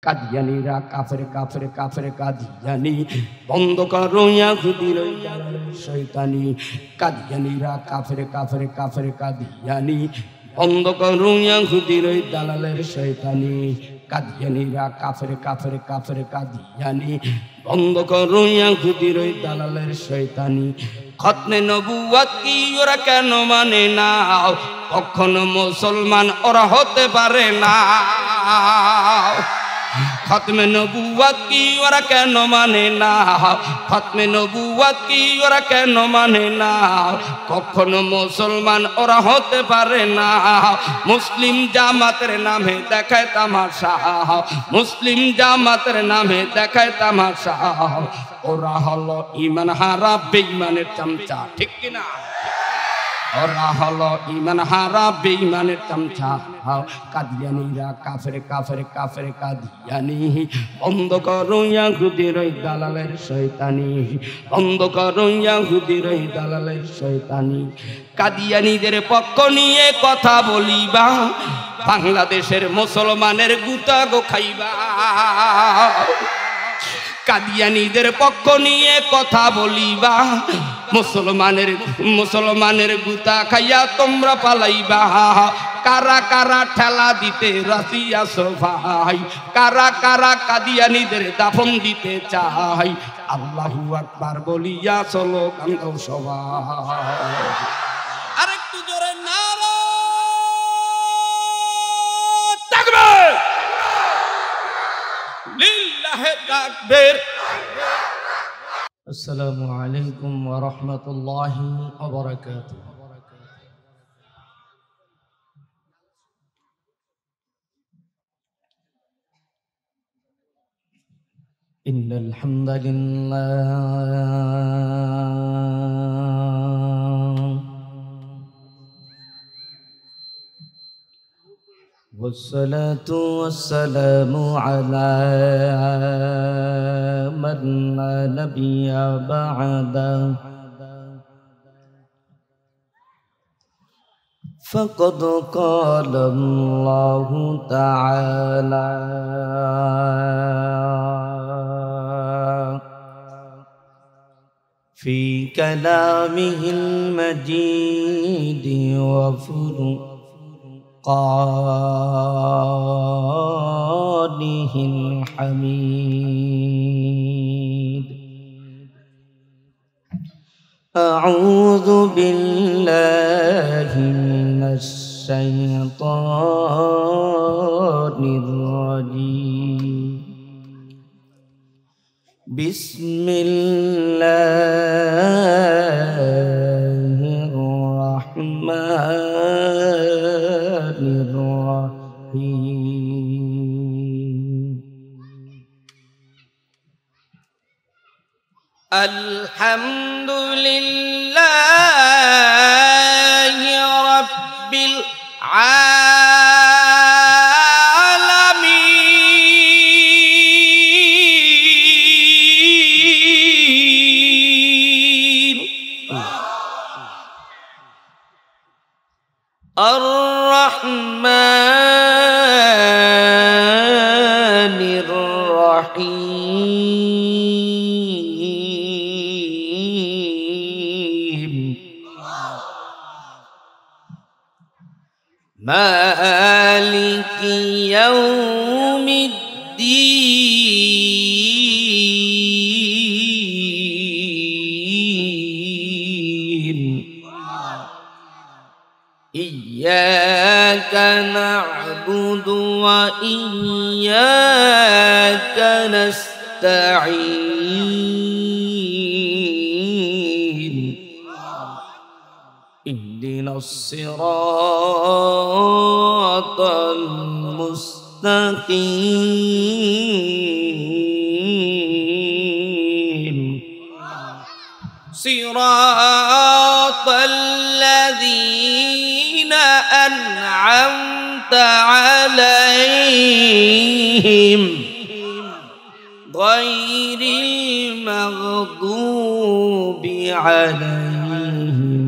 কাদিয়ানিরা কাফের কাফের কাফের কাদিয়ানি, বন্ধ করো ইহুদির ওই দালালের শয়তানি। কাদিয়ানিরা কাফের কাফের কাফের কাদিয়ানি, বন্ধ করো ইহুদির ওই দালালের শয়তানি। কাদিয়ানিরা কাফের কাফের কাফের কাদিয়ানি, বন্ধ করো ইহুদির ওই দালালের শয়তানি। খতনে নবুয়ত কি ওরা কেন মানে না? কখনো মুসলমান ওরা হতে পারে না। খতমে নবুয়ত কি ওরা কেন মানে না? খতমে নবুয়ত কি ওরা কেন মানে না? কখনো মুসলমান ওরা হতে পারে না। মুসলিম জামাতের নামে দেখায় তামাশা, মুসলিম জামাতের নামে দেখায় তামাশা। ওরা হলো ঈমান হারা বেঈমানের চামচা, ঠিক কিনা? ওরা হলো ঈমান হারা বেঈমানের চামচা। কাদিয়ানিরা কাফের কাফের কাফের কাদিয়ানি, বন্ধ করো ইহুদির ওই দালালের শয়তানি, বন্ধ করো ইহুদির ওই দালালের শয়তানি। কাদিয়ানিদের পক্ষ নিয়ে কথা বলিবা, বাংলাদেশের মুসলমানের গুতা গো খাইবা। কাদিয়ানিদের পক্ষ নিয়ে কথা বলিবা, মুসলমানের গুতা খাইয়া তোমরা পালাইবা। কারা কারা ঠেলা দিতে রাজি আছো ভাই? কারা কারা কাদিয়ানিদের দাফন দিতে চাই? আল্লাহু আকবার বলিয়া চলো কান্দো সবাই। আরেকটু জোরে নারা তাকবীর, লিল্লাহি তাকবীর। আসসালামু আলাইকুম ওয়া রাহমাতুল্লাহি ওয়া বারাকাতুহু। ইন্নাল হামদুলিল্লাহ والصلاة والسلام على من لا نبي بعده فقد قال الله تعالى في كلامه المجيد وفرقانه الحميد. أعوذ بالله من الشيطان الرجيم. بسم الله الرحمن الرحيم. الحمد لله رب العالمين الرحمن الرحيم مالك يوم الدين. إياك نعبد وإياك نستعين. اهدنا الصراط المستقيم صراط الذين أنعمت عليهم غير المغضوب عليهم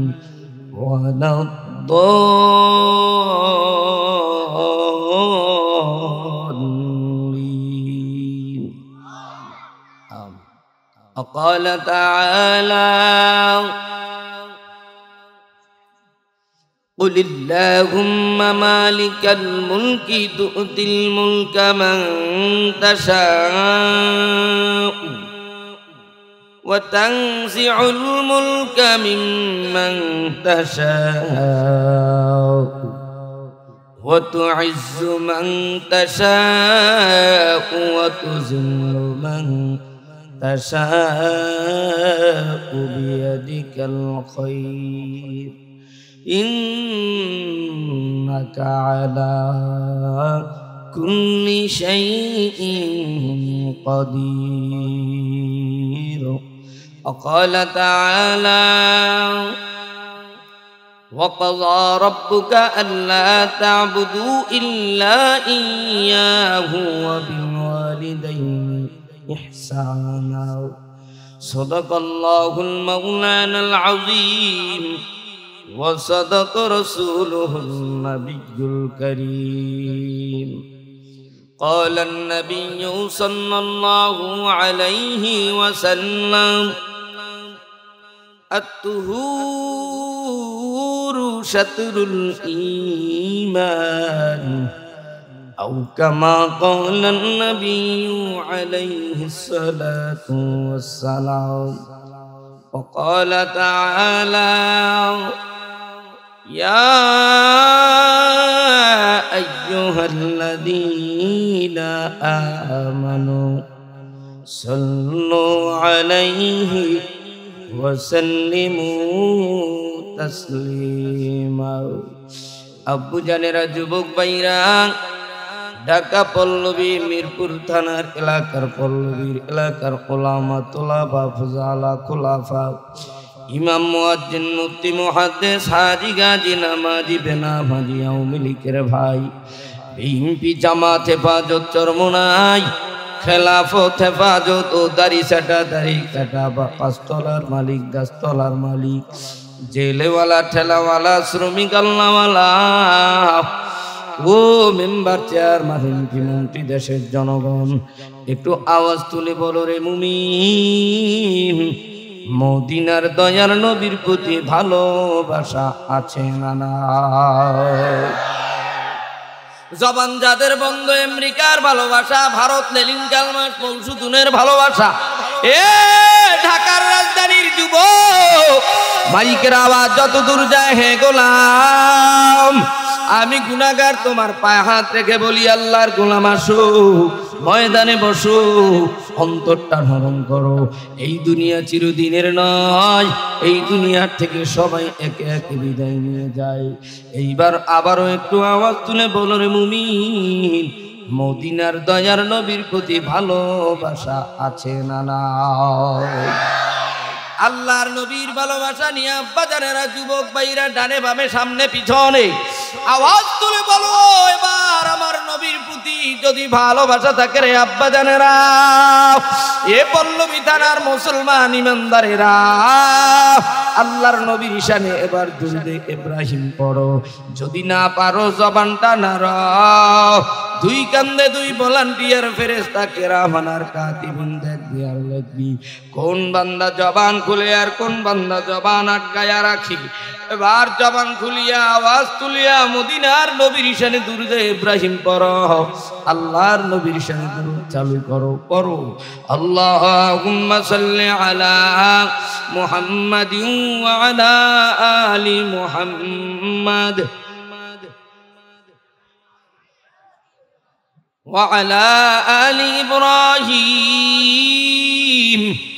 ولا الضالين. وقال تعالى قل اللهم مالك الملك تؤتي الملك من تشاء وتنزع الملك ممن تشاء وتعز من تشاء وتذل من تشاء بيدك الخير إنك على كل شيء قدير وقال تعالى وقضى ربك ألا تعبدوا إلا إياه وبالوالدين إحسانا صدق الله المولانا العظيم وصدق رسوله النبي الكريم قال النبي صلى الله عليه وسلم الطهور شطر الإيمان أو كما قال النبي عليه الصلاة والسلام وقال تعالى يا أيها الذين آمنوا صلوا عليه وسلموا تسليما আব্বু জানেরা যুবক ভাইরা ঢাকা পল্লবী মিরপুর থানার এলাকার পল্লবীর এলাকার ওলামা তোলাবা ফুজালা খোলাফা ইমাম মুয়াজ্জিন মুফতি মুহাদ্দিস হাজী গাজী নামাজি বেনামাজি আওয়ামী লীগের ভাই বিএনপি জামাত হেফাজত চরমোনাই খেলাফত হেফাজত ও দাড়ি কাটা বা পাঁচতলার মালিক গাছতলার মালিক জেলেওয়ালা ঠেলাওয়ালা শ্রমিক আল্লাহওয়ালা ও মেম্বার চেয়ারম্যান এমপি মন্ত্রী দেশের জনগণ একটু আওয়াজ তুলে বলো রে মুমিন মদিনার দয়ার নবীর প্রতি ভালোবাসা আছে না না জবান যাদের বন্ধ আমেরিকার ভালোবাসা ভারত লেনিন কালমার্ক্স মৌসুদুনের ভালোবাসা এ ঢাকার রাজধানীর যুবক মাইকের আওয়াজ যত দূর যায় হে গোলাম আমি গুনাহগার তোমার পায়ে হাত রেখে বলি আল্লাহর গোলাম আসো ময়দানে বসো অন্তরটা নরম করো এই দুনিয়া চিরদিনের নয় এই দুনিয়ার থেকে সবাই একে একে বিদায় নিয়ে যায় এইবার আবারও একটু আওয়াজ তুলে বলো রে মুমিন মদিনার দয়ার নবীর প্রতি ভালোবাসা আছে না না আল্লাহর নবীর ভালোবাসা নিয়ে আব্বা জানেরা যুবক ভাইরা ডানে বামে সামনে পিছনে আওয়াজ তুলে বলো এবার আমার নবীর প্রতি যদি ভালোবাসা থাকে রে আব্বা জানেরা এ পল্লবী থানার মুসলমান ইমানদারেরা আল্লাহর নবীর শানে এবার দুরূদে ইব্রাহিম পড়ো যদি না পারো জবানটা নাড়াও দুই কান্দে দুই ভলান্টিয়ার ফেরেশতা কেরামান আর কাতিবিন দেখবি আর লিখবি কোন বান্দা জবান খুলে আর কোন বান্দা জবান আটকায়া রাখি এবার জবান খুলিয়া আওয়াজ তুলিয়া মদিনার নবীর শানে দুরূদে ইব্রাহিম পড়ো আল্লাহর নবীর শানে দুরূদ চালু করো পড়ো আল্লাহুম্মা সাল্লি আলা মুহাম্মাদিন ওয়া আলা আলি মুহাম্মাদ وعلى آل إبراهيم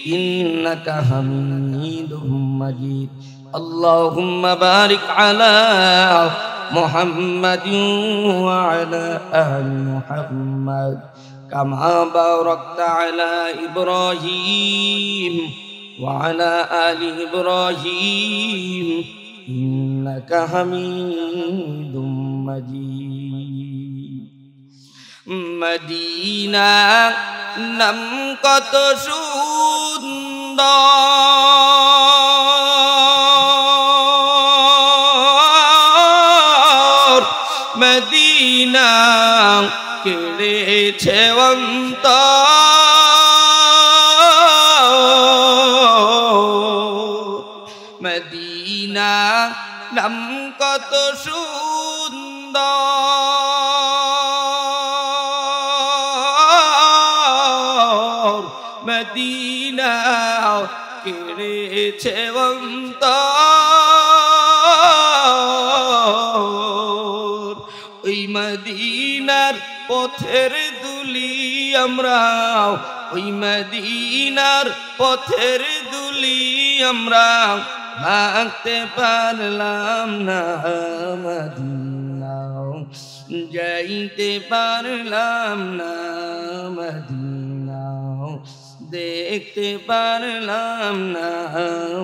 إنك حميد مجيد اللهم بارك على محمد وعلى آل محمد كما باركت على إبراهيم وعلى آل إبراهيم إنك حميد مجيد মদিনা নাম কত সুন্দর মদিনা কেড়েছে অন্তর কত সুন্দর মদিনা কেড়েছে অন্তর ওই মদিনার পথের দুলি আমরা ওই মদিনার পথের দুলি আমরা ভাঙতে পারলাম না মদিনা যাইতে পারলাম না মদিনা দেখতে পারলাম না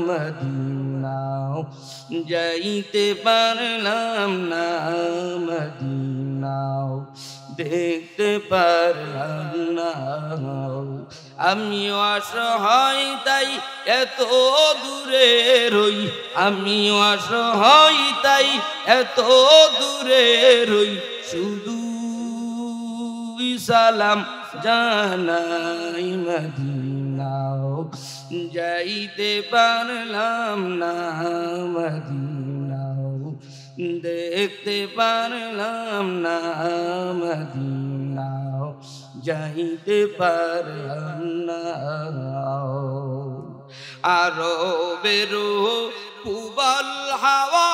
মদিনা যাইতে পারলাম না মদিনা দেখতে পারলাম না আমিও অসহায় তাই এত দূরে রই আমিও অসহায় তাই এত দূরে রই শুধু সালাম জানাই মদিনা যাইতে পারলাম না মদিনা দেখতে পারলাম না মদিনা যাইতে পারলাম না আরো বেরো কুবল হাওয়া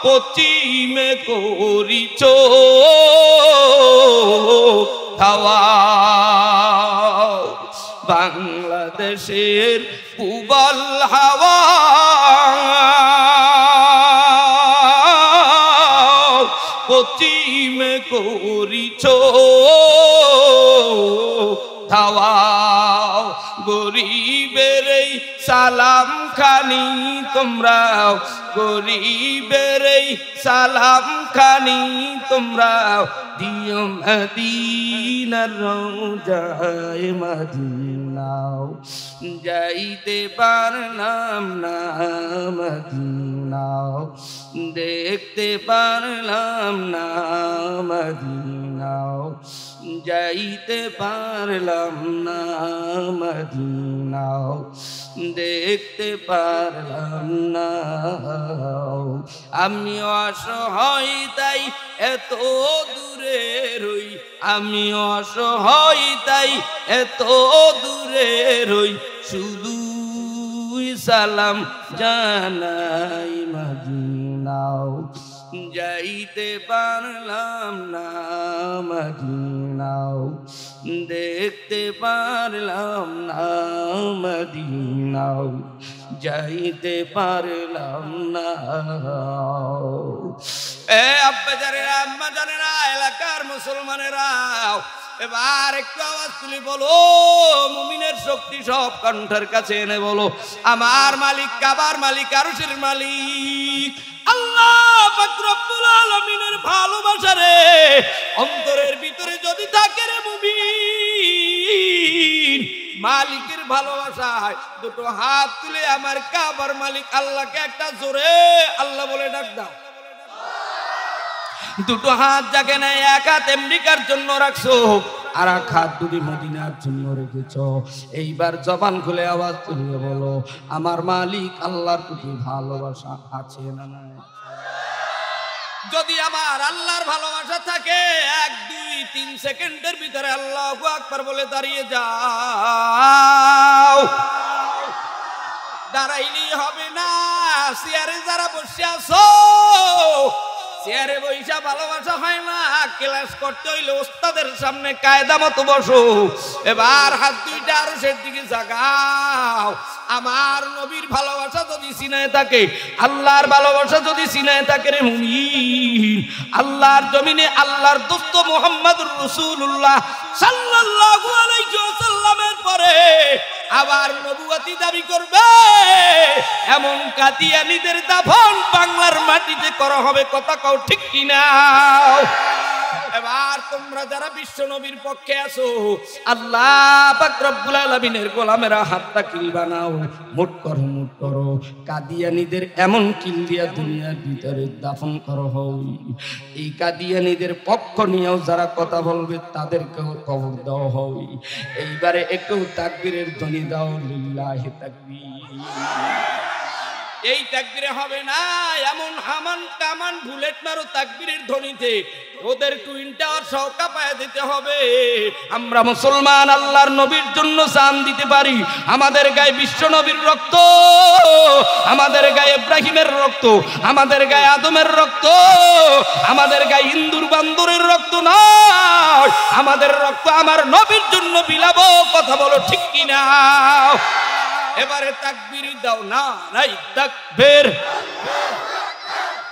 পশ্চিমে করিছ হাওয়া বাংলাদেশের কুবল হাওয়া পশ্চিমে করিছ হাওয়া গরিবের এই সালাম খানি তোমরা গরিবের এই সালাম খানি তোমরা দিও মদিনার রওজায় মদিনা যাইতে পারলাম না মদিনা দেখতে পারলাম না মদিনা যাইতে পারলাম না মদিনা দেখতে পারলাম না আমি অসহায় তাই এত দূরে রই আমি অসহায় তাই এত দূরে রই শুধু সালাম জানাই মদিনা যাইতে পারলাম না মদিনা দেখতে পারলাম না মদিনা যাইতে পারলাম না এ আব্বা জানেরা আম্মা জানেরা এলাকার মুসলমানেরা এবার একটু আওয়াজ তুলে বলো মুমিনের শক্তি সব কণ্ঠের কাছে এনে বলো আমার মালিক কাবার মালিক আরশের মালিক আল্লাহ পাক রব্বুল আলামিনের ভালোবাসা রে অন্তরের ভিতরে যদি থাকে রে মুমিন মালিকের ভালোবাসায় দুটো হাত তুলে আমার কাবার মালিক আল্লাহকে একটা জোরে আল্লাহ বলে ডাক দাও দুটো হাত যাকে নাই এক হাত আমেরিকার জন্য রাখছো আর এক হাত দুটি মদিনার জন্য রেখেছ এইবার জবান খুলে আওয়াজ তুলে বলো আমার মালিক আল্লাহর প্রতি ভালোবাসা আছে না নাই যদি আমার আল্লাহর ভালোবাসা থাকে 1 2 3 সেকেন্ডের ভিতরে আল্লাহু আকবার বলে দাঁড়িয়ে যাও দাঁড়াইলেই হবে না চেয়ারে যারা বসে আছো চেয়ারে বইসা ভালোবাসা হয় না ক্লাস করতে হইলে ওস্তাদের সামনে কায়দা মতো বসো এবার হাত দুইটা আরশের দিকে জাগাও আমার নবীর ভালোবাসা যদি সিনায় থাকে আল্লাহর ভালোবাসা যদি সিনায় থাকে রে মুমিন আল্লাহর জমিনে আল্লাহর দোস্ত মুহাম্মদুর রাসূলুল্লাহ সাল্লাল্লাহু আলাইহি ওয়াসাল্লামের পরে আবার নবুয়তি দাবি করবে এমন কাদিয়ানীদের দাফন বাংলার মাটিতে করা হবে কথা কও ঠিক কিনা এবার তোমরা যারা বিশ্ব নবীর পক্ষে আছো আল্লাহ পাক রব্বুল আলামিনের গোলামেরা হাতটা কিল বানাও মুট করো কাদিয়ানীদের এমন কিল দিয়া দুনিয়ার ভিতরে দাফন করা হয়, এই কাদিয়ানীদের পক্ষ নিয়েও যারা কথা বলবে তাদেরকেও কবর দেওয়া হয়। এইবারে একটু তাকবীরের ধ্বনি দাও, লিল্লাহি তাকবীর। এই তাকবীরে হবে না, এমন হামান কামান বুলেট মারো তাকবীরের ধ্বনিতে ওদের টুইন টাওয়ার সহ কাঁপায় দিতে হবে। আমরা মুসলমান আল্লাহর নবীর জন্য জান দিতে পারি। আমাদের গায়ে বিশ্ব নবীর রক্ত, আমাদের গায়ে ইব্রাহিমের রক্ত, আমাদের গায়ে আদমের রক্ত, আমাদের গায়ে ইন্দুর বান্দরের রক্ত নয়, আমাদের রক্ত আমার নবীর জন্য বিলাবো। কথা বলো ঠিক কিনা? এবারে তাকবীর দাও, না নাই তাকবীর,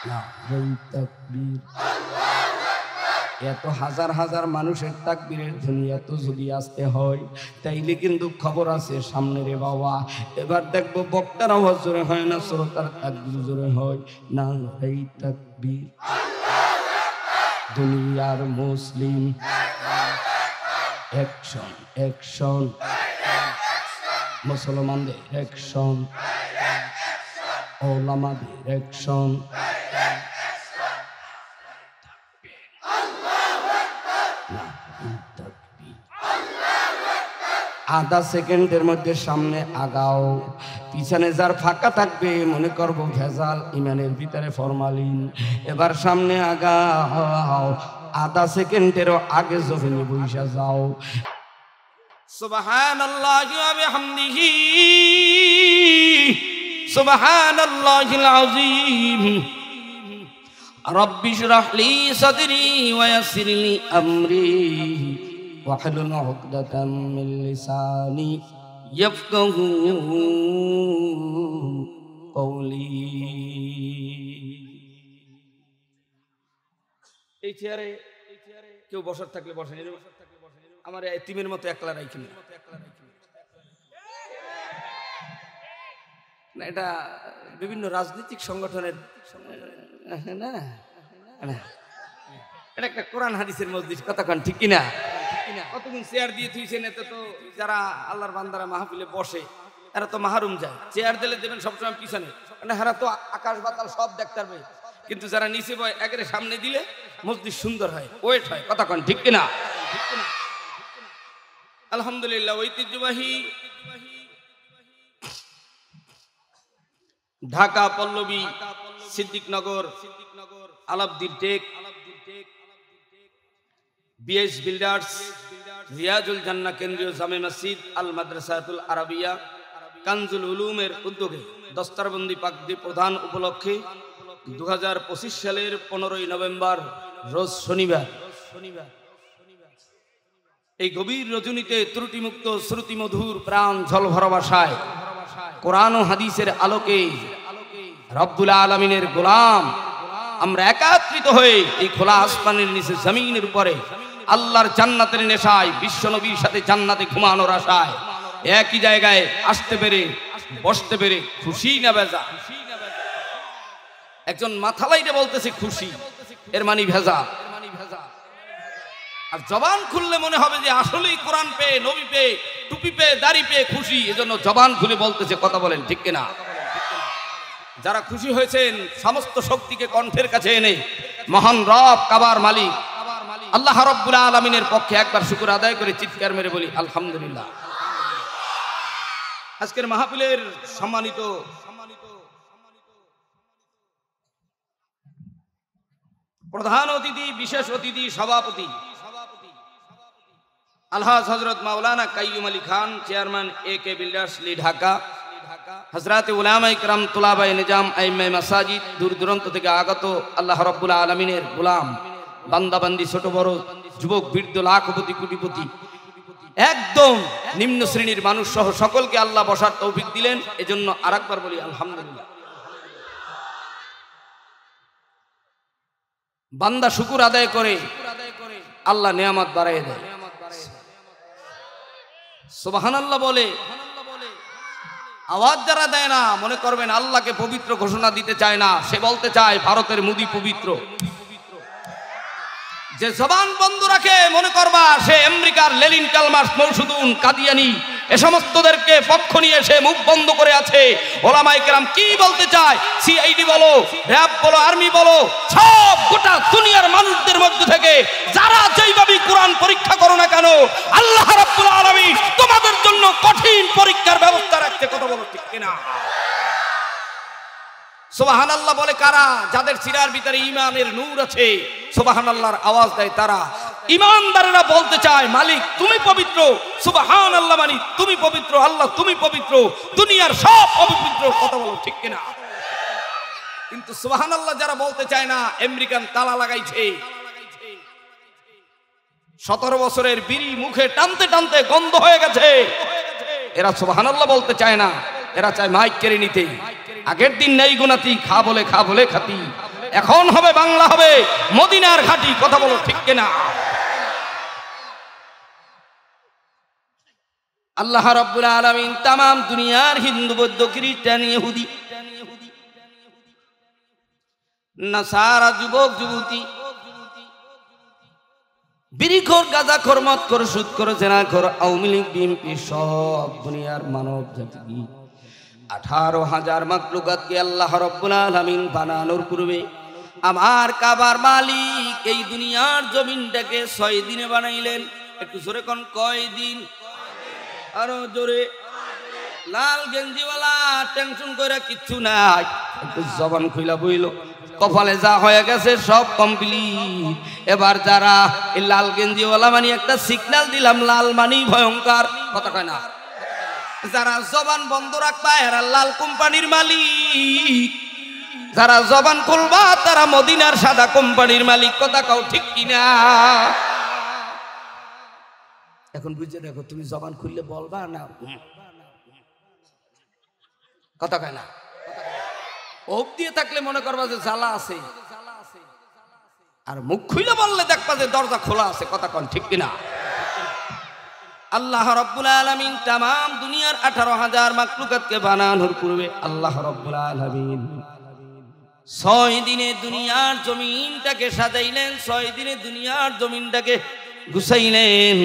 নারায়ে তাকবীর। এত হাজার হাজার মানুষের তাকবীরের ধ্বনি এত যদি আসতে হয় তাইলে কিন্তু খবর আছে সামনে রে বাবা। এবার দেখবো বক্তার আওয়াজ জোরে হয় না, শ্রোতার তাকবীর জোরে হয়। নারায়ে তাকবীর। দুনিয়ার মুসলিম অ্যাকশন, অ্যাকশন। মুসলমানদের অ্যাকশন, ওলামাদের অ্যাকশন। আধা সেকেন্ডের মধ্যে সামনে আগাও, পিছনে যার ফাঁকা থাকবে মনে করবো ভেজাল, ইমানের ভিতরে ফরমালিন। এবার সামনে আগাও, আধা সেকেন্ডেরও আগে জমিনে বইসা যাও। সুবহানাল্লাহি ওয়া বিহামদিহি, সুবহানাল্লাহিল আযীম। রব্বি ইশরাহ লি সাদরি ওয়া ইয়াসসির লি আমরি ওয়াহলুল উকদাতাম মিন লিসানি ইয়াফকাহু কওলি। এই চেয়ারে কেউ বসার থাকলে বসেন, আমার এতিমের মতো একলা রাখি না। এটা বিভিন্ন রাজনৈতিক সংগঠনের না, এটা একটা কোরআন হাদিসের মসজিদ। কতক্ষণ ঠিক কিনা? কতক্ষণ চেয়ার দিয়ে থুইছেন, এতে তো যারা আল্লাহর বান্দারা মাহফিলে বসে এরা তো মাহরুম যায়। চেয়ার দিলে দেবেন সবসময় পিছনে, মানে হারা তো আকাশ বাতাল সব দেখতে পারবে, কিন্তু যারা নিচে বয় একেবারে সামনে দিলে মসজিদ সুন্দর হয়, ওয়েট হয়। কতক্ষণ ঠিক কিনা? আলহামদুলিল্লাহ, ঐতিহ্যবাহী Dhaka Pallabi Siddiknagar Alauddin tech, BS builders, Riazul Jannah কেন্দ্রীয় জামে মসজিদ, আল মাদ্রাসাতুল আরাবিয়া, কানজুল উলুমের উদ্যোগে দস্তারবন্দি পাকড়ি প্রদান উপলক্ষে 2025 সালের 15ই নভেম্বর রোজ শনিবার এই গভীর রজনীতে ত্রুটিমুক্ত শ্রুতিমধুর প্রাণ ঝলভরা ভাষায় কোরআন ও হাদিসের আলোকে রব্বুল আলামিনের গোলাম আমরা একত্রিত হয়ে এই খোলা আসমানের নিচে জমিনের উপরে আল্লাহর জান্নাতের নেশায় বিশ্ব নবীর সাথে জান্নাতে ঘুমানোর আশায় একই জায়গায় আসতে পেরে বসতে পেরে খুশি না বেজা? একজন মাথা লাইটে বলতেছে খুশি, এর মানে ভেজা। আর জবান খুললে মনে হবে যে আসলেই কোরআন পেয়ে, নবী পেয়ে, টুপি পেয়ে, দাড়ি পেয়ে খুশি, এজন্য জবান খুলে বলতেছে। কথা বলেন ঠিক কিনা? যারা খুশি হয়েছেন সমস্ত শক্তিকে কণ্ঠের কাছে এনে মহান রব কাবার মালিক আল্লাহ রাব্বুল আলামিনের পক্ষে একবার শুকর আদায় করে চিৎকার মেরে বলি আলহামদুলিল্লাহ। আজকের মাহফিলের সম্মানিত প্রধান অতিথি, বিশেষ অতিথি, সভাপতি আলহাজ Hazrat Maulana Qayyum Ali Khan, chairman AK builders লি ঢাকা, হযরত উলামায়ে কিরাম, তুলাবায়ে নিজাম, আইম্মায়ে মাসাজিদ, দূর দূরান্ত থেকে আগত আল্লাহ রাব্বুল আলামিনের গোলাম, বান্দাবান্দি, ছোট বড়, যুবক বৃদ্ধ, লাখপতি কোটিপতি, একদম নিম্ন শ্রেণীর মানুষ সহ সকলকে আল্লাহ বসার তৌফিক দিলেন। এজন্য আরেকবার বলি আলহামদুলিল্লাহ। বান্দা শুকর আদায় করে আল্লাহ নিয়ামত বাড়ায় দেয়। সুবহানাল্লাহ বলে আওয়াজ যারা দেয় না মনে করবেন আল্লাহকে পবিত্র ঘোষণা দিতে চায় না, সে বলতে চায় ভারতের মোদি পবিত্র। যে জবান বন্ধ রাখে মনে করবা সে আমেরিকার লেনিন, কালমার্কস, মৌসুদুন, কাদিয়ানি, এ সমস্তদেরকে পক্ষ নিয়ে এসে মুখ বন্ধ করে আছে। ওলামায়ে কেরাম কি বলতে চায়, সিআইডি বলো, র‍্যাব বলো, আর্মি বলো, সব গোটা দুনিয়ার মানুষদের মধ্যে থেকে যারা যেইভাবে কোরআন পরীক্ষা করো না কেন, আল্লাহ রাব্বুল আলামিন তোমাদের জন্য কঠিন পরীক্ষার ব্যবস্থা রাখছে। কথা বলো ঠিক কিনা? সুবহানাল্লাহ বলে কারা? যাদের সিরার ভিতরে ঈমানের নূর আছে, সুবহানাল্লাহর আওয়াজ দেয় তারা। ঈমানদারেরা বলতে চায়, মালিক তুমি পবিত্র, সুবহানাল্লাহ মানে তুমি পবিত্র, আল্লাহ তুমি পবিত্র, দুনিয়ার সব অপবিত্র। কথা বলো ঠিক কিনা? কিন্তু সুবহানাল্লাহ যারা বলতে চায় না, আমেরিকান তালা লাগাইছে। 17 বছরের বিড়ি মুখে টানতে টানতে গন্ধ হয়ে গেছে। এরা সুবহানাল্লাহ বলতে চায় না, এরা চায় মাইক কেড়ে নিতে। আগের দিন নেই গুনাতি, খা বলে খাতি, এখন হবে বাংলা, হবে মদিনার ঘাটি। কথা বলো ঠিক কিনা? আল্লাহ রাব্বুল আলামিন তাম দুনিয়ার হিন্দু, বৌদ্ধ, খ্রিস্টান, ইহুদি, নাসারা, যুবক যুবতী, বিড়িখোর, গাঁজাখোর, মদখোর, সুদখোর, জেনাখোর, আওয়ামী লীগ, বিএনপি, সব দুনিয়ার মানব জাতি 18,000 মাখলুকাতকে আল্লাহ রাব্বুল আলামিন বানানোর পূর্বে আমার কাবার মালিক এই দুনিয়ার জমিনটাকে 6 দিনে বানাইলেন। একটু জোরে কোন, কয় দিন? আরো জোরে। লাল গেঞ্জিওয়ালা টেনশন করে কিচ্ছু নাই, একটু জবান খুইলা বইল। কপালে যা হয়ে গেছে সব কমপ্লিট। এবার যারা এই লাল গেঞ্জিওয়ালা মানে একটা সিগন্যাল দিলাম, লাল মানি ভয়ঙ্কর। কথা কয় না? যারা জবান বন্ধ রাখবা এরা লাল কোম্পানির মালিক, যারা জবান খুলবা তারা মদিনার সাদা কোম্পানির মালিক। কথা কও ঠিক কিনা? এখন বুঝে দেখো, তুমি জবান খুললে বলবা না, কথা কয় না? ওক দিয়ে থাকলে মনে করবা যে জ্বালা আছে, আর মুখ খুলে বললে দেখবা যে দরজা খোলা আছে। কথা কন ঠিক কিনা? আল্লাহ রাব্বুল আলামিন তাম দুনিয়ার 18,000 মাখলুকাতকে বানানোর পূর্বে আল্লাহ রাব্বুল আলামিন 6 দিনে দুনিয়ার জমিনটাকে সাজাইলেন, 6 দিনে দুনিয়ার জমিনটাকে গুছাইলেন।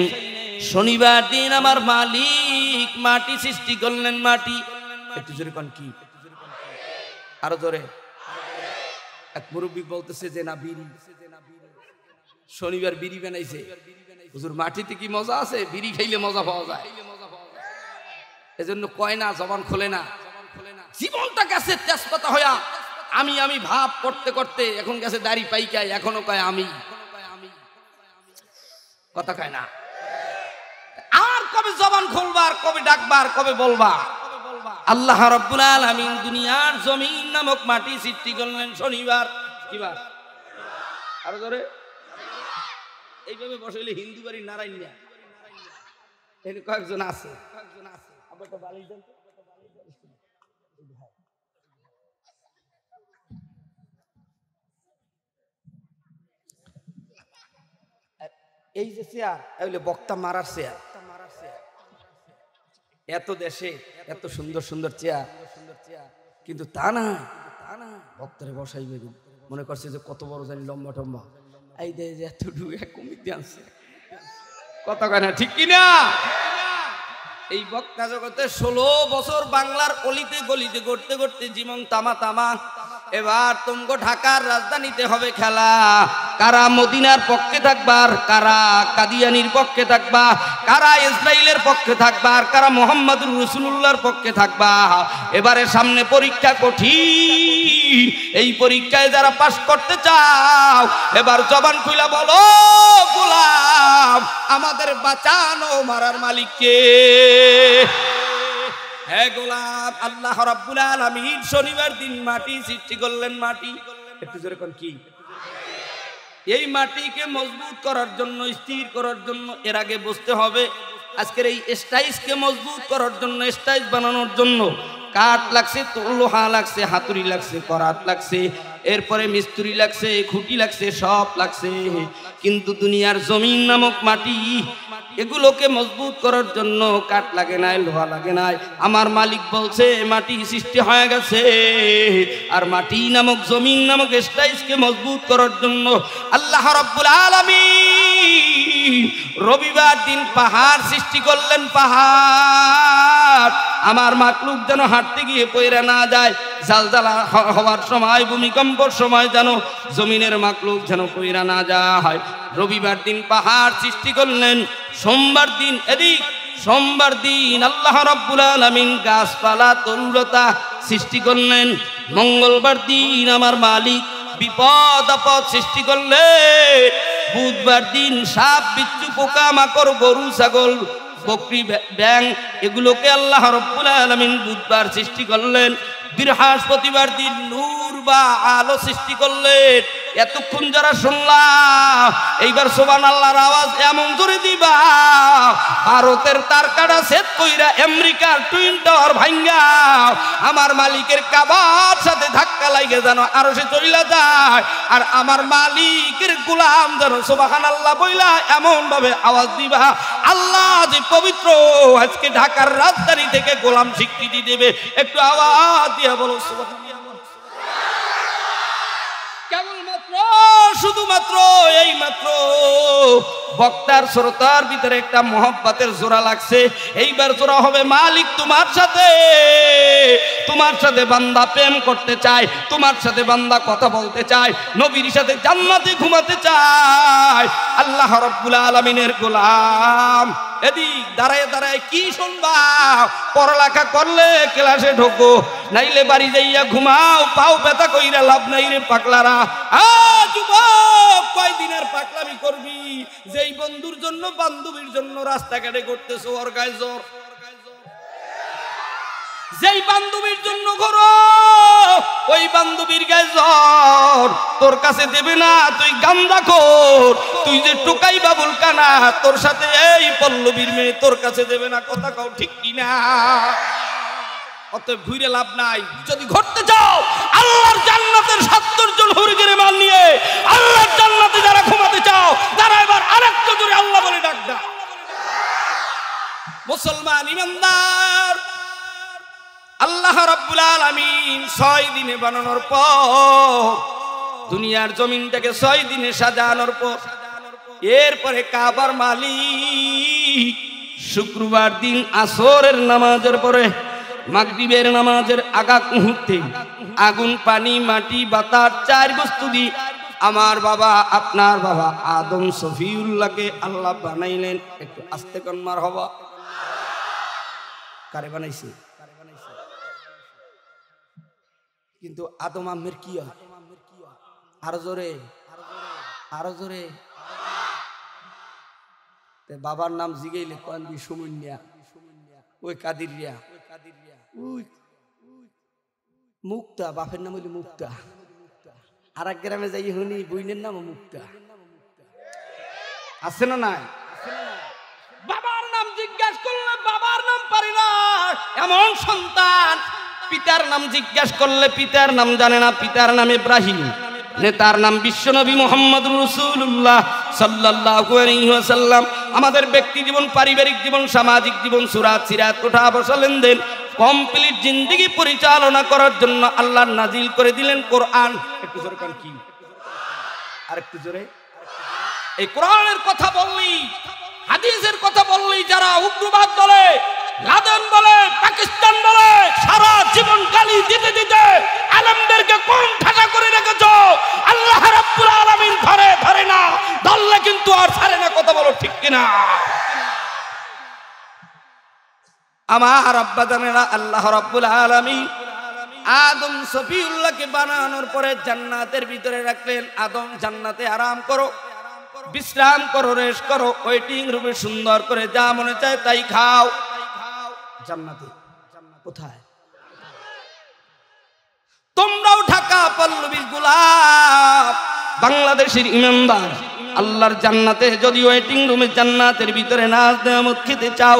শনিবার দিন আমার মালিক মাটি সৃষ্টি করলেন। মাটি, একটু জোরে কোন কি? আরো জোরে। এক মুরব্বি বলতেছে যে না, বিড়ি শনিবার বিড়ি বানাইছে। হুজুর মাটিতে কি মজা আছে? বিড়ি খাইলে মজা পাওয়া যায়, এজন্য কয় না, জবান খোলে না। জীবনটা গেছে তেজপাতা হইয়া আমি আমি ভাব করতে করতে এখন গেছে দাড়ি পাইকায়, এখনো কয় আমি। কথা কয় না? আর কবে জবান খুলবা, আর কবে ডাকবা, আর কবে বলবা? আল্লাহ রাব্বুল আলামিন দুনিয়ার জমিন নামক মাটি সৃষ্টি করলেন শনিবার। কিবার? আরো ধরে। এইভাবে বসাইলে হিন্দু বাড়ি নারায়ণ না, এখানে কয়েকজন আছে। এই যে চেয়ার, এগুলো বক্তা মারার চেয়ার। এত দেশে এত সুন্দর সুন্দর চেয়ার, কিন্তু তা না, বক্তারে বসাইবে মনে করছে যে কত বড় জানি লম্বা টম্বা। এই যে এতটুকু এক কমিটি আনছে। কথা কয় না ঠিক কিনা? এই বক্তা জগতে 16 বছর বাংলার অলিতে গলিতে করতে করতে জীবন তামা তামা। এবার তোমগো ঢাকার রাজধানীতে হবে খেলা। কারা মদিনার পক্ষে থাকবা, আর কারা কাদিয়ানির পক্ষে থাকবা, কারা ইসরাইলের পক্ষে থাকবা, আর কারা মুহাম্মদুর রাসূলুল্লাহর পক্ষে থাকবা। এবারে সামনে পরীক্ষা কঠিন। এই পরীক্ষায় যারা পাস করতে চাও এবার জবান খুইলা বলো, গোলাম আমাদের বাঁচানো মারার মালিক কে? হে গোলাম, আল্লাহ রাব্বুল আলামিন শনিবার দিন মাটি সৃষ্টি করলেন। মাটি, একটু জোরে কোন কি? এই মাটিকে মজবুত করার জন্য, স্থির করার জন্য এর আগে বুঝতে হবে আজকের এই স্টাইলকে মজবুত করার জন্য, স্টাইল বানানোর জন্য কাঠ লাগছে, লোহা লাগছে, হাতুড়ি লাগছে, করাত লাগছে, এরপরে মিস্ত্রি লাগছে, খুঁটি লাগছে, সব লাগছে। কিন্তু দুনিয়ার জমিন নামক মাটি, এগুলোকে মজবুত করার জন্য কাঠ লাগে নাই, লোহা লাগে নাই। আমার মালিক বলছে মাটি সৃষ্টি হয়ে গেছে, আর মাটি নামক জমিন নামক স্টাইলকে মজবুত করার জন্য আল্লাহ রাব্বুল আলামিন রবিবার দিন পাহাড় সৃষ্টি করলেন। পাহাড় আমার মাকলুক যেন হাঁটতে গিয়ে পয়রা না যায়, জালজালা হওয়ার সময়, ভূমিকম্পর সময় যেন জমিনের মাকলুক যেন পয়রা না যায়। রবিবার দিন পাহাড় সৃষ্টি করলেন। সোমবার দিন এদিক, সোমবার দিন আল্লাহ রাব্বুল আলামিন গাছপালা তরুলতা সৃষ্টি করলেন। মঙ্গলবার দিন আমার মালিক বিপদ আপদ সৃষ্টি করলেন। বুধবার দিন সাপ বিচ্ছু পোকা মাকড় গরু ছাগল বকরি ব্যাং এগুলোকে আল্লাহ রাব্বুল আলামিন বুধবার সৃষ্টি করলেন। বৃহস্পতিবার দিন নূর বা আলো সৃষ্টি করলেন। এতক্ষণ যারা শুনলাম এইবার সুবহানাল্লাহর আওয়াজ এমন জোরে দিবা ভারতের তারকাটা সেট কইরা আমেরিকার টুইন টাওয়ার ভাঙ্গা আমার মালিকের কাবার সাথে ধাক্কা লাগে যেন আরশে চইলা যায়, আর আমার মালিকের গোলাম যেন সুবহানাল্লাহ বইলা এমন ভাবে আওয়াজ দিবা আল্লাহ যে পবিত্র, আজকে ঢাকার রাজধানী থেকে গোলাম স্বীকৃতি দেবে। একটু আওয়াজ দিয়া বলো সুবহানাল্লাহ। কেবলমাত্র শুধুমাত্র এই মাত্র বক্তার শ্রোতার ভিতরে একটা মোহাব্বতের জোড়া লাগছে। এইবার জোড়া হবে মালিক তোমার সাথে। তোমার সাথে বান্দা প্রেম করতে চায়, তোমার সাথে বান্দা কথা বলতে চায়, নবীর সাথে জান্নাতে ঘুমাতে চায়। আল্লাহ রাব্বুল আলামিনের গোলাম এদিক দাঁড়ায় দাঁড়ায় কি শুনবা? পড়ালেখা করলে ক্লাসে ঢোকো, নাইলে বাড়ি যাইয়া ঘুমাও। পাও ব্যথা কইরা লাভ নাই রে পাগলারা। যুবক কয়দিনের পাগলামি করবি? যেই বন্ধুর জন্য বান্ধবীর জন্য রাস্তাঘাটে ঘুরতেছো ওর গায়ে জ্বর, যেই বান্ধবীর জন্য ঘোরো ওই বান্ধবীর গায়ে জ্বর, তোর কাছে দেবে না। তুই গান্দাখোর, তুই যে টুকাই বাবুল কানা, তোর সাথে এই পল্লবীর মেয়ে তোর কাছে দেবে না। কথা কও ঠিক কিনা? অতএব ঘুরে লাভ নাই। যদি ঘুরতে চাও আল্লাহর জান্নাতের ৭০ জন হুরগির মান নিয়ে আল্লাহর জান্নাতে যারা ঘুমাতে চাও তারা এবার আরেকটু জোরে আল্লাহ বলে ডাক দাও। মুসলমান ইমানদার, আল্লাহ রাব্বুল আলামিন ৬ দিনে বানানোর পর, দুনিয়ার জমিনটাকে ৬ দিনে সাজানোর পর, এরপরে কাবার মালিক শুক্রবার দিন আসরের নামাজের পরে মাগরিবের নামাজের আগা মুহূর্তে আগুন পানি মাটি বাতাস ৪ বস্তু দিয়ে আমার বাবা আপনার বাবা আদম সফিউল্লাহকে আল্লাহ বানাইলেন। একটু আস্তে কোন মারহাবা। কারে বানাইছে? কিন্তু আদম আম্মের কি হয়? আরো জোরে, আরো জোরে। বাবার নাম জিগাইলে কোন দি সুমুনিয়া, ওই কাদিরিয়া, ওই মুক্তা, বাপের নাম হইলে মুক্তা। আর এক গ্রামে যাই শুনি বইনের নাম মুক্তা। আছে না নাই? বাবার নাম জিজ্ঞাসা করলে বাবার নাম পারি না এমন সন্তান, পিতার নাম জিজ্ঞাসা করলে পিতার নাম জানে না। পিতার নাম ইব্রাহিম, নেতার নাম বিশ্বনবী মুহাম্মদুর রাসূলুল্লাহ সাল্লাল্লাহু আলাইহি ওয়াসাল্লাম। আমাদের ব্যক্তি জীবন, পারিবারিক জীবন, সামাজিক জীবন, সুরাত সিরাত ওঠা বসা লেনদেন কমপ্লিট জিন্দেগি পরিচালনা করার জন্য আল্লাহ নাজিল করে দিলেন কোরআন। একটু জোরে কোন কি? আর একটু জোরে। এই কোরআনের কথা বললি, হাদিসের কথা বললি, যারা উগ্রবাদ বলে, লাদেন বলে, পাকিস্তান বলে, সারা জীবন গালি দিতে দিতে আলেমদেরকে কোন ঠাসা করে রেখেছো? আল্লাহ রাব্বুল আলামিন ধরে ধরে না, ধরলে কিন্তু আর ছাড়ে না। কথা বলো ঠিক কিনা? আমার আব্বা জানেরা, আল্লাহ রাব্বুল আলামিন আদম সফিউল্লাহকে বানানোর পরে জান্নাতের ভিতরে রাখলেন। আদম জান্নাতে আরাম করো, বিশ্রাম করো, রেস্ট করো, ওয়েটিং রুমে সুন্দর করে যা মনে চায় তাই খাও। জান্নাতে কোথায়? তোমরাও ঢাকা পল্লবীর গোলাপ, বাংলাদেশের ইমানদার, আল্লাহর জান্নাতে যদি ওয়েটিং রুমে জান্নাতের ভিতরে নাজ নেয়ামত খেতে চাও,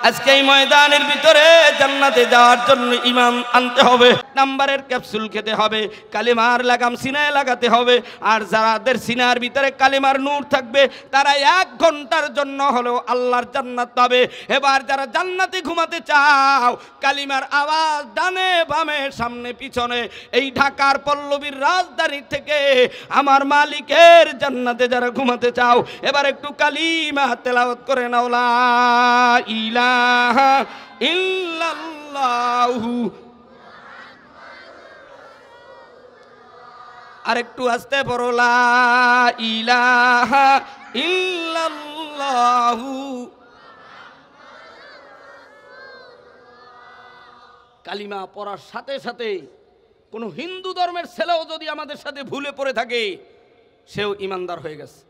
আজকে এই ময়দানের ভিতরে জান্নাতে যাওয়ার জন্য ঈমান আনতে হবে, নাম্বারের ক্যাপসুল খেতে হবে, কালেমার লাগাম সিনায় লাগাতে হবে। আর যাদের সিনার ভিতরে কালেমার নূর থাকবে তারা 1 ঘন্টার জন্য হলেও আল্লাহর জান্নাত পাবে। এবার যারা জান্নাতে ঘুমাতে চাও, কালিমার আওয়াজ ডানে বামে সামনে পিছনে এই ঢাকার পল্লবীর রাজধানী থেকে আমার মালিকের জান্নাতে যারা ঘুমাতে চাও, এবার একটু কালিমা তেলাওয়াত করে নাও, লা ইলাহা ইল্লাল্লাহু। আর একটু আস্তে পড়ো, লা ইলাহা ইল্লাল্লাহু। কালিমা পড়ার সাথে সাথে কোনো হিন্দু ধর্মের ছেলেও যদি আমাদের সাথে ভুলে পড়ে থাকে, সেও ইমানদার হয়ে গেছে।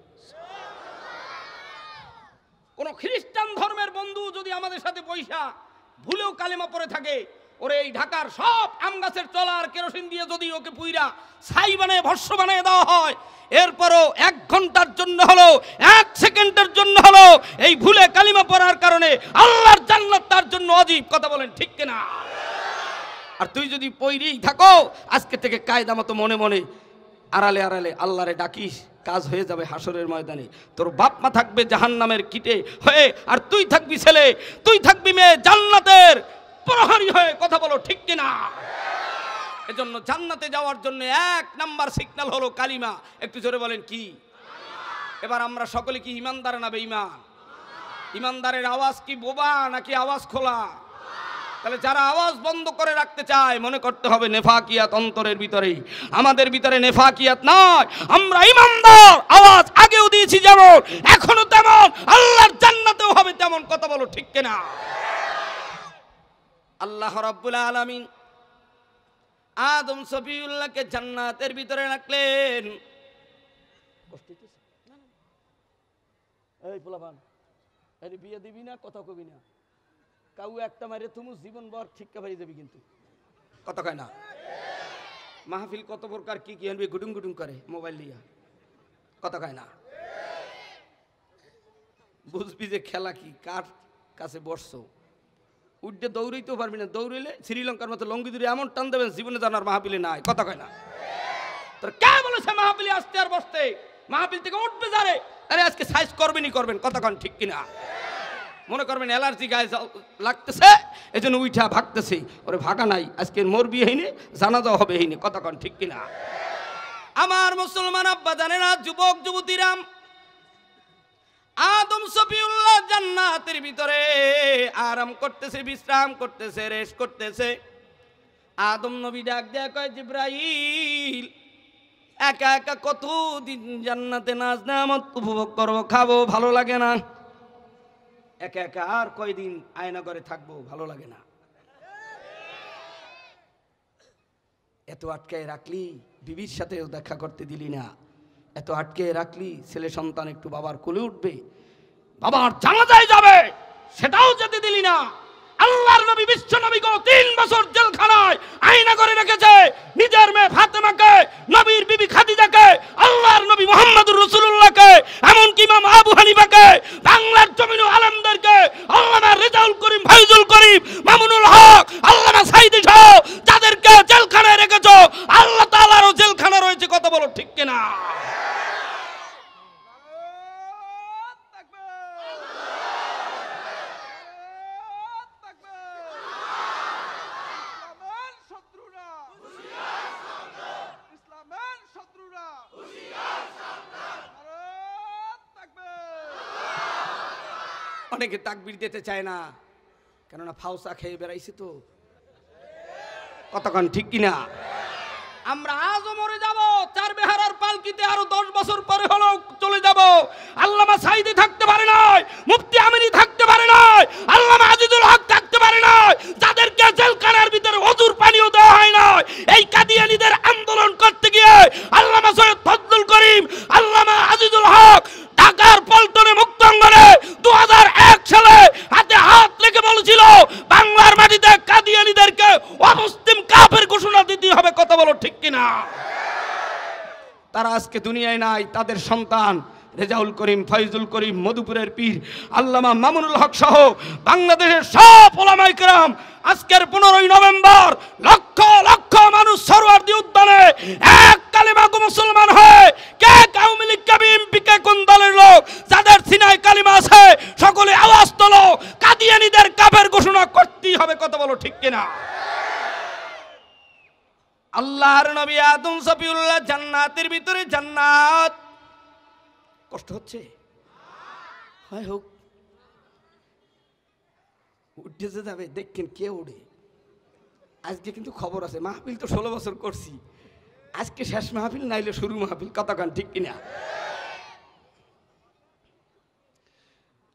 কোন খ্রিস্টান ধর্মের বন্ধু যদি আমাদের সাথে পয়সা ভুলেও কালেমা পড়ে থাকে, ওরে এই ঢাকার সব আম গাছের চলার কেরোসিন দিয়ে যদি ওকে পুইরা ছাই বানায় ভস্য বানিয়ে দেওয়া হয়, এরপরও 1 ঘন্টার জন্য হলো 1 সেকেন্ডের জন্য হলো এই ভুলে কালিমা পড়ার কারণে আল্লাহর জান্নাত তার জন্য অজীব। কথা বলেন ঠিক কিনা? আর তুই যদি পইরেই থাকো, আজকে থেকে কায়দা মতো মনে মনে আড়ালে আড়ালে আল্লাহরে ডাকিস, কাজ হয়ে যাবে হাসরের ময়দানে। তোর বাপ মা থাকবে জাহান্নামের কিটে হয়ে, আর তুই থাকবি ছেলে, তুই থাকবি মেয়ে জান্নাতের প্রহরী হয়ে। কথা বলো ঠিক কিনা? এজন্য জান্নাতে যাওয়ার জন্য 1 নাম্বার সিগন্যাল হলো কালিমা। একটু জোরে বলেন কি? এবার আমরা সকলে কি ইমানদার না বেঈমান? ইমানদারের আওয়াজ কি বোবা নাকি আওয়াজ খোলা? তাহলে যারা আওয়াজ বন্ধ করে রাখতে চায়, মনে করতে হবে নেফাকিয়াত অন্তরের ভিতরেই। আমাদের ভিতরে নেফাকিয়াত নয়, আমরা ইমানদার। আওয়াজ আগেও দিয়েছি যেমন, এখনো তেমন, আল্লাহর জান্নাতেও হবে তেমন। কথা বলো ঠিক কিনা? আল্লাহ রাব্বুল আলামিন আদম সফিউল্লাহকে জান্নাতের ভিতরে রাখলেন। এই পোলাপান, এই বিয়ে দিবি না, কথা কবি না, কাউ একটা মারে তুমি জীবন ভর ঠিককে বাড়ি যাবি, কিন্তু কথা কয় না। মাহফিল কত প্রকার কি কি আনবি, গুডুম গুডুম করে মোবাইল দিয়া, কথা কয় না। বুঝবি যে খেলা কি, কার কাছে বসছো, উঠে দৌড়াইতেও পারবি না। দৌড়াইলে শ্রীলঙ্কার মতো লঙ্গি দূরে এমন টান দেবেন, জীবনে জানার মাহফিলে নাই। কথা কয় না। তোর কে বলেছে মাহফিলে আসতে আর বসতে? মাহফিল থেকে উঠবে যারে, আরে আজকে সাইজ করবেনই করবেন। কথা কন ঠিক কিনা? মনে করবেন অ্যালার্জি গায়ে লাগতেছে, এই জন্য উইঠা ভাগতেছে। ওরে ভাগা নাই, আজকে মরবি হইনি, জানাজাও হবে হইনি। কথা কন ঠিক কিনা? আমার মুসলমান আব্বা জানেনা, যুবক যুবতীরাম, আদম সফিউল্লাহ জান্নাতের ভিতরে আরাম করতেছে, বিশ্রাম করতেছে, রেস্ট করতেছে। আদম নবী ডাক দেয়া কয়, জিব্রাইল, একা একা কতদিন জান্নাতে নাজ নেয়ামত উপভোগ করবো, খাবো, ভালো লাগে না। একা একা আর কয়দিন আয়না করে থাকবো, ভালো লাগে না। এত আটকায় রাখলি, বিবির সাথেও দেখা করতে দিলি না। এত আটকে রাখলি, ছেলে সন্তান একটু বাবার কোলে উঠবে, বাবার জানাজায় যাবে, সেটাও যেতে দিলি না। আল্লাহর নবী বিশ্ব নবীকে 3 বছর জেলখানায় আয়না করে রেখেছে। নিজের মেয়ে ফাতেমাকে, নবীর বিবি খাদিজাকে, আল্লাহর নবী মুহাম্মদুর রাসূলুল্লাহকে, এমনকি ইমাম আবু হানিফাকে, বাংলার জমিন আলেমদেরকে, আল্লামা রেজাউল করিম, ফাইজুল করিম, মামুনুল হক, আল্লামা সাইদি সহ যাদেরকে জেলখানায় রেখেছো, আল্লাহ তাআলারও জেলখানা রয়েছে। কথা বলো ঠিক কিনা? অনেকে তাকবীর দিতে চায় না, কেননা ফাউসা খেয়ে বেড়াইছে তো। কতক্ষণ ঠিক কিনা? আমরা আজও মরে যাব, 4 বেহারার পালকিতে আরো 10 বছর পরে হলো চলে যাব। আল্লামা সাইদি থাকতে পারে নাই, মুফতি আমিনী থাকতে পারে নাই, আল্লামা আজিজুল হক থাকতে পারে নাই, যাদেরকে জেলখানার ভিতরে ওযুর পানিও দেওয়া হয় না। এই কাদিয়ানীদের আন্দোলন করতে গিয়ে আল্লামা সৈয়দ ফজলুল করিম, আল্লামা আজিজুল হক ঢাকার পল্টনে মুক্তাঙ্গনে 2001 সালে হাতে হাত রেখে বলেছিল, বাংলার মাটিতে কাদিয়ানীদেরকে অমুসলিম কাফের ঘোষণা দিতে হবে। কথা বলো ঠিক কিনা? তারা আজকে দুনিয়ায় নাই, তাদের সন্তান রেজাউল করিম, ফয়জুল করিম, মধুপুরের পীর আল্লামা মামুনুল হক সহ বাংলাদেশের সব ওলামায়ে কেরাম আজকের 15ই নভেম্বর লক্ষ লক্ষ মানুষ সরওয়ার্দী উদ্যানে এক কালিমা গো মুসলমান হয়। কে আওয়ামী লীগ, কে বিএনপি, কে কোন দলের লোক, যাদের সিনায় কালিমা আছে সকলে আওয়াজ তোলো, কাদিয়ানীদের কাফের ঘোষণা করতেই হবে। কথা বলো ঠিক কিনা? আল্লাহর নবী আদম সফিউল্লাহ জান্নাতের ভিতরে, জান্নাত কষ্ট হচ্ছে, হয় হোক, উঠে যে যাবে দেখেন কে উঠে। আজকে কিন্তু খবর আছে, মাহফিল তো 16 বছর করছি, আজকে শেষ মাহফিল নাইলে শুরু মাহফিল, কতক্ষণ ঠিক কিনা?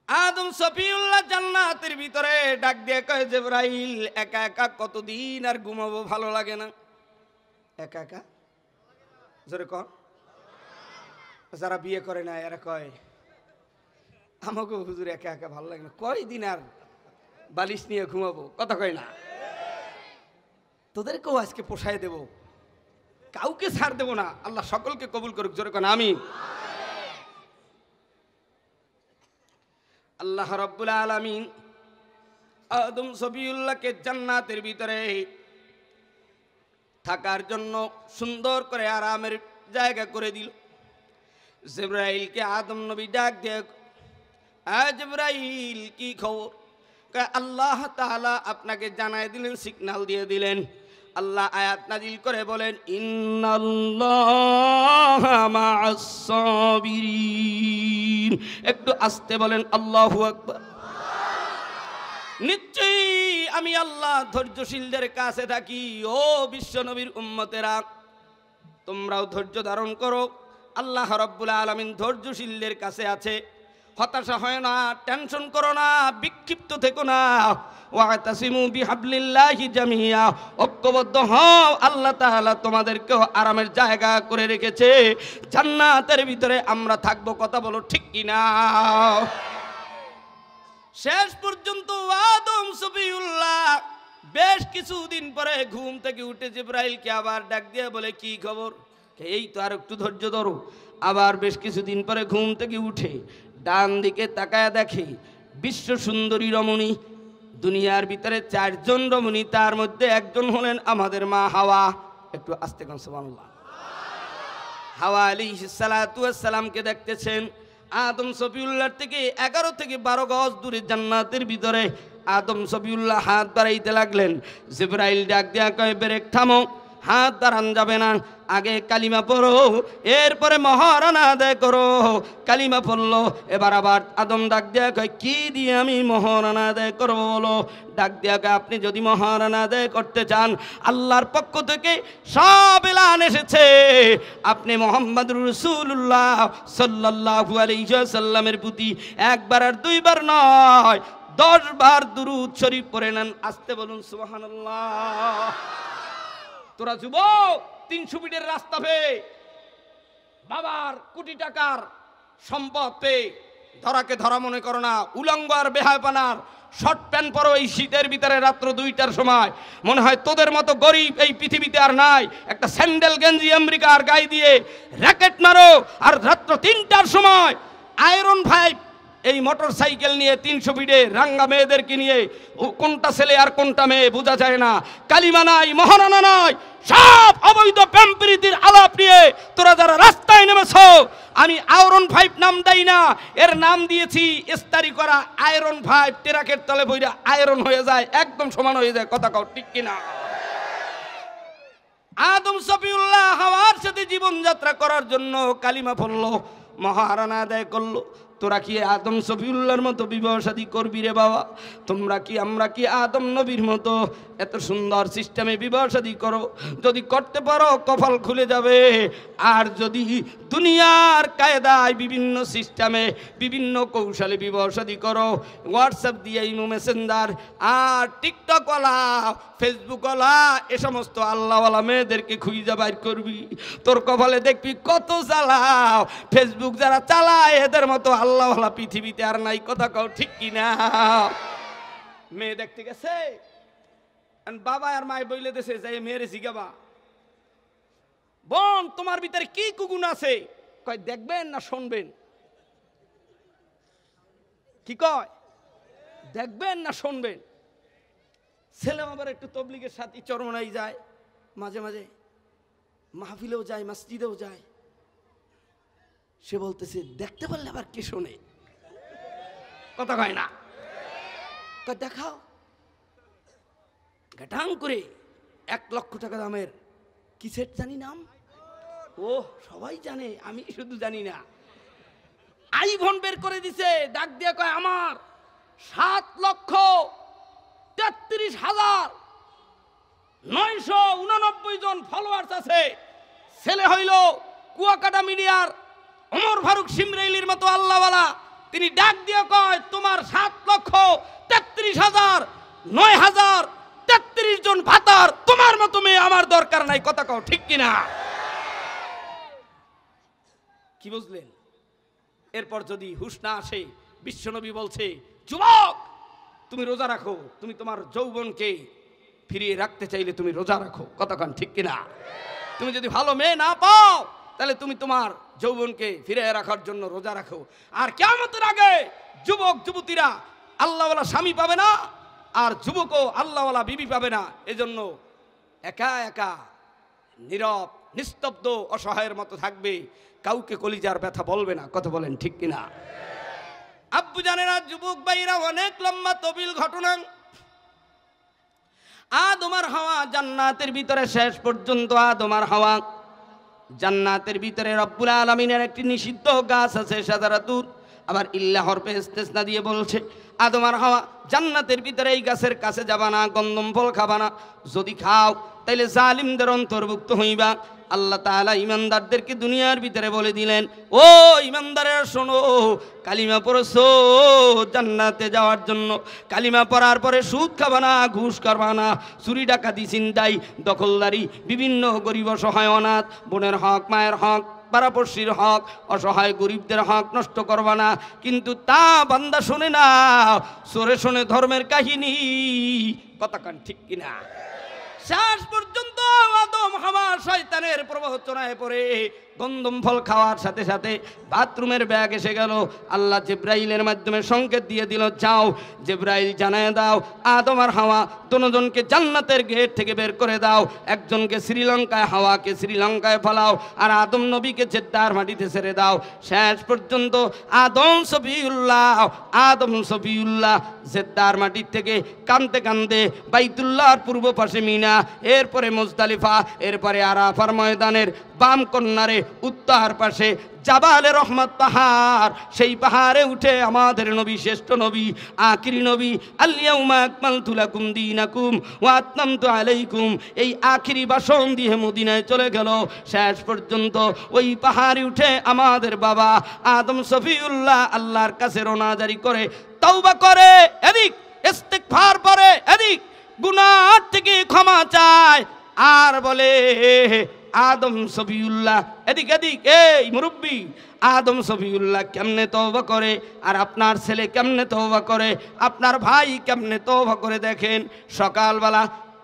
আদম সফিউল্লাহ জান্নাতের ভিতরে ডাক দিয়ে কয়, জিবরাইল একা একা কতদিন আর ঘুমাবো, ভালো লাগে না? একা একা জোরে কর। যারা বিয়ে করে না এরা কয় আমাকে হুজুর একা একা ভালো লাগে না, কয়দিন আর বালিশ নিয়ে ঘুমাবো, কথা কয় না? তোদেরকেও আজকে পোষায় দেব, কাউকে ছাড় দেব না। আল্লাহ সকলকে কবুল করুক, জোরে কন আমিন। আল্লাহ রাব্বুল আলামিন আদম সফিউল্লাহকে জান্নাতের ভিতরে থাকার জন্য সুন্দর করে আরামের জায়গা করে দিল। জিবরাইলকে আদম নবী ডাক দিয়ে, জিবরাইল কি খবর? আল্লাহ তাআলা আপনাকে জানায় দিলেন, সিগন্যাল দিয়ে দিলেন। আল্লাহ আয়াত নাজিল করে বলেন, ইন্নাল্লাহা মা'আস সাবিরিন। একটু আস্তে বলেন আল্লাহু আকবার। নিশ্চয়ই আমি আল্লাহ ধৈর্যশীলদের কাছে থাকি। ও বিশ্ব নবীর উম্মতেরা, তোমরাও ধৈর্য ধারণ করো। আল্লাহ রাব্বুল আলামিন ধৈর্যশীলদের কাছে আছে। হতাশা হয় না, টেনশন করো না, বিক্ষিপ্ত থেকো না। ওয়াতাসিমু বিহাবলিল্লাহি জামিয়া, ঐক্যবদ্ধ হও। আল্লাহ তাআলা তোমাদেরকেও আরামের জায়গা করে রেখেছে, জান্নাতের ভিতরে আমরা থাকবো। কথা বলো ঠিক কিনা? শেষ পর্যন্ত আদম সফিউল্লাহ বেশ কিছুদিন পরে ঘুম থেকে উঠে জিবরাইলকে আবার ডাক দিয়ে বলে, কি খবর? এই তো আর একটু ধৈর্য ধরো। আবার বেশ কিছুদিন পরে ঘুম থেকে উঠে ডান দিকে তাকায় দেখে বিশ্ব সুন্দরী রমণী। দুনিয়ার ভিতরে 4 জন রমণী, তার মধ্যে একজন হলেন আমাদের মা হাওয়া। একটু আস্তে কোন সুবহানাল্লাহ। হাওয়া আলাইহিস সালাতু ওয়াস সালামকে দেখতেছেন। আদম সফিউল্লাহ থেকে 11 থেকে 12 গজ দূরে জান্নাতের ভিতরে আদম সফিউল্লাহ হাত বাড়াইতে লাগলেন। জিবরাইল ডাক দিয়া কয়, ব্রেক থামো, হাত দাঁড়ান যাবে না, আগে কালিমা পড়ো, এরপরে মহারানা আদায় করো। কালিমা পড়লো। এবার আবার আদম ডাক দেয়া কয়, কি দিয়ে আমি মহারানা আদায় করবো বলো? ডাক দেয়া কয়, আপনি যদি মহারানা আদায় করতে চান, আল্লাহর পক্ষ থেকে সব এলান এসেছে। আপনি মুহাম্মদুর রাসূলুল্লাহ সাল্লাল্লাহু আলাইহি ওয়াসাল্লামের প্রতি 1 বার আর 2 বার নয়, 10 বার দুরূদ শরীফ পড়ে নেন। আস্তে বলুন সুবহানাল্লাহ। তোরা যুবক 300 ফিটের রাস্তা পেয়ে, বাবার কোটি টাকার সম্পদ পেয়ে ধরাকে ধরা মনে করো না। উলঙ্গ আর বেহায়াপনার শর্ট প্যান্ট পরো এই শীতের ভিতরে রাত্র 2টার সময়, মনে হয় তোদের মতো গরিব এই পৃথিবীতে আর নাই। একটা স্যান্ডেল গেঞ্জি আমেরিকার গায়ে দিয়ে র্যাকেট মারো, আর রাত্র 3টার সময় আয়রন 5 এই মোটর সাইকেল নিয়ে 300 ফিটে রাঙ্গা মেয়েদেরকে নিয়ে, কোনটা ছেলে আর কোনটা মেয়ে বোঝা যায় না। কালিমা নাই, মহারানা নাই, সব অবৈধ প্রেমপ্রীতির আলাপ নিয়ে তোরা যারা রাস্তায় নেমেছো, আমি আয়রন 5 নাম দেই না, এর নাম দিয়েছি ইস্তারি করা আয়রন 5। টেরাকের তলে বইরা আয়রন হয়ে যায়, একদম সমান হয়ে যায়। কথা কও ঠিক কিনা? আদম সফিউল্লাহ হাওয়ার সাথে জীবনযাত্রা করার জন্য কালিমা পড়লো, মহারানা আদায় করলো। তোরা কি আদম সফিউল্লাহর মতো বিবাহ শাদী করবি রে বাবা? তোমরা কি, আমরা কি আদম নবীর মতো এত সুন্দর সিস্টেমে বিবাহ শাদী করো? যদি করতে পারো কপাল খুলে যাবে। আর যদি দুনিয়ার কায়দায় বিভিন্ন সিস্টেমে বিভিন্ন কৌশলে বিবাহ শাদী করো, হোয়াটসঅ্যাপ দিয়ে, ইমো মেসেঞ্জার আর টিকটকওয়ালা, ফেসবুকওয়ালা, এ সমস্ত আল্লাহওয়ালা মেয়েদেরকে খুঁজে বাইর করবি, তোর কপালে দেখবি কত চালাও। ফেসবুক যারা চালায় এদের মতো আল্লাহওয়ালা পৃথিবীতে আর নাই। কথা কও ঠিক কিনা? মেয়ে দেখতে গেছে, বাবা আর মায় বইলে দেশে যাই মেয়েরে জিগাবা, বোন তোমার ভিতরে কি কুগুন আছে? কয় দেখবেন না শুনবেন? কি কয়? দেখবেন না শুনবেন? ছেলে আবার একটু তবলিগের সাথে চরমনাই যায়, মাঝে মাঝে মাহফিলেও যায়, মসজিদেও যায়। সে বলতেছে দেখতে পারলে আবার কে শোনে, কথা কয় না। দেখাও, গাটাং করে 1 লক্ষ টাকা দামের কি সেট জানি নাম, ও সবাই জানে, আমি শুধু জানি না। আইফোন বের করে দিছে, ডাক দিয়ে কয় আমার 7,33,989 জন ফলোয়ার্স আছে। ছেলে হইল কুয়াকাটা মিডিয়ার ওমর ফারুক সিমরাইলির মতো আল্লাহওয়ালা। তিনি ডাক দিয়ে কয় তোমার 7,33,933 জন ভাতার তোমার মতো মেয়ে আমার দরকার নাই, কথা কও ঠিক কিনা? কি বুঝলেন? এরপর যদি হুঁশ না আসে, বিশ্বনবী বলছে যুবক তুমি রোজা রাখো, তুমি তোমার যৌবনকে ফিরিয়ে রাখতে চাইলে তুমি রোজা রাখো, কতক্ষণ ঠিক কিনা? তুমি যদি ভালো মেয়ে না পাও তাহলে তুমি তোমার যৌবনকে ফিরিয়ে রাখার জন্য রোজা রাখো। আর কিয়ামতের আগে যুবক যুবতীরা আল্লাহওয়ালা স্বামী পাবে না, আর যুবকও আল্লাহওয়ালা বিবি পাবে না। এজন্য একা একা নীরব নিস্তব্ধ অসহায়ের মতো থাকবে, কাউকে কলিজার ব্যথা বলবে না, কথা বলেন ঠিক কিনা? আব্বু জানেন, আর যুবক ভাইরা অনেক লম্বা তবিল ঘটনা। আদম আর হাওয়া জান্নাতের ভিতরে, শেষ পর্যন্ত আদম আর হাওয়া জান্নাতের ভিতরে রব্বুল আলামিনের একটি নিষিদ্ধ গাছ আছে শাজারাতুর, আবার ইল্লা হরফে ইস্তেসনা দিয়ে বলছে আদম আর হাওয়া জান্নাতের ভিতরে এই গাছের কাছে যাবা না, গন্ধম ফল খাবা না, যদি খাও তাইলে জালিমদের অন্তর্ভুক্ত হইবা। আল্লাহ তাআলা ইমানদারদেরকে দুনিয়ার ভিতরে বলে দিলেন, ও ইমানদারেরা শোনো, কালিমা পড়ছো জান্নাতে যাওয়ার জন্য, কালিমা পড়ার পরে সুদ খাবা না, ঘুষ করবা না, চুরি ডাকাতি ছিনতাই দখলদারি, বিভিন্ন গরিব অসহায় অনাথ বোনের হক, মায়ের হক, পাড়াপড়শির হক, অসহায় গরিবদের হক নষ্ট করবা না। কিন্তু তা বান্দা শোনে না, সরে শোনে ধর্মের কাহিনী, কথা কান ঠিক কিনা? শেষ পর্যন্ত আদম হাওয়া শয়তানের প্রবচনায় পড়ে গন্ধম ফল খাওয়ার সাথে সাথে বাথরুমের ব্যাগ এসে গেল। আল্লাহ জিব্রাইলের মাধ্যমে সংকেত দিয়ে দিল, যাও জিব্রাইল জানায় দাও আদম আর হাওয়া দুজনকে জান্নাতের গেট থেকে বের করে দাও, একজনকে শ্রীলঙ্কায়, হাওয়াকে শ্রীলঙ্কায় ফলাও, আর আদম নবীকে জেদ্দার মাটিতে ছেড়ে দাও। শেষ পর্যন্ত আদম সফিউল্লাহ জেদ্দার মাটির থেকে কান্দতে কান্দতে বাইতুল্লাহর পূর্ব পাশে মিনা, এরপরে মুজদালিফা, এরপরে আরাফার ময়দানের বাম কন্যারে উত্তর পাশে জাবালে রহমত পাহাড়, সেই পাহাড়ে উঠে আমাদের নবী, শ্রেষ্ঠ নবী, আখিরি নবী, আল-ইয়াউমা আকমালতু লাকুম দীনাকুম ওয়া আতমামতু আলাইকুম, এই আখিরি ভাষণ দিয়ে মদিনায় চলে গেল। শেষ পর্যন্ত ওই পাহাড়ে উঠে আমাদের বাবা আদম সফিউল্লাহ আল্লাহর কাছে রোনাজারি করে, তওবা করে, এদিক ইস্তিগফার পড়ে, এদিক গুনাহ থেকে ক্ষমা চায়, আর বলে আদম সফিউল্লাহ, এদিক এদিক এই মুরব্বী, আদম সফিউল্লাহ কেমনে তওবা করে, আর আপনার ছেলে কেমনে তওবা করে, আপনার ভাই কেমনে তওবা করে দেখেন। সকালবেলা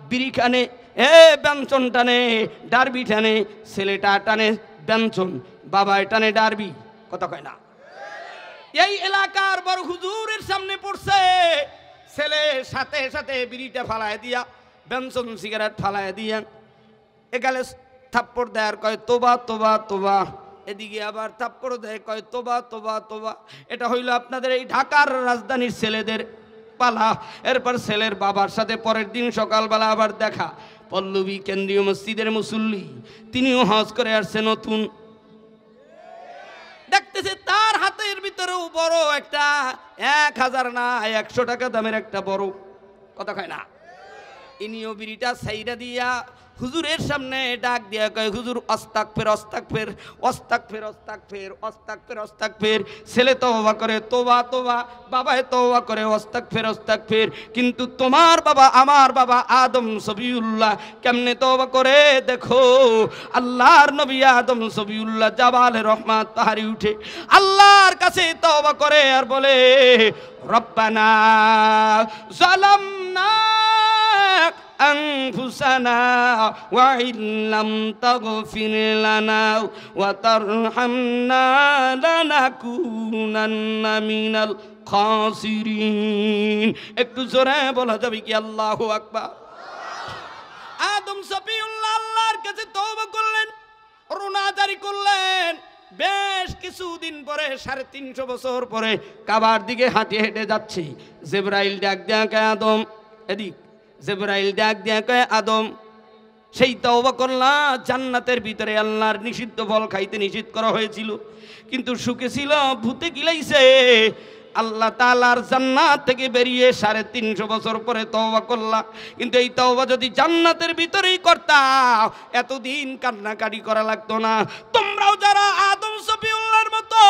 বিড়ি টানে, ব্যঞ্জন টানে, ডারবি টানে, ছেলেটা টানে ব্যঞ্জন, বাবায় টানে ডারবি, কথা কয় না? এই এলাকার বড় হুজুরের সামনে পড়ছে, ছেলে সাথে সাথে বিড়িটা ফালায় দিয়া, ব্যঞ্জন সিগারেট ফালায় দিয়া একালে থাপ্পড় দেয় আর কয় তোবা তোবা তোবা, এদিকে আবার থাপ্পড় দেয় কয় তোবা তোবা তোবা। এটা হইল আপনাদের এই ঢাকার রাজধানীর ছেলেদের পালা। এরপর ছেলের বাবার সাথে পরের দিন সকালবেলা আবার দেখা, পল্লবী কেন্দ্রীয় মসজিদের মুসল্লি, তিনিও হজ করে আসছে নতুন, দেখতেছে তার হাতের ভিতরেও বড় একটা 1000 না 100 টাকা দামের একটা বড়, কথা কয় না? ইনিও বিড়িটা সাইরা দিয়া হুজুরের সামনে ডাক দিয়া কয়, হুজুর আস্তাগফির আস্তাগফির আস্তাগফির আস্তাগফির আস্তাগফির আস্তাগফির। ছেলে তওবা করে তোবা তোবা, বাবায় তওবা করে আস্তাগফির আস্তাগফির। কিন্তু তোমার বাবা, আমার বাবা আদম সফিউল্লাহ কেমনে তওবা করে দেখো। আল্লাহর নবী আদম সফিউল্লাহ জাবালে রহমত পাহাড়ে উঠে আল্লাহর কাছে তওবা করে আর বলে, রব্বানা জালামনা أنفسنا وإن لم تغفر لنا وترحمنا لنكونن من الخاسرين একটু জোরে বলা যাবে কি আল্লাহু আকবার আদম সফিউল্লাহ আল্লাহর কাছে তওবা করলেন রুনা জারি করলেন বেশ কিছুদিন পরে 350 বছর পরে কাবার দিকে হাঁটে হেঁটে যাচ্ছি জিবরাইল ডাক দেয়া কয় আদম এদিক জিবরাইল ডাক দেয়া কয় আদম সেই তওবা করলা জান্নাতের ভিতরে আল্লাহর নিষিদ্ধ ফল খাইতে নিষিদ্ধ করা হয়েছিল কিন্তু সুখে ছিল ভূতে গিলাইছে আল্লাহ তাআলার জান্নাত থেকে বেরিয়ে 350 বছর পরে তওবা করলা কিন্তু এই তওবা যদি জান্নাতের ভিতরেই করতা এতদিন কান্নাকাটি করা লাগতো না তোমরাও যারা আদম সফিউল্লাহর মতো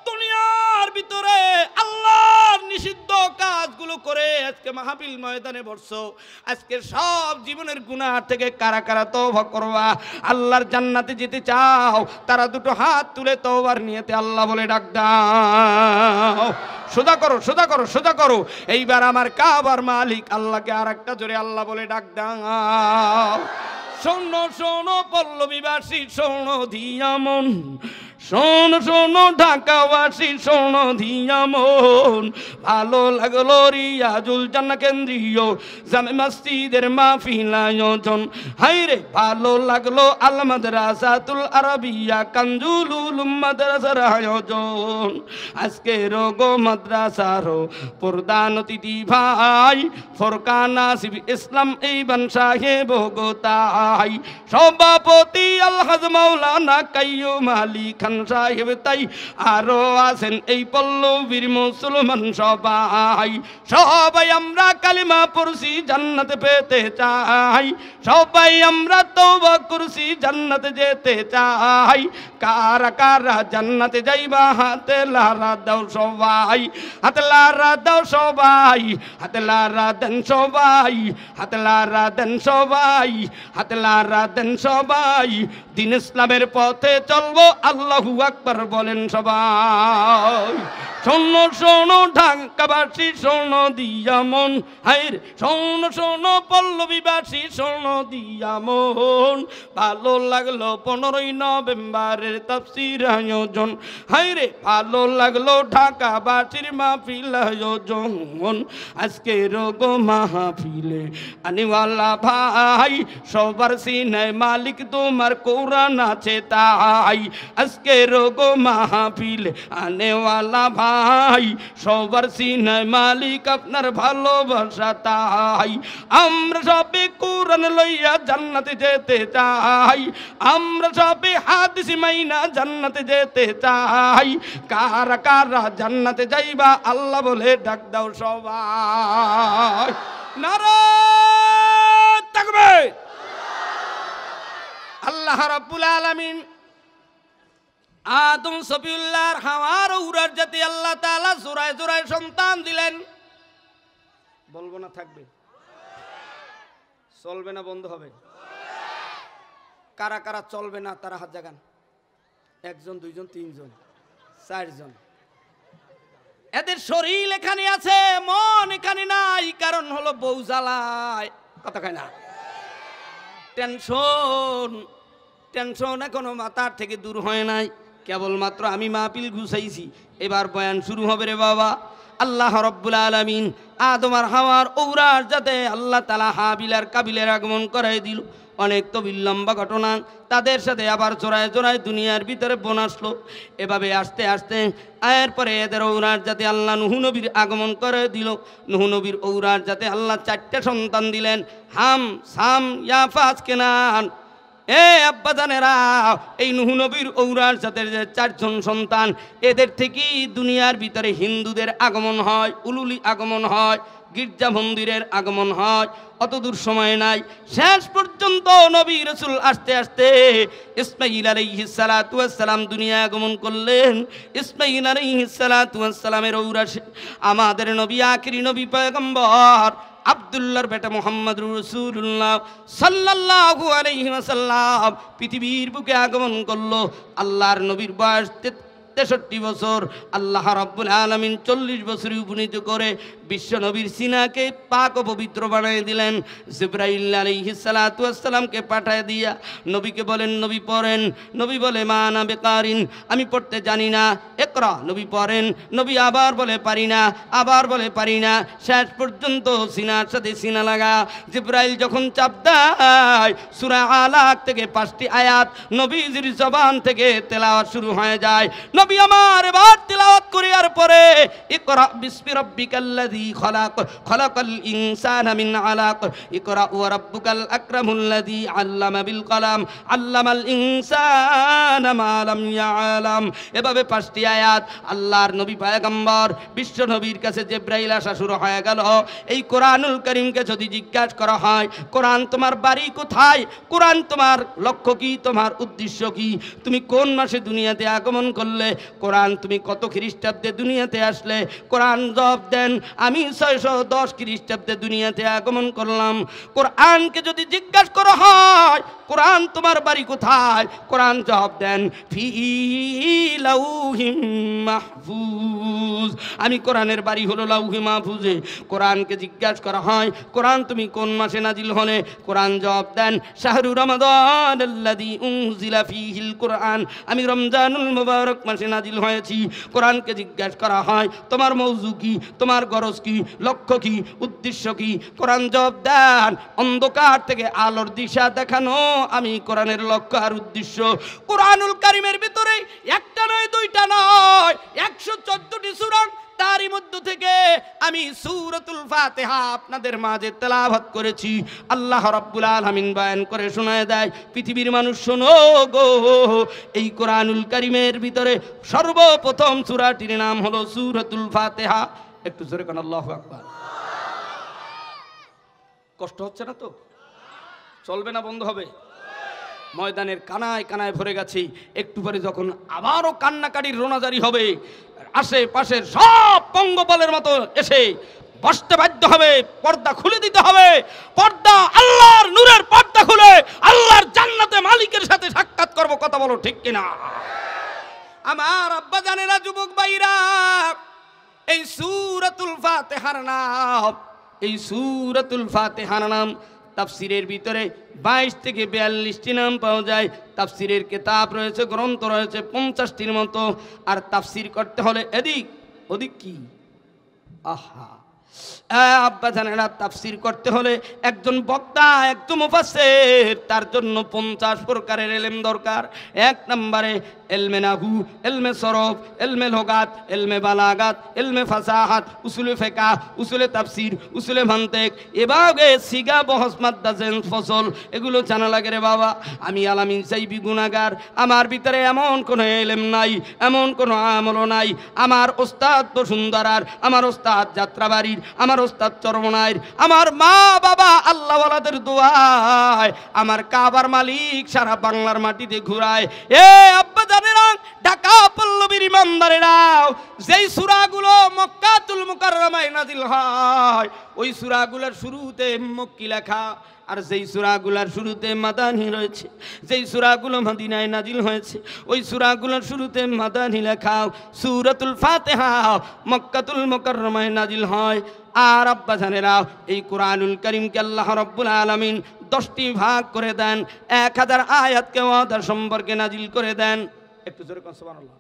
দুনিয়ার ভিতরে আল্লাহর নিষিদ্ধ কাজগুলো করে আজকে মাহফিল ময়দানে বসছো আজকে সব জীবনের গুনাহ থেকে কারা কারা তওবা করবা আল্লাহর জান্নাতে যেতে চাও তারা দুটো হাত তুলে তওবার নিয়তে আল্লাহ বলে ডাক দাও সোজা করো সোজা করো সোজা করো এইবার আমার কাবার মালিক আল্লাহকে আরেকটা জোরে আল্লাহ বলে ডাক দাও শোনো শোনো পল্লবীবাসী শোনো দিয়া মন শোনো শোনো ঢাকাবাসী শোনো দিয়া মন ভালো লাগলো রিয়াজুল জান্নাহ কেন্দ্রীয় জামে মসজিদের মাহফিল আয়োজন হায়রে ভালো লাগলো আল মাদ্রাসাতুল আরাবিয়া কানজুল উলুম মাদ্রাসার আয়োজন আজকে রোগো মাদ্রাসার প্রধান অতিথি ভাই ফরকান নাসিব ইসলাম এইবান সাহেব গোতাই সভাপতি আলহাজ মাওলানা কাইয়ুম আলী খান সাহেব তাই আরো আছেন এই পল্লবীর মুসলমান সবাই সবাই আমরা কালিমা পড়ছি জান্নাতে পেতে চাই সবাই আমরা তওবা করছি জান্নাতে যেতে চাই কারা কারা জান্নাতে যাইবা হাতে লারা দাও সবাই হাতে লারা দাও সবাই হাতে লারা দেন সবাই হাতে লারা দেন সবাই হাতে লারা দেন সবাই দিন ইসলামের পথে চলবো আল্লাহু আকবার বলেন সবাই শোনো শোনো ঢাকাবাসী শোনো দিয়া মন হায়রে শোনো শোনো পল্লবীবাসী শোনো দিয়া মন ভালো লাগলো 15ই নভেম্বরের তাফসীর আয়োজন হায়রে ভালো লাগলো ঢাকাবাসীর মাহফিল আয়োজন আজকে রোগো মাহফিলে আনিওয়ালা ভাই সবার সিনায় মালিক তোমার কোরআন আছে তাই আজকে রোগো মাহফিলে আনেওয়ালা ভাই সবার সিনায় মালিক আপনার ভালোবাসা তাই আমরা সবে কোরআন লইয়া জান্নাতে যেতে চাই আমরা সবে হাদিস মাইনা জান্নাতে যেতে চাই কারা কারা জান্নাতে যাইবা আল্লাহ বলে ডাক দাও সবাই নারে তাকবীর আল্লাহ রাব্বুল আলামিন আদম সফিউল্লাহর হাওয়ার উরার জাতি আল্লাহ তাআলা জোড়ায় জোড়ায় সন্তান দিলেন বলবো না থাকবে চলবে না বন্ধ হবে কারা কারা চলবে না তারা হাত জাগান 1 জন 2 জন 3 জন 4 জন এদের শরীর এখানে আছে মন এখানে নাই কারণ হলো বউ জ্বালায় কথা কয় না টেনশন টেনশন এখনো মাথার থেকে দূর হয় নাই কেবলমাত্র আমি মাহফিল ঘুষাইছি এবার বয়ান শুরু হবে রে বাবা আল্লাহ রাব্বুল আলামিন আদম আর হাওয়ার ঔরার যাতে আল্লাহ তাআলা হাবিল আর কাবিলের আগমন করাই দিল অনেক তো লম্বা ঘটনা তাদের সাথে আবার জোড়ায় জোড়ায় দুনিয়ার ভিতরে বোন আসলো এভাবে আস্তে আস্তে আয়ের পরে এদের ঔরার যাতে আল্লাহ নূহ নবীর আগমন করে দিল নূহ নবীর ঔরার যাতে আল্লাহ 4টা সন্তান দিলেন হাম সাম ইয়াফাস কেনান এ আব্বা জানেরা এই নূহ নবীর ঔরার সাথে যে 4 জন সন্তান এদের থেকেই দুনিয়ার ভিতরে হিন্দুদের আগমন হয় উলুলি আগমন হয় গির্জা মন্দিরের আগমন হয় অত দূর সময় নাই শেষ পর্যন্ত নবী রাসূল আস্তে আস্তে ইসমাঈল আলাইহিস সালাতু ওয়াস সালাম দুনিয়া আগমন করলেন ইসমাঈল আলাইহিস সালাতু ওয়াস সালামের ঔরাসে আমাদের নবী আখিরি নবী পয়গম্বর আব্দুল্লাহর বেটা মুহাম্মদ রাসূলুল্লাহ সাল্লাল্লাহু আলাইহি ওয়াসাল্লাম পৃথিবীর বুকে আগমন করলো আল্লাহর নবীর বয়স 63 বছর আল্লাহ রাব্বুল আলামিন 40 বছরে উপনীত করে বিশ্ব নবীর সিনাকে পাক ও পবিত্র বানিয়ে দিলেন। জিবরাইল আলাইহিস সালাতু ওয়াস সালামকে পাঠিয়ে দিয়া নবীকে বলেন নবী পড়েন। নবী বলে মা আনা বিকারিন, আমি পড়তে জানি না। ইকরা, নবী পড়েন। নবী আবার বলে পারি না, আবার বলে পারি না। শেষ পর্যন্ত সিনার সাথে সিনা লাগা জিবরাইল যখন চাপ দেয় সূরা আলাক থেকে 5টি আয়াত নবীজির জবান থেকে তেলাওয়াত শুরু হয়ে যায়। নবী আমার এবার তেলাওয়াত করে আর পরে ইকরা বিসমি রাব্বিকাল্লাযী খলাক খলাকাল ইনসানা মিন আলাক ইকরা ওয়া রাব্বুকাল আকরামুল্লাযী আল্লামা বিল কলাম আল্লামাল ইনসানা মা লাম ইয়ালাম। এভাবে 5টি আয়াত আল্লাহর নবী পয়গম্বর বিশ্ব নবীর কাছে জিবরাইল আসা শুরু হয়ে গেল। এই কোরআনুল কারীমকে যদি জিজ্ঞাসা করা হয় কোরআন তোমার বাড়ি কোথায়, কোরআন তোমার লক্ষ্য কি, তোমার উদ্দেশ্য কি, তুমি কোন মাসে দুনিয়াতে আগমন করলে, কোরআন তুমি কত খ্রিস্টাব্দে দুনিয়াতে আসলে, কোরআন জবাব দেন আমি 610 খ্রিস্টাব্দে দুনিয়াতে আগমন করলাম। কোরআনকে যদি জিজ্ঞাসা করা হয় কোরআন তোমার বাড়ি কোথায়, কোরআন জবাব দেন ফি লাউহিম মাহফুজ, আমি কোরআনের বাড়ি হলো লাউহে মাহফুজে। কোরআনকে জিজ্ঞাসা করা হয় কোরআন তুমি কোন মাসে নাজিল হলে, কোরআন জবাব দেন শাহরু রমাদান আল্লাযী উনজিলা ফীহিল কোরআন, আমি রমজানুল মুবারক মাসে নাজিল হয়েছি। কোরআনকে জিজ্ঞাসা করা হয় তোমার মওজু কি, তোমার গরজ কি, লক্ষ্য কি, উদ্দেশ্য কি, কোরআন জবাব দেন অন্ধকার থেকে আলোর দিশা দেখানো আমি কোরআনের লক্ষ্য আর উদ্দেশ্য। কোরআনুল কারীমের ভিতরে একটা নয় দুইটা নয় 114টি সূরা, তারই মধ্য থেকে আমি সূরাতুল ফাতিহা আপনাদের মাঝে তেলাওয়াত করেছি। আল্লাহ রাব্বুল আলামিন বয়ান করে শোনায় দেয় পৃথিবীর মানুষ শোনো গো, এই কোরআনুল কারীমের ভিতরে সর্বপ্রথম সূরাটির নাম হলো সূরাতুল ফাতিহা। একটু জোরে কোন আল্লাহু আকবার। কষ্ট হচ্ছে না তো? চলবে না বন্ধ হবে? ময়দানের কানায় কানায় ভরে গেছি, একটু পরে যখন আবারও কান্নাকাটির রোনাজারি হবে আশেপাশের সব পঙ্গপালের মতো এসে বসতে বাধ্য হবে, পর্দা খুলে দিতে হবে। পর্দা আল্লাহর নূরের পর্দা খুলে আল্লাহর জান্নাতে মালিকের সাথে সাক্ষাৎ করব। কথা বলো ঠিক কিনা? আমার আব্বা জানেরা, যুবক ভাইরা, এই সূরাতুল ফাতিহার নাম, এই সূরাতুল ফাতিহার নাম তাফসিরের ভিতরে 22 থেকে 42টি নাম পাওয়া যায়। তাফসিরের কিতাব রয়েছে, গ্রন্থ রয়েছে 50টির মতো। আর তাফসির করতে হলে এদিক ওদিক কি আহা আব্বা জানেরা, তাফসির করতে হলে একজন বক্তা, একজন মুফাসসির, তার জন্য 50 প্রকারের ইলম দরকার। 1 নম্বরে ইলমে নাহু, ইলমে সরফ, ইলমে লুগাত, ইলমে বালাগাত, ইলমে ফাসাহাত, উসুলে ফিকহ, উসুলে তাফসির, উসুলে মানতিক, এভাবে সিগা বহস মাদ্দা জেন ফসল এগুলো জানা লাগে রে বাবা। আমি আলামিন সাইবি গুনাহগার, আমার ভিতরে এমন কোনো ইলম নাই, এমন কোনো আমল নাই। আমার ওস্তাদ বসুন্ধরার, আমার ওস্তাদ যাত্রাবাড়ির, আমার ওস্তাদ চরমনাইর, আমার মা বাবা আল্লাহ ওয়ালাদের দোয়ায় আমার কাবার মালিক সারা বাংলার মাটিতে ঘুরায়। এ আব্বা জানেরা, ঢাকা পল্লবীর ইমানদারেরাও, যেই সূরাগুলো মক্কাতুল মুকাররমায় নাজিল হয় ওই সূরাগুলোর শুরুতে মক্কি লেখা, আর যেই সূরাগুলোর শুরুতে মাদানী রয়েছে, যেই সূরাগুলো মদিনায় নাজিল হয়েছে ওই সূরাগুলোর শুরুতে মাদানী লেখা। সূরাতুল ফাতিহা মক্কাতুল মুকাররমায় নাজিল হয়। আর আব্বা জানেরা, এই কোরআনুল কারীমকে আল্লাহ রাব্বুল আলামিন 10টি ভাগ করে দেন, 1000 আয়াতকে ওয়াদার সম্পর্কে নাজিল করে দেন। একটু জোরে কোন সুবহানাল্লাহ।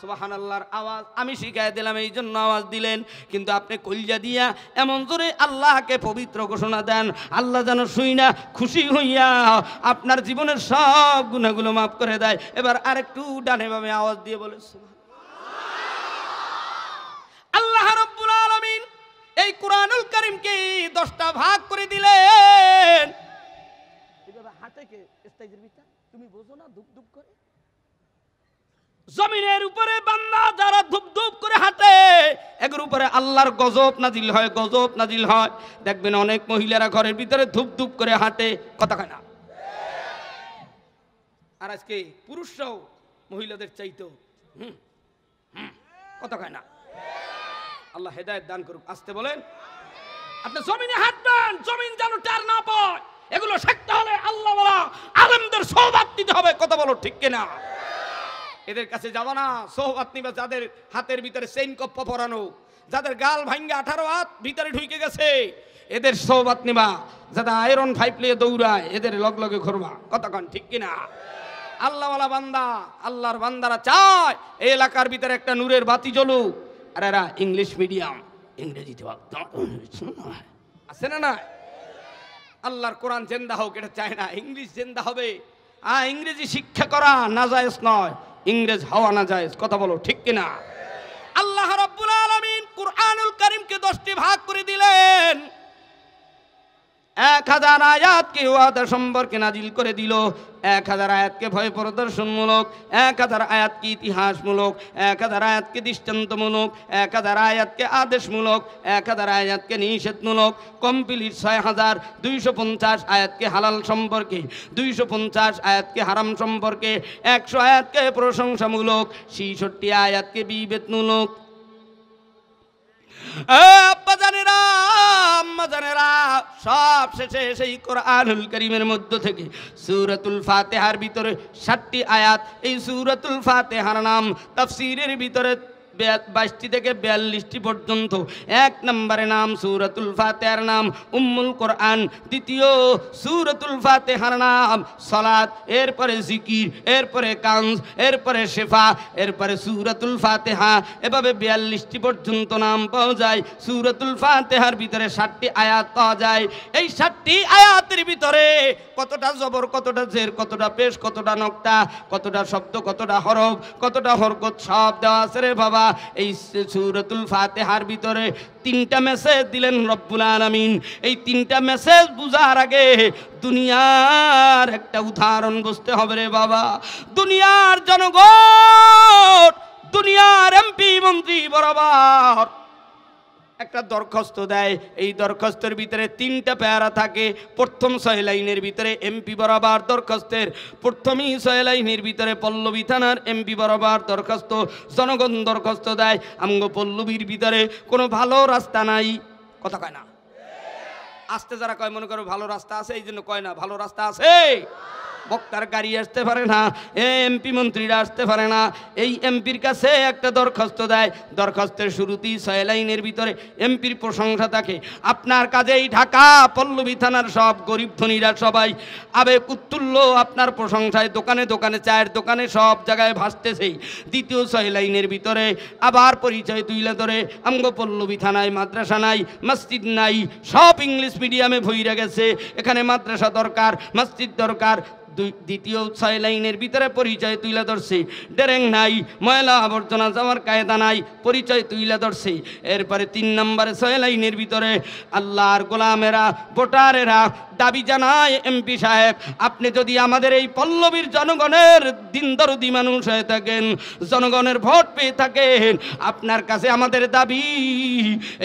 সুবহানাল্লাহর আওয়াজ আমি শিখাই দিলাম, এই জন্য আওয়াজ দিলেন, কিন্তু আপনি কলজা দিয়া এমন জোরে আল্লাহকে পবিত্র ঘোষণা দেন, আল্লাহ যেন শুই না খুশি হইয়া আপনার জীবনের সব গুনাহগুলো মাফ করে দেয়। এবার আরেকটু ডানে বামে আওয়াজ দিয়ে বলে আল্লাহ রাব্বুল আলামিন এই কোরআনুল কারীমকে 10টা ভাগ করে দিলেন। এভাবে হাঁটে কে স্টেজের ভিতর, তুমি বোঝো না ধুপ ধুপ করে? জমিনের উপরে বান্দা যারা ধুপ ধুপ করে হাঁটে এগুলোর উপরে আল্লাহর গজব নাজিল হয়, গজব নাজিল হয়। দেখবেন অনেক মহিলারা ঘরের ভিতরে ধুপ ধুপ করে হাঁটে, কথা কয় না? আর আজকে পুরুষরাও মহিলাদের চাইতো কথা কয় না? আল্লাহ হেদায়েত দান করুক। আসতে বলেন। আপনি জমিনে হাঁটবেন, জমিন যেন টার না পায়, এগুলো শিখতে হলে আল্লাহ ওয়ালা আলেমদের সোহবত দিতে হবে। কথা বলো ঠিক কিনা? এদের কাছে যাবা না। সোহবাত নিবা যাদের হাতের ভিতরে চেইন কপ্প পরানো, যাদের গাল ভাঙ্গা 18 হাত ভিতরে ঢুকে গেছে, এদের সোহবাত নিবা। যারা আয়রন 5 লিয়ে দৌড়ায়, এদের লগ লগে ঘুরবা। কতক্ষণ ঠিক কিনা? আল্লাহওয়ালা বান্দা, আল্লাহর বান্দারা চায় এই এলাকার ভিতরে একটা নূরের বাতি জ্বলুক। আর এরা ইংলিশ মিডিয়াম, ইংরেজিতে আছে না না? আল্লাহর কোরআন জিন্দা হোক এটা চায় না, ইংলিশ জিন্দা হবে। ইংরেজি শিক্ষা করা নাজায়েজ নয়, ইংরেজ হওয়া নাজায়েজ। কথা বলো ঠিক কিনা? আল্লাহ রাব্বুল আলামিন কুরআনুল কারীমকে 10টি ভাগ করে দিলেন। 1000 আয়াতকে ওয়াদা সম্পর্কে নাজিল করে দিল, 1000 আয়াতকে ভয় প্রদর্শনমূলক, 1000 আয়াতকে ইতিহাসমূলক, 1000 আয়াতকে দৃষ্টান্তমূলক, 1000 আয়াতকে আদেশমূলক, 1000 আয়াতকে নিষেধমূলক, কমপ্লিট 6250 আয়াতকে হালাল সম্পর্কে, 250 আয়াতকে হারাম সম্পর্কে, 100 আয়াতকে প্রশংসামূলক, 66 আয়াতকে বিবেদমূলক। আব্বা জানেরা, আম্মা জানেরা, সব শেষে সেই কোরআনুল কারীমের মধ্য থেকে সূরাতুল ফাতিহার ভিতরে 60টি আয়াত। এই সূরাতুল ফাতিহার নাম তাফসীরের ভিতরে 22টি থেকে 42টি পর্যন্ত। 1 নম্বরে নাম সূরাতুল ফাতিহার নাম উম্মুল কোরআন, দ্বিতীয় সূরাতুল ফাতিহার নাম সালাত, এরপরে জিকির, এরপরে কানজ, এরপরে শিফা, এরপরে সূরাতুল ফাতিহা। এভাবে 42টি পর্যন্ত নাম পাওয়া যায়। সূরাতুল ফাতিহার ভিতরে 60টি আয়াত পাওয়া যায়। এই 60টি আয়াতের ভিতরে কতটা জবর, কতটা জের, কতটা পেশ, কতটা নক্তা, কতটা শব্দ, কতটা হরফ, কতটা হরকত সব দেওয়া আছে রে বাবা। এই সূরাতুল ফাতিহার ভিতরে 3টা মেসেজ দিলেন রব্বুল আলামিন। এই 3টা মেসেজ বুঝার আগে দুনিয়ার একটা উদাহরণ বুঝতে হবে রে বাবা। দুনিয়ার জনগণ, দুনিয়ার এমপি মন্ত্রী বরাবর একটা দরখাস্ত দেয়। এই দরখাস্তের ভিতরে 3টা প্যারা থাকে। প্রথম 6 লাইনের ভিতরে এমপি বরাবর দরখাস্তের প্রথমই 6 লাইনের ভিতরে পল্লবী থানার এমপি বরাবর দরখাস্ত। জনগণ দরখাস্ত দেয়, আমগো পল্লবীর ভিতরে কোনো ভালো রাস্তা নাই। কথা কয় না? আসতে যারা কয় মনে করো ভালো রাস্তা আছে, এই জন্য কয় না ভালো রাস্তা আছে। বক্তার গাড়ি আসতে পারে না, এমপি মন্ত্রীরা আসতে পারে না। এই এমপির কাছে একটা দরখাস্ত দেয়। দরখাস্তের শুরুতেই 6 লাইনের ভিতরে এমপির প্রশংসা থাকে। আপনার কাজেই ঢাকা পল্লবী থানার সব গরিব ধনীরা সবাই আবেগ উত্তুল্য আপনার প্রশংসায়, দোকানে দোকানে, চায়ের দোকানে, সব জায়গায় ভাসতেছে। দ্বিতীয় 6 লাইনের ভিতরে আবার পরিচয় তুলে ধরে আমগো পল্লবী থানায় মাদ্রাসা নাই, মসজিদ নাই, সব ইংলিশ মিডিয়ামে ভইরা গেছে। এখানে মাদ্রাসা দরকার, মসজিদ দরকার। দ্বিতীয় 6 লাইনের ভিতরে পরিচয় তুলে ধরছে। ডেরেং নাই, ময়লা আবর্জনা যাওয়ার কায়দা নাই, পরিচয় তুলে ধরছে। এরপরে 3 নম্বরে 6 লাইনের ভিতরে আল্লাহর গোলামেরা, ভোটারেরা দাবি জানায়, এমপি সাহেব আপনি যদি আমাদের এই পল্লবীর জনগণের দিনদরদি মানুষ হয়ে থাকেন, জনগণের ভোট পেয়ে থাকেন, আপনার কাছে আমাদের দাবি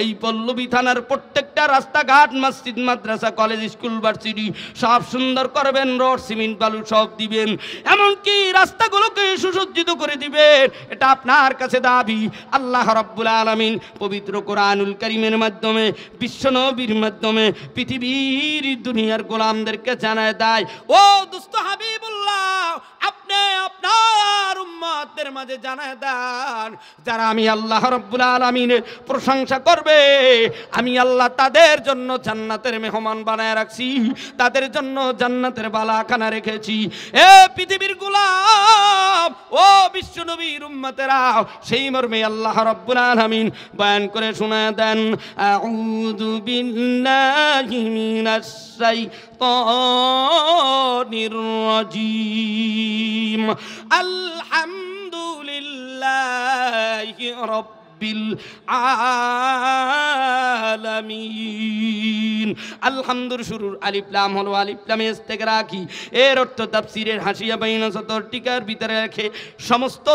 এই পল্লবী থানার প্রত্যেকটা রাস্তাঘাট, মসজিদ, মাদ্রাসা, কলেজ, স্কুল, ভার্সিটি সব সুন্দর করবেন, রোড, সিমেন্ট, বালু সব দিবেন, এমনকি রাস্তাগুলোকে সুসজ্জিত করে দিবেন। এটা আপনার কাছে দাবি। আল্লাহ রাব্বুল আলামিন পবিত্র কোরআনুল কারীমের মাধ্যমে, বিশ্বনবীর মাধ্যমে পৃথিবীর দুনিয়ার গোলামদেরকে জানায় দেয়, ও দুস্থ হাবিবুল্লাহ, আপনি আপনার উম্মতদের মাঝে জানায় দেন, যারা আমি আল্লাহ রাব্বুল আলামিনের প্রশংসা করবে, আমি আল্লাহ তাদের জন্য জান্নাতের মেহমান বানায় রাখছি, তাদের জন্য জান্নাতের বালাখানা রেখেছি। এ পৃথিবীর গোলাম, ও বিশ্বনবীর উম্মতেরা, সেই মর্মে আল্লাহ রাব্বুল আলামিন বয়ান করে শোনায় দেন, আউযু বিল্লাহি মিনাশ শাইতানির রাজিম, আলহামদুলিল্লাহি রাব্বিল আলামিন। আলহামদুর শুরুর আলিফ লাম হলো আলিফ লামে ইস্তেগরা রাখি, এর অর্থ তাফসীরের হাসিয়া বাইনা সতর টিকার ভিতরে রেখে সমস্ত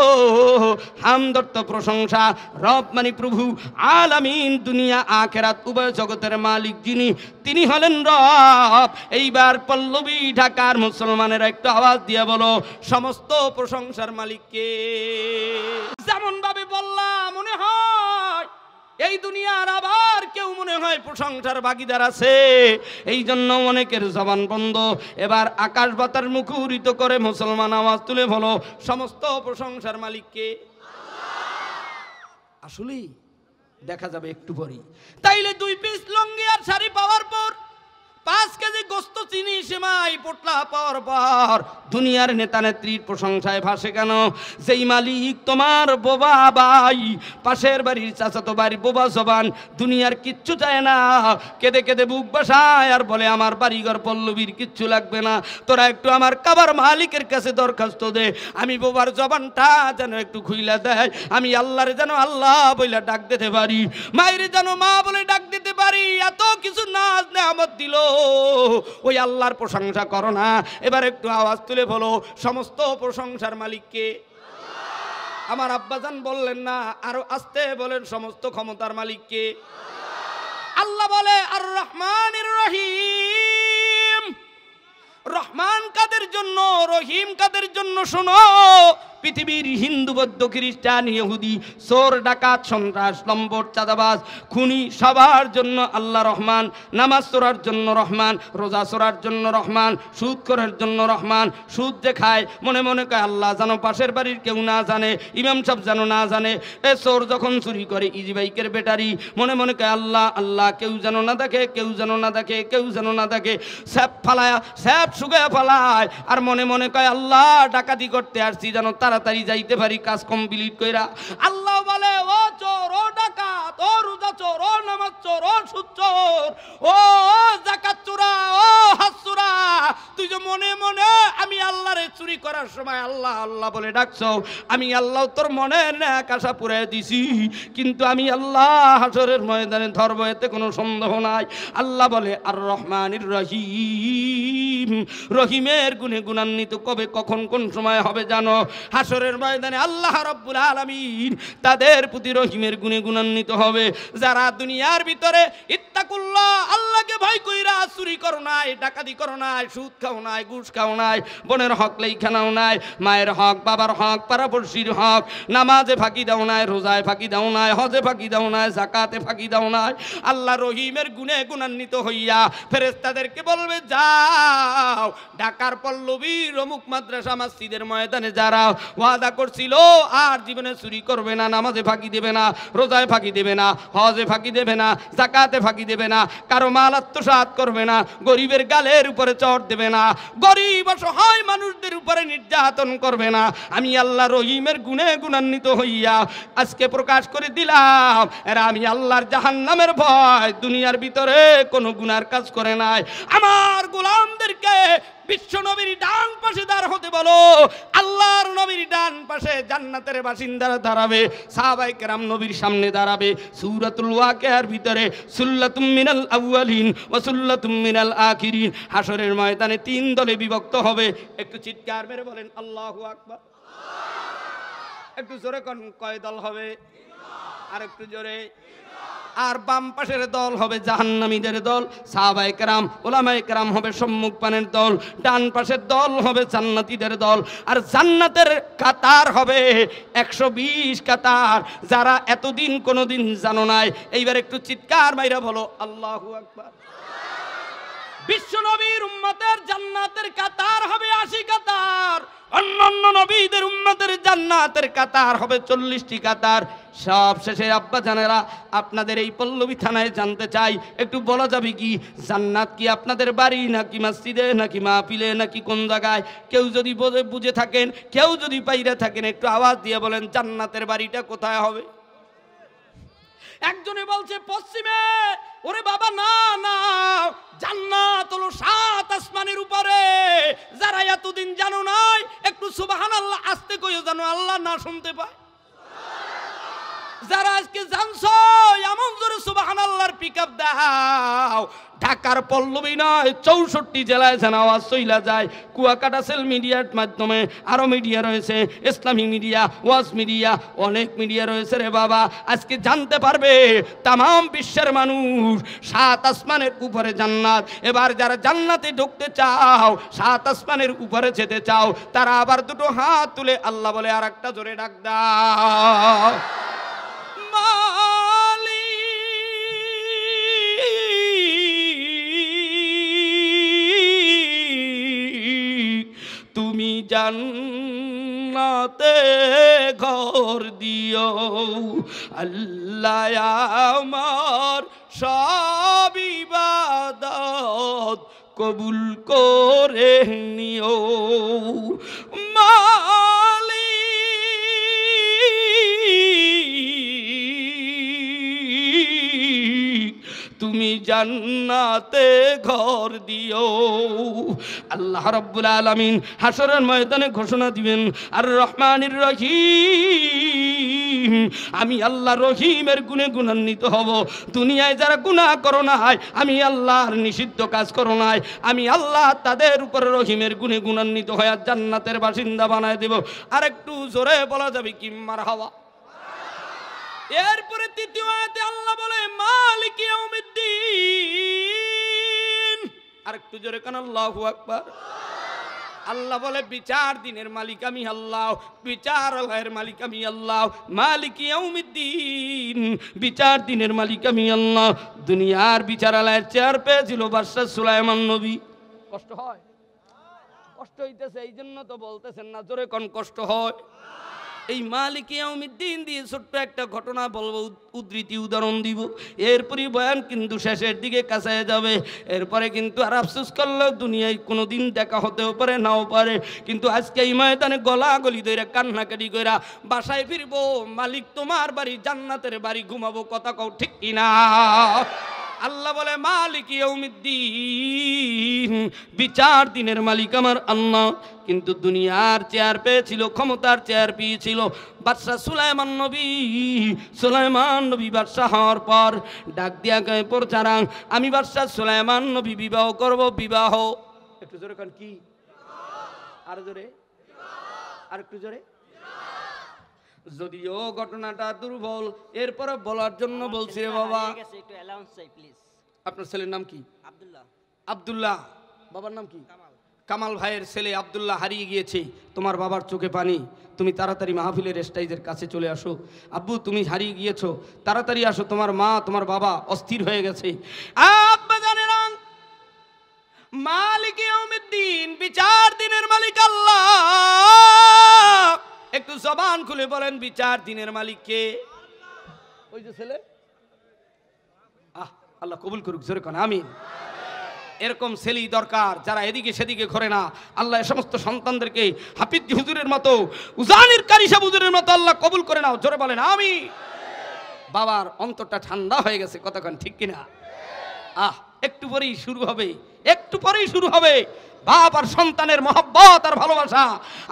হামদর্থ প্রশংসা রব মানে প্রভু, আলামিন দুনিয়া আখিরাত উভয় জগতের মালিক যিনি, তিনি হলেন রব। এইবার পল্লবী ঢাকার মুসলমানেরা একটু আওয়াজ দিয়ে বলো, সমস্ত প্রশংসার মালিক কে? যেমন ভাবে বললাম, মনে হয় এই দুনিয়ার আবার কেউ মনে হয় প্রশংসার ভাগীদার আছে, এই জন্য অনেকের জবান বন্ধ। এবার আকাশ বাতাস মুখরিত করে মুসলমান আওয়াজ তুলে বলো, সমস্ত প্রশংসার মালিককে। আসলেই দেখা যাবে একটু পরেই। তাইলে 2 পিস লঙ্গি আর শাড়ি পাওয়ার পর, 5 কেজি গোস্ত, চিনি, সেমাই, পোটলা পাওয়ার পর দুনিয়ার নেতা নেত্রীর প্রশংসায় ভাসে কেন? যেই মালিক তোমার বোবা ভাই, পাশের বাড়ির চাচাতো বাড়ি বোবা জবান, দুনিয়ার কিচ্ছু চায় না, কেঁদে কেঁদে বুক বাসায় আর বলে আমার বাড়িঘর পল্লবীর কিচ্ছু লাগবে না, তোরা একটু আমার কাবার মালিকের কাছে দরখাস্ত দে, আমি বোবার জবানটা যেন একটু খুইলা দেয়, আমি আল্লাহরে যেন আল্লাহ বইলা ডাক দিতে পারি, মায়ের যেন মা বলে ডাক দিতে পারি। এত কিছু নাজ নেয়ামত দিল, ওই আল্লাহর প্রশংসা করো না? এবার একটু আওয়াজ তুলে বলো, সমস্ত প্রশংসার মালিককে। আমার আব্বাজান বললেন না, আরো আস্তে বলেন, সমস্ত ক্ষমতার মালিককে। আল্লাহ বলে আর রহমানির রহিম। রহমান কাদের জন্য, রহিম কাদের জন্য? শোনো, পৃথিবীর হিন্দু, বৌদ্ধ, খ্রিস্টান, ইহুদি, চোর, ডাকাত, সন্ত্রাস, লম্পট, চাঁদাবাজ, খুনি, সবার জন্য আল্লাহ রহমান। নামাজ চোরার জন্য রহমান, রোজা চোরার জন্য রহমান, সুদ করার জন্য রহমান। সুদ যে খায় মনে মনে কয় আল্লাহ যেন পাশের বাড়ির কেউ না জানে, ইমাম সাহেব যেন না জানে। এ চোর যখন চুরি করে ইজি বাইকের ব্যাটারি, মনে মনে কয় আল্লাহ আল্লাহ কেউ যেন না দেখে, কেউ যেন না দেখে, কেউ যেন না দেখে। স্যাপ ফালায়, স্যাপ শুকায় ফালায়, আর মনে মনে কয় আল্লাহ ডাকাতি করতে আসছি, যেন তাড়াতাড়ি যাইতে পারি কাজ কমপ্লিট কইরা। আল্লাহ বলে ও চোর, ও ডাকাত, ও রোজা চোর, ও নামাজ চোর, ও সুদ চোর, ও যাকাত চোরা, ও হজ চোরা, তুই যে মনে মনে আমি আল্লাহরে চুরি করার সময় আল্লাহ আল্লাহ বলে ডাকছো, আমি আল্লাহ তোর মনের নেক আশা পুরাই দিছি, কিন্তু আমি আল্লাহ হাসরের ময়দানে ধরব, এতে কোনো সন্দেহ নাই। আল্লাহ বলে আর রহমানির রহিম। রহিমের গুণে গুণান্বিত কবে, কখন, কোন সময় হবে জানো? হাসরের ময়দানে আল্লাহ রাব্বুল আলামিন তাদের প্রতি রহিমের গুণে গুণান্বিত হবে যারা দুনিয়ার ভিতরে ইত্তাকুল্লাহ, আল্লাহকে ভয় কইরা চুরি করো নাই, ডাকাতি করো নাই, সুদ খাও নাই, ঘুষ খাও নাই, বোনের হক লেখা নাও নাই, মায়ের হক, বাবার হক, পাড়াপড়শির হক, নামাজে ফাঁকি দাও নাই, রোজায় ফাঁকি দাও নাই, হজে ফাঁকি দাও নাই, যাকাতে ফাঁকি দাও নাই। আল্লাহ রহিমের গুণে গুণান্বিত হইয়া ফেরেশতাদেরকে বলবে যাও, ঢাকার পল্লবীর অমুক মাদ্রাসা মসজিদের ময়দানে যারা ওয়াদা করছিল আর জীবনে চুরি করবে না, নামাজে ফাঁকি দেবে না, রোজায় ফাঁকি দেবে না, হজে ফাঁকি দেবে না, যাকাতে ফাঁকি দেবে না, কারো মাল আত্মসাৎ করবে না, গরিবের গালের উপরে চড় দেবে না, গরিব অসহায় মানুষদের উপরে নির্যাতন করবে না, আমি আল্লাহ রহিমের গুণে গুণান্বিত হইয়া আজকে প্রকাশ করে দিলাম এরা আমি আল্লাহর জাহান্নামের ভয় দুনিয়ার ভিতরে কোনো গুনার কাজ করে নাই। আমার গোলামদেরকে বিশ্ব নবীর ডান পাশে দাঁড় হতে বলো, আল্লাহর নবীর ডান পাশে জান্নাতের বাসিন্দারা দাঁড়াবে, সাহাবায়ে কেরাম নবীর সামনে দাঁড়াবে। সূরাতুল ওয়াকিয়ার ভিতরে সুল্লাতুম মিনাল আউয়ালিন ওয়া সুল্লাতুম মিনাল আখিরিন, হাসরের ময়দানে 3 দলে বিভক্ত হবে। একটু চিৎকার মেরে বলেন আল্লাহু আকবার। একটু জোরে কোন, কয় দল হবে? আর একটু জোরে। আর বাম পাশের দল হবে জাহান্নামীদের দল, সাহাবায়ে কেরাম উলামায়ে কেরাম হবে সম্মুখ পানের দল, ডান পাশের দল হবে জান্নাতীদের দল। আর জান্নাতের কাতার হবে 120 কাতার, যারা এতদিন কোনোদিন জানো নাই। এইবার একটু চিৎকার মাইরা বলো আল্লাহু আকবার। বিশ্ব নবীর উম্মতের জান্নাতের কাতার হবে 80 কাতার, অন্যান্য নবীদের উম্মতের জান্নাতের কাতার হবে 40টি কাতার। সব শেষে আব্বা জানেরা, আপনাদের এই পল্লবী থানায় জানতে চাই, একটু বলা যাবে কি জান্নাত কি আপনাদের বাড়ি নাকি মসজিদে নাকি মাহফিলে নাকি কোন জায়গায়? কেউ যদি বুঝে থাকেন, কেউ যদি পাইরা থাকেন, একটু আওয়াজ দিয়ে বলেন জান্নাতের বাড়িটা কোথায় হবে? একজনে বলছে পশ্চিমে। ওরে বাবা না না, জান্নাত হলো 7 আসমানের উপরে। যারা এতদিন জানো নাই একটু সুবহানাল্লাহ আস্তে কইও, জানো আল্লাহ না শুনতে পায়। যারা আজকে জানছো এমন জোরে সুবহানাল্লাহর পিকআপ দাও। ঢাকার পল্লবী নয় 64 জেলায় যেন আওয়াজ চইলা যায়। কুয়াকাটা সেল মিডিয়ার মাধ্যমে আরো মিডিয়া রয়েছে, ইসলামিক মিডিয়া, ওয়াজ মিডিয়া, অনেক মিডিয়া রয়েছে রে বাবা। আজকে জানতে পারবে তামাম বিশ্বের মানুষ 7 আসমানের উপরে জান্নাত। এবার যারা জান্নাতে ঢুকতে চাও, 7 আসমানের উপরে যেতে চাও, তারা আবার দুটো হাত তুলে আল্লাহ বলে আর একটা জোরে ডাক দাও। জান্নাতে ঘর দিও আল্লাহ আমার সব ইবাদত কবুল করে নিও মালিক তুমি জান্নাতে ঘর দিও। আল্লাহ রাব্বুল আলামিন হাশরের ময়দানে ঘোষণা দিবেন আর রহমানির রহিম, আমি আল্লাহ রহিমের গুণে গুণান্বিত হব। দুনিয়ায় যারা গুনাহ করো নাই, আমি আল্লাহর নিষিদ্ধ কাজ করো নাই, আমি আল্লাহ তাদের উপর রহিমের গুণে গুণান্বিত হয়ে জান্নাতের বাসিন্দা বানায় দেব। আর একটু জোরে বলা যাবে কি মারহাবা। এরপরে তৃতীয় আয়াতে আল্লাহ বলে মালিক ইয়াউমিদ্দিন, আর একটু জোরে কান আল্লাহু আকবার। আল্লাহ বলে বিচার দিনের মালিক আমি আল্লাহ, বিচারালয়ের মালিক আমি আল্লাহ, মালিক ইয়াউমিদ্দিন, বিচার দিনের মালিক আমি আল্লাহ। দুনিয়ার বিচারালয়ের চেয়ার পেয়েছিল বাদশা সুলাইমান নবী। কষ্ট হয়? কষ্ট হইতেছে, এই জন্য তো বলতেছেন না জোরে কোন কষ্ট হয়। এই মালিক ইয়াউমিদ্দিন দিয়ে ছোট্ট একটা ঘটনা বলবো, উদ্ধৃতি উদাহরণ দিব, এরপরই বয়ান কিন্তু শেষের দিকে কাছে যাবে। এরপরে কিন্তু আর আফসোস করলেও দুনিয়ায় কোনো দিন দেখা হতেও পারে নাও পারে, কিন্তু আজকে এই ময়দানে গলাগলি ধরে কান্নাকাটি কইরা বাসায় ফিরবো, মালিক তোমার বাড়ি জান্নাতের বাড়ি ঘুমাবো, কথা কও ঠিক কিনা? আল্লাহ বলে মালিক ইয়াউমিদ্দিন, বিচার দিনের মালিক আমার আল্লাহ। কিন্তু দুনিয়ার চেয়ার পেয়েছিল, ক্ষমতার চেয়ার পেয়েছিল বাদশা সুলাইমান নবী। সুলাইমান নবী বাদশা হওয়ার পর ডাক দিয়া গায়ে পরচারাং, আমি বাদশা সুলাইমান নবী বিবাহ করব। বিবাহ একটু জোরে কান কি? আর জোরে, আর একটু জোরে। যদিও ঘটনাটা দুর্বল, এরপরে বলার জন্য বলছি রে বাবা। আপনার ছেলের নাম কি? আব্দুল্লাহ। আব্দুল্লাহ, বাবার নাম কি? কামাল ভাইয়ের ছেলে আব্দুল্লাহ হারিয়ে গিয়েছে। তোমার বাবার চোখে পানি, তুমি তাড়াতাড়ি মাহফিলের স্টেজের কাছে চলে আসো। আব্বু তুমি হারিয়ে গিয়েছো, তাড়াতাড়ি আসো, তোমার মা তোমার বাবা অস্থির হয়ে গেছে। আব্বা জানেন মালিক ইয়াউমিদ্দিন, বিচার দিনের মালিক আল্লাহ। একটু জবান খুলে বলেন বিচার দিনের মালিক কে? ওই যে ছেলে, আল্লাহ কবুল করুক, জোরে কোন আমিন। এরকম ছেলেই দরকার যারা এদিকে সেদিকে ঘরে না। আল্লাহ সমস্ত সন্তানদেরকে হাফিজ হুজুরের মতো, উজানির কারি সাহেব হুজুরের মতো আল্লাহ কবুল করে নাও, জোরে বলেন আমিন। বাবার অন্তরটা ঠান্ডা হয়ে গেছে, কতক্ষণ ঠিক কিনা? একটু পরেই শুরু হবে, একটু পরেই শুরু হবে বাপ আর সন্তানের মহব্বত আর ভালোবাসা।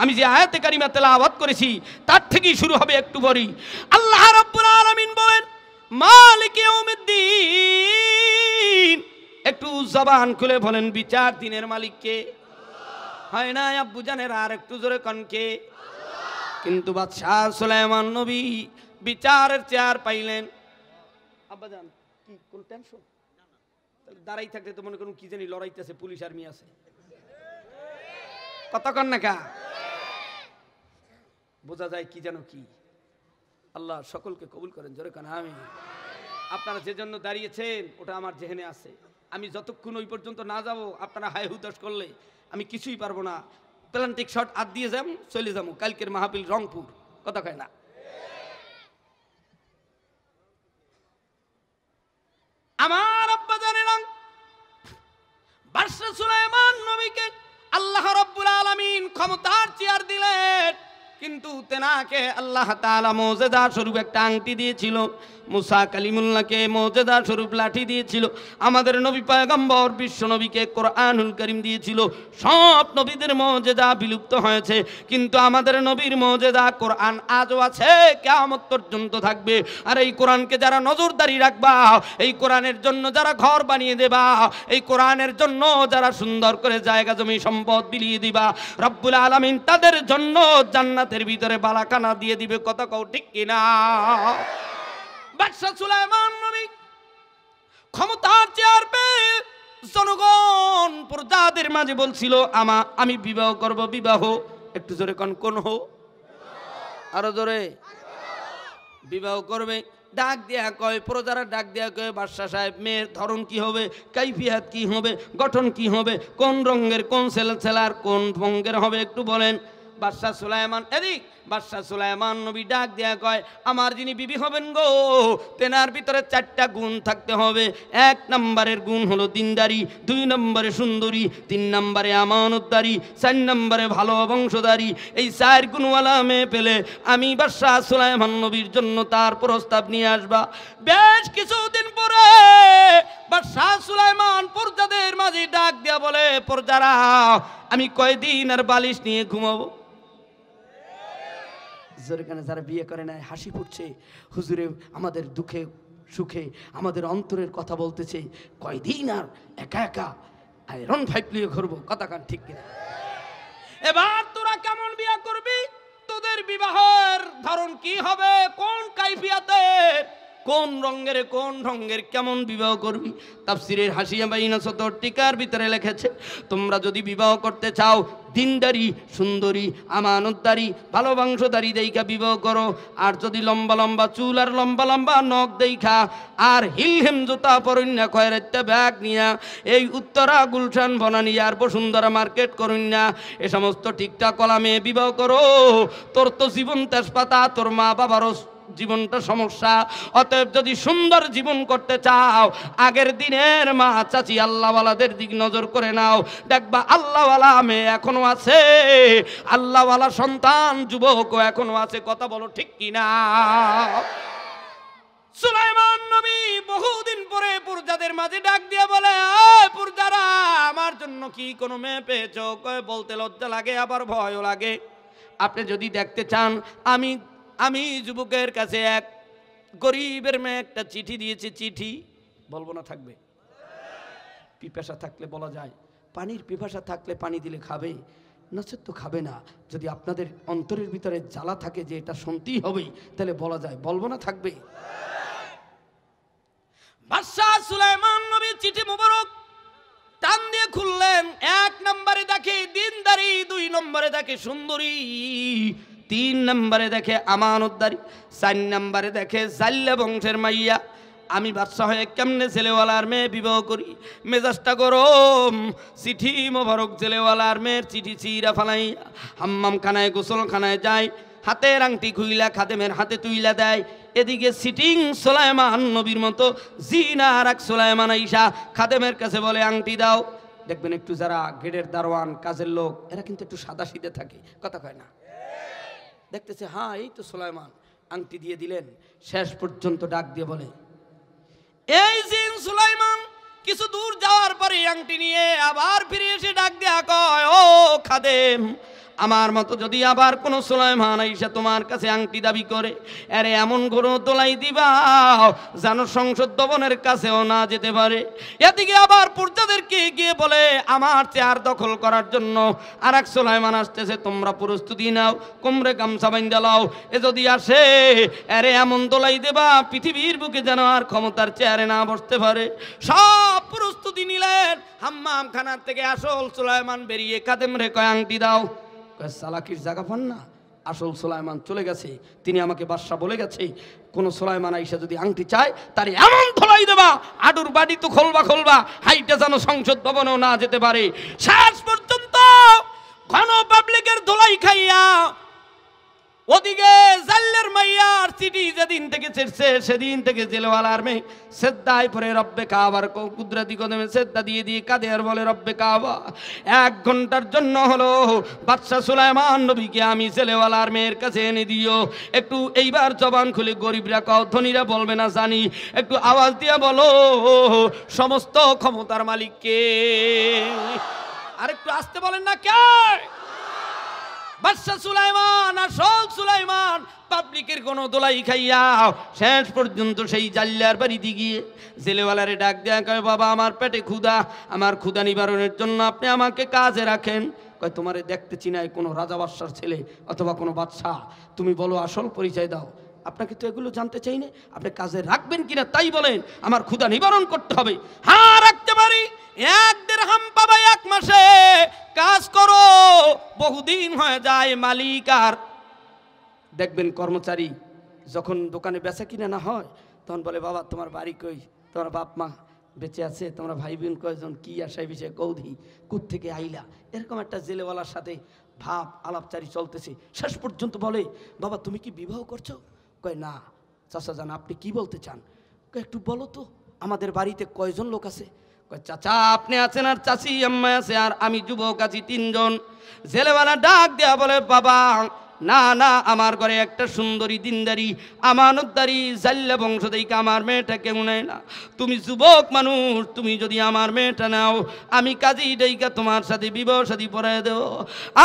আমি যে আয়াতে কারিমা তেলাওয়াত করেছি তার থেকেই শুরু হবে একটু পরেই। আল্লাহ রাব্বুল আলামিন বলেন মালিক ইয়াউমিদ্দিন, একটু জবান খুলে বলেন বিচার দিনের মালিক কে? হয় না আব্বু জানেন? আর একটু জোরে কোন কে? কিন্তু বাদশাহ সুলাইমান নবী বিচারের চেয়ার পাইলেন। আব্বা জান কি কোন টেনশন? দাঁড়াই থাকলে তো মনে করুন কি জানি লড়াইতেছে, পুলিশ আর্মি আছে, কতক্ষণ না কা বোঝা যায় কি যেন কি। আল্লাহ সকলকে কবুল করেন, জোরে কান আমিন। আপনারা যে জন্য দাঁড়িয়েছেন ওটা আমার জেহেনে আছে। আমি যতক্ষণ ওই পর্যন্ত না যাব, আপনারা হাই হুতাশ করলে আমি কিছুই পারবো না। প্লান্টিক শট আদ দিয়ে যাম, চলে যাবো কালকের মাহফিল রংপুর, কথা কয় না? আমার আব্বা জানেন বাদশা সুলাইমান নবীকে আল্লাহ রাব্বুল আলামিন ক্ষমতার চেয়ার দিলেন, কিন্তু তেনাকে আল্লাহ তাআলা মুজিজা স্বরূপ একটা আংটি দিয়েছিল। মুসা কালিমুল্লাহকে মুজিজা স্বরূপ লাঠি দিয়েছিল। আমাদের নবী পয়গম্বর বিশ্ব নবীকে কোরআনুল কারীম দিয়েছিল। সব নবীদের মুজিজা বিলুপ্ত হয়েছে, কিন্তু আমাদের নবীর মুজিজা কোরআন আজও আছে, কিয়ামত পর্যন্ত থাকবে। আর এই কোরআনকে যারা নজরদারি রাখবা, এই কোরআনের জন্য যারা ঘর বানিয়ে দেবা, এই কোরআনের জন্য যারা সুন্দর করে জায়গা জমি সম্পদ বিলিয়ে দিবা, রব্বুল আলামিন তাদের জন্য জান্নাতের ভিতরে বালাখানা দিয়ে দিবে, কথা কও ঠিক কিনা? বাদশা সুলাইমান নবী ক্ষমতার চেয়ার পেয়ে জনগণ প্রজাদের মাঝে বলছিল আমি বিবাহ করব। বিবাহ একটু জোরে কোন হো, আরো জোরে, বিবাহ করবে। ডাক দেয়া কয়, প্রজারা ডাক দেয়া কয় বাদশা সাহেব মেয়ের ধরন কি হবে, কাইফিয়াত কি হবে, গঠন কি হবে, কোন রঙের, কোন ছেলার কোন রঙের হবে একটু বলেন। বাদশাহ সুলাইমান এদিক বাদশাহ সুলাইমান নবী ডাক দেয়া কয়, আমার যিনি বিবি হবেন গো, তেনার ভিতরে 4টা গুণ থাকতে হবে। 1 নম্বরের গুণ হলো দিনদারি, 2 নম্বরে সুন্দরী, 3 নম্বরে আমানতদারি, 4 নম্বরে ভালো বংশধারী। এই 4 গুণওয়ালা মেয়ে পেলে আমি বাদশাহ সুলাইমান নবীর জন্য তার প্রস্তাব নিয়ে আসবা। বেশ কিছুদিন পরে বাদশাহ সুলাইমান প্রজাদের মাঝে ডাক দিয়া বলে, প্রজারা, আমি কয়দিন আর বালিশ নিয়ে ঘুমাবো? যেখানে যারা বিয়ে করে নাই হাসি ফুটছে, হুজুরে আমাদের দুঃখে সুখে আমাদের অন্তরের কথা বলতেছে, কয়দিন আর একা একা আয়রন ফাইভ নিয়ে ঘুরবো। কথা কান ঠিক কিনা? এবার তোরা কেমন বিয়ে করবি? তোদের বিবাহের ধরন কি হবে? কোন কাইফিয়াতের, কোন রঙের, কোন ঢঙ্গের, কেমন বিবাহ করবি? তাফসীরের হাসিয়া বাইনা 70 টিকার ভিতরে লিখেছে, তোমরা যদি বিবাহ করতে চাও দিনদারি, সুন্দরী, আমানতদারি, ভালো বংশধারী দেইখা বিবাহ করো। আর যদি লম্বা লম্বা চুল আর লম্বা লম্বা নখ দেইখা আর হিলহেম জুতা পরুন না, খয়রাত্তা ব্যাগ নিয়া এই উত্তরা গুলশান বনানী আর বসুন্ধরা মার্কেট করুন না, এ সমস্ত ঠিকঠাক কলামে বিবাহ করো। তোর তো জীবন তেজপাতা, তোর মা বাবারও জীবনটা সমস্যা। অতএব যদি সুন্দর জীবন করতে চাও, আগের দিনের মা চাচি আল্লাহওয়ালাদের দিক নজর করে নাও, দেখবা আল্লাহওয়ালা মেয়ে এখনো আছে, আল্লাহওয়ালা সন্তান যুবক এখনো আছে। কথা বলো ঠিক কিনা? সুলাইমান নবী বহুদিন পরে প্রজাদের মাঝে ডাক দিয়ে বলে, প্রজারা, আমার জন্য কি কোনো মেয়ে পেয়েছো? কয়, বলতে লজ্জা লাগে আবার ভয়ও লাগে। আপনি যদি দেখতে চান, আমি যুবকের কাছে এক গরিবের মেয়ে একটা চিঠি দিয়েছি। চিঠি বলবো না, থাকবে? পিপাসা থাকলে বলা যায়, পানির পিপাসা থাকলে পানি দিলে খাবে, নচেত তো খাবে না। যদি আপনাদের অন্তরের ভিতরে জ্বালা থাকে যে এটা শুনতেই হবে, তাহলে বলা যায়, বলবো না, থাকবে? বাদশাহ সুলাইমান নবী চিঠি মুবারক টান দিয়ে খুললেন। 1 নম্বরে দেখে দিনদারি, 2 নম্বরে দেখে সুন্দরী, 3 নম্বরে দেখে আমানতদারি, 4 নম্বরে দেখে জাল্লা বংশের মাইয়া। আমি বাদশা হয়ে কেমনে ছেলেওয়ালার মেয়ে বিবাহ করি? মেজাজটা গরম। চিঠি মোবারক ছেলেওয়ালার মেয়ের চিঠি চিরা ফালাইয়া হাম্মাম খানায় গোসলখানায় যায়, হাতের আংটি খুইলা খাদেমের হাতে তুইলা দেয়। এদিকে সিটিং সুলাইমান নবীর মতো জিনা আর এক সুলাইমান আইসা খাদেমের কাছে বলে, আংটি দাও। দেখবেন একটু যারা গেটের দারোয়ান, কাজের লোক, এরা কিন্তু একটু সাদা সিধে থাকে, কথা কয় না। দেখতেছে, হ্যাঁ এই তো সুলাইমান, আংটি দিয়ে দিলেন। শেষ পর্যন্ত ডাক দিয়ে বলে, এই জিন সুলাইমান। কিছু দূর যাওয়ার পরে আংটি নিয়ে আবার ফিরে এসে ডাক দেয়া কয়, ও খাদেম, আমার মতো যদি আবার কোন সুলাইমান আইসা তোমার কাছে আংটি দাবি করে, আরে এমন কোনো দোলাই দিবা যেন সংসদ ভবনের কাছেও না যেতে পারে। এদিকে আবার প্রজাদেরকে গিয়ে বলে, আমার চেয়ার দখল করার জন্য আর এক সুলাইমান আসতেছে, তোমরা প্রস্তুতি নাও, কোমরে গামছা বাঁধা লাও। এ যদি আসে, আরে এমন দোলাই দেবা পৃথিবীর বুকে যেন আর ক্ষমতার চেয়ারে না বসতে পারে। সব প্রস্তুতি নিলেন। হাম্মাম খানার থেকে আসল সুলাইমান বেরিয়ে খাদেম রে কয়, আংটি দাও। সালাকির জায়গা পান না, আসল সুলাইমান চলে গেছে। তিনি আমাকে বাদশা বলে গেছে, কোন সুলাইমান আইসা যদি আংটি চায়, তার এমন ধলাই দেবা, আডুর বাড়ি তো খোলবা, হাইটা যেন সংসদ ভবনেও না যেতে পারে। শেষ পর্যন্ত ঘন পাবলিকের ধোলাই খাইয়া ওদিকে জাল্লের মাইয়ার চিঠি যেদিন থেকে ছেড়ছে, সেদিন থেকে জেলওয়ালার মেয়ে সেদ্দায় পরে রব্বে কাবার কুদরতি কদমে সেদ্দা দিয়ে কাঁদে আর বলে, রব্বে কাবা, 1 ঘন্টার জন্য হলো বাদশাহ সুলাইমান নবীকে আমি জেলওয়ালার মেয়ের কাছে এনে দিও। একটু এইবার জবান খুলে গরিবরা কও, ধনীরা বলবে না জানি, একটু আওয়াজ দিয়া বলো, সমস্ত ক্ষমতার মালিক কে? আর একটু আসতে বলেন না, কে? বাদশা সুলাইমান, আসল সুলাইমান। পাবলিকের কোনো দোলাই খাইয়া শেষ পর্যন্ত সেই জাল্লার বাড়িতে গিয়ে জেলেওয়ালারে ডাক দেয়া কয়, বাবা আমার পেটে ক্ষুধা, আমার ক্ষুধা নিবারণের জন্য আপনি আমাকে কাজে রাখেন। কয়, তোমারে দেখতে চিনাই কোনো রাজা বাদশার ছেলে অথবা কোনো বাদশা, তুমি বলো আসল পরিচয় দাও। আপনাকে তো এগুলো জানতে চাই না, আপনি কাজে রাখবেন কিনা তাই বলেন, আমার ক্ষুধা নিবারণ করতে হবে। হ্যাঁ রাখতে পারি, 1 দিরহাম পাবে 1 মাসে, কাজ করো, বহুদিন হয়ে যায় মালিক। আর দেখবেন কর্মচারী যখন দোকানে বেচা কিনা না হয়, তখন বলে, বাবা তোমার বাড়ি কই, তোমার বাপ মা বেঁচে আছে, তোমরা ভাই বোন কয়জন, কি আশায় বিষয়ে কৌধি, কুত থেকে আইলা। এরকম একটা জেলেওয়ালার সাথে ভাব আলাপচারি চলতেছে। শেষ পর্যন্ত বলে, বাবা তুমি কি বিবাহ করছো? কয় না। চাচা জান আপনি কি বলতে চান? কয় একটু বলো তো, আমাদের বাড়িতে কয়জন লোক আছে? কয় চাচা আপনি আছেন, আর চাচি আম্মা আছে, আর আমি যুবক আছি 3 জন। ছেলেবেলা ডাক দেয়া বলে, বাবা না না, আমার ঘরে একটা সুন্দরী দিনদারি আমানতদারি জাল্লা বংশ থেকে আমার মেয়েটা কেউ নেয় না। তুমি যুবক মানুষ, তুমি যদি আমার মেয়েটা নাও, আমি কাজী ডাইকা তোমার সাথে বিবাহ শাদী পড়ায় দেব।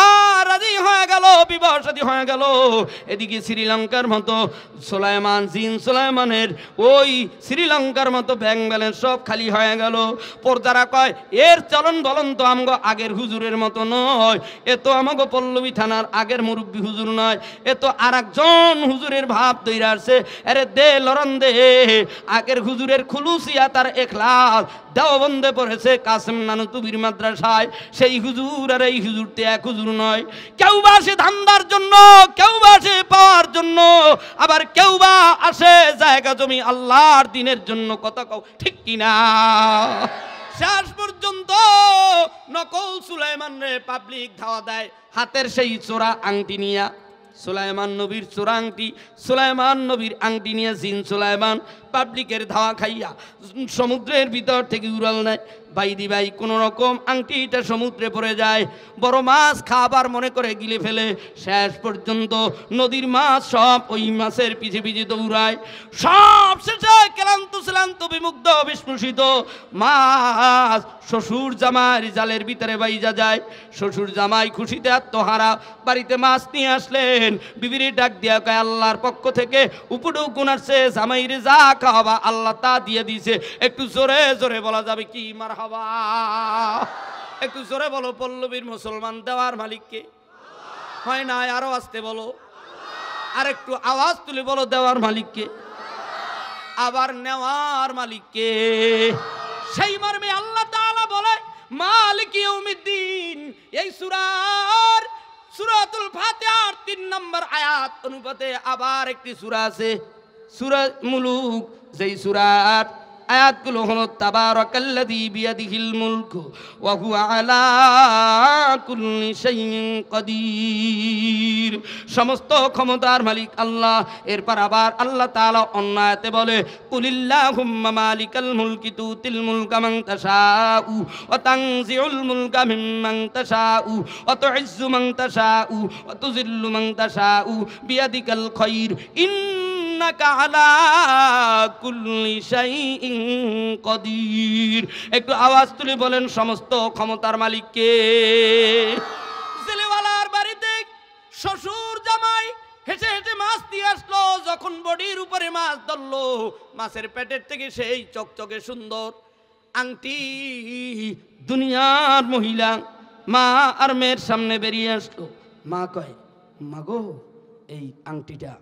আর রাজি হয়ে গেল, বিবাহ শাদী হয়ে গেল। এদিকে শ্রীলঙ্কার মতো সুলাইমান, জিন সুলাইমানের ওই শ্রীলঙ্কার মতো ব্যাংক ব্যালেন্স সব খালি হয়ে গেল। পর্দারা কয় এর চলন বলন তো আমগো আগের হুজুরের মতো নয়, এ তো আমাগো পল্লবী থানার আগের মুরব্বী হুজুর নয়, এ তো আর একজন হুজুরের ভাব তৈরি আসছে। আরে দে লরন দে, আগের হুজুরের খুলুসিয়া তার এখলাস দেওবন্দে পড়েছে কাসেম নানুতুবির মাদ্রাসায়। সেই হুজুর আর এই হুজুরতে এক হুজুর নয়। কেউ বা আসে ধান্দার জন্য, কেউ বা আসে পাওয়ার জন্য, আবার কেউ বা আসে জায়গা জমি আল্লাহর দিনের জন্য। কথা কও ঠিক কিনা? শেষ পর্যন্ত নকল সুলাইমান রে পাবলিক ধাওয়া দেয়, হাতের সেই চোরা আংটি নিয়া। সুলাইমান নবীর চোরা আংটি, সুলাইমান নবীর আংটি নিয়ে জিন সুলাইমান পাবলিকের ধাওয়া খাইয়া সমুদ্রের ভিতর থেকে উড়াল নেয়। বাইদি ভাই কোনো রকম আংটিটা সমুদ্রে পড়ে যায়। বড় মাছ খাবার মনে করে গিলে ফেলে। শেষ পর্যন্ত নদীর মাছ সব ওই মাছের পিছে পিছে দৌড়ায়। সব শেষে ক্লান্ত বিমুগ্ধ বিস্মৃত মাছ শ্বশুর জামাই জালের ভিতরে বাইজা যায়। শ্বশুর জামাই খুশিতে আত্মহারা বাড়িতে মাছ নিয়ে আসলেন। বিবিরে ডাক দিয়া কয়, আল্লাহর পক্ষ থেকে উপরেও গুণ আসছে, জামাইরে যা খাওয়াবা আল্লাহ তা দিয়ে দিছে। একটু জোরে জোরে বলা যাবে কি মারহাবা? একটু জোরে বলো, পল্লবীর মুসলমান দেওয়ার মালিককে? হয় না, আরো আসতে বলো, আর একটু আওয়াজ তুলে বলো, দেওয়ার মালিককে? আবার নেওয়ার মালিককে? সেই মর্মে আল্লাহ তাআলা বলে মালিক ইয়াউমিদ্দিন। এই সূরাতুল ফাতিহার 3 নম্বর আয়াত অনুপাতে আবার একটি সূরা আছে, সূরা মুলুক। যেই সূরার আয়াতগুলো হলো তাবারাকাল্লাযী বিয়াদিহিল মুলকু ওয়া হুয়া আলা কুল্লি শাইইন কাদির। সমস্ত ক্ষমতার মালিক আল্লাহ। এরপর আবার আল্লাহ তাআলা অন্য আয়াতে বলে, কুলিল্লাহুম্মা মালিকাল মুলকি তুতিল মুলকা মান তাশাউ ওয়া তানজিউল মুলকা মিম্মান তাশাউ ওয়া তুইজ্জু মান তাশাউ ওয়া তুযিল্লু মান তাশাউ বিয়াদিকাল খায়র ইন্নাকা আলা কুল্লি শাইইন কাদির। একটু আওয়াজ তুলে বলেন, সমস্ত ক্ষমতার মালিক কে? ছেলেওয়ালার বাড়িতে শ্বশুর জামাই হেসে হেসে মাছ দিয়ে আসলো। যখন বডির উপরে মাছ ধরলো, মাছের পেটের থেকে সেই চকচকে সুন্দর আংটি দুনিয়ার মহিলা মা আর মেয়ের সামনে বেরিয়ে আসলো। মা কয়, মাগো এই আংটিটা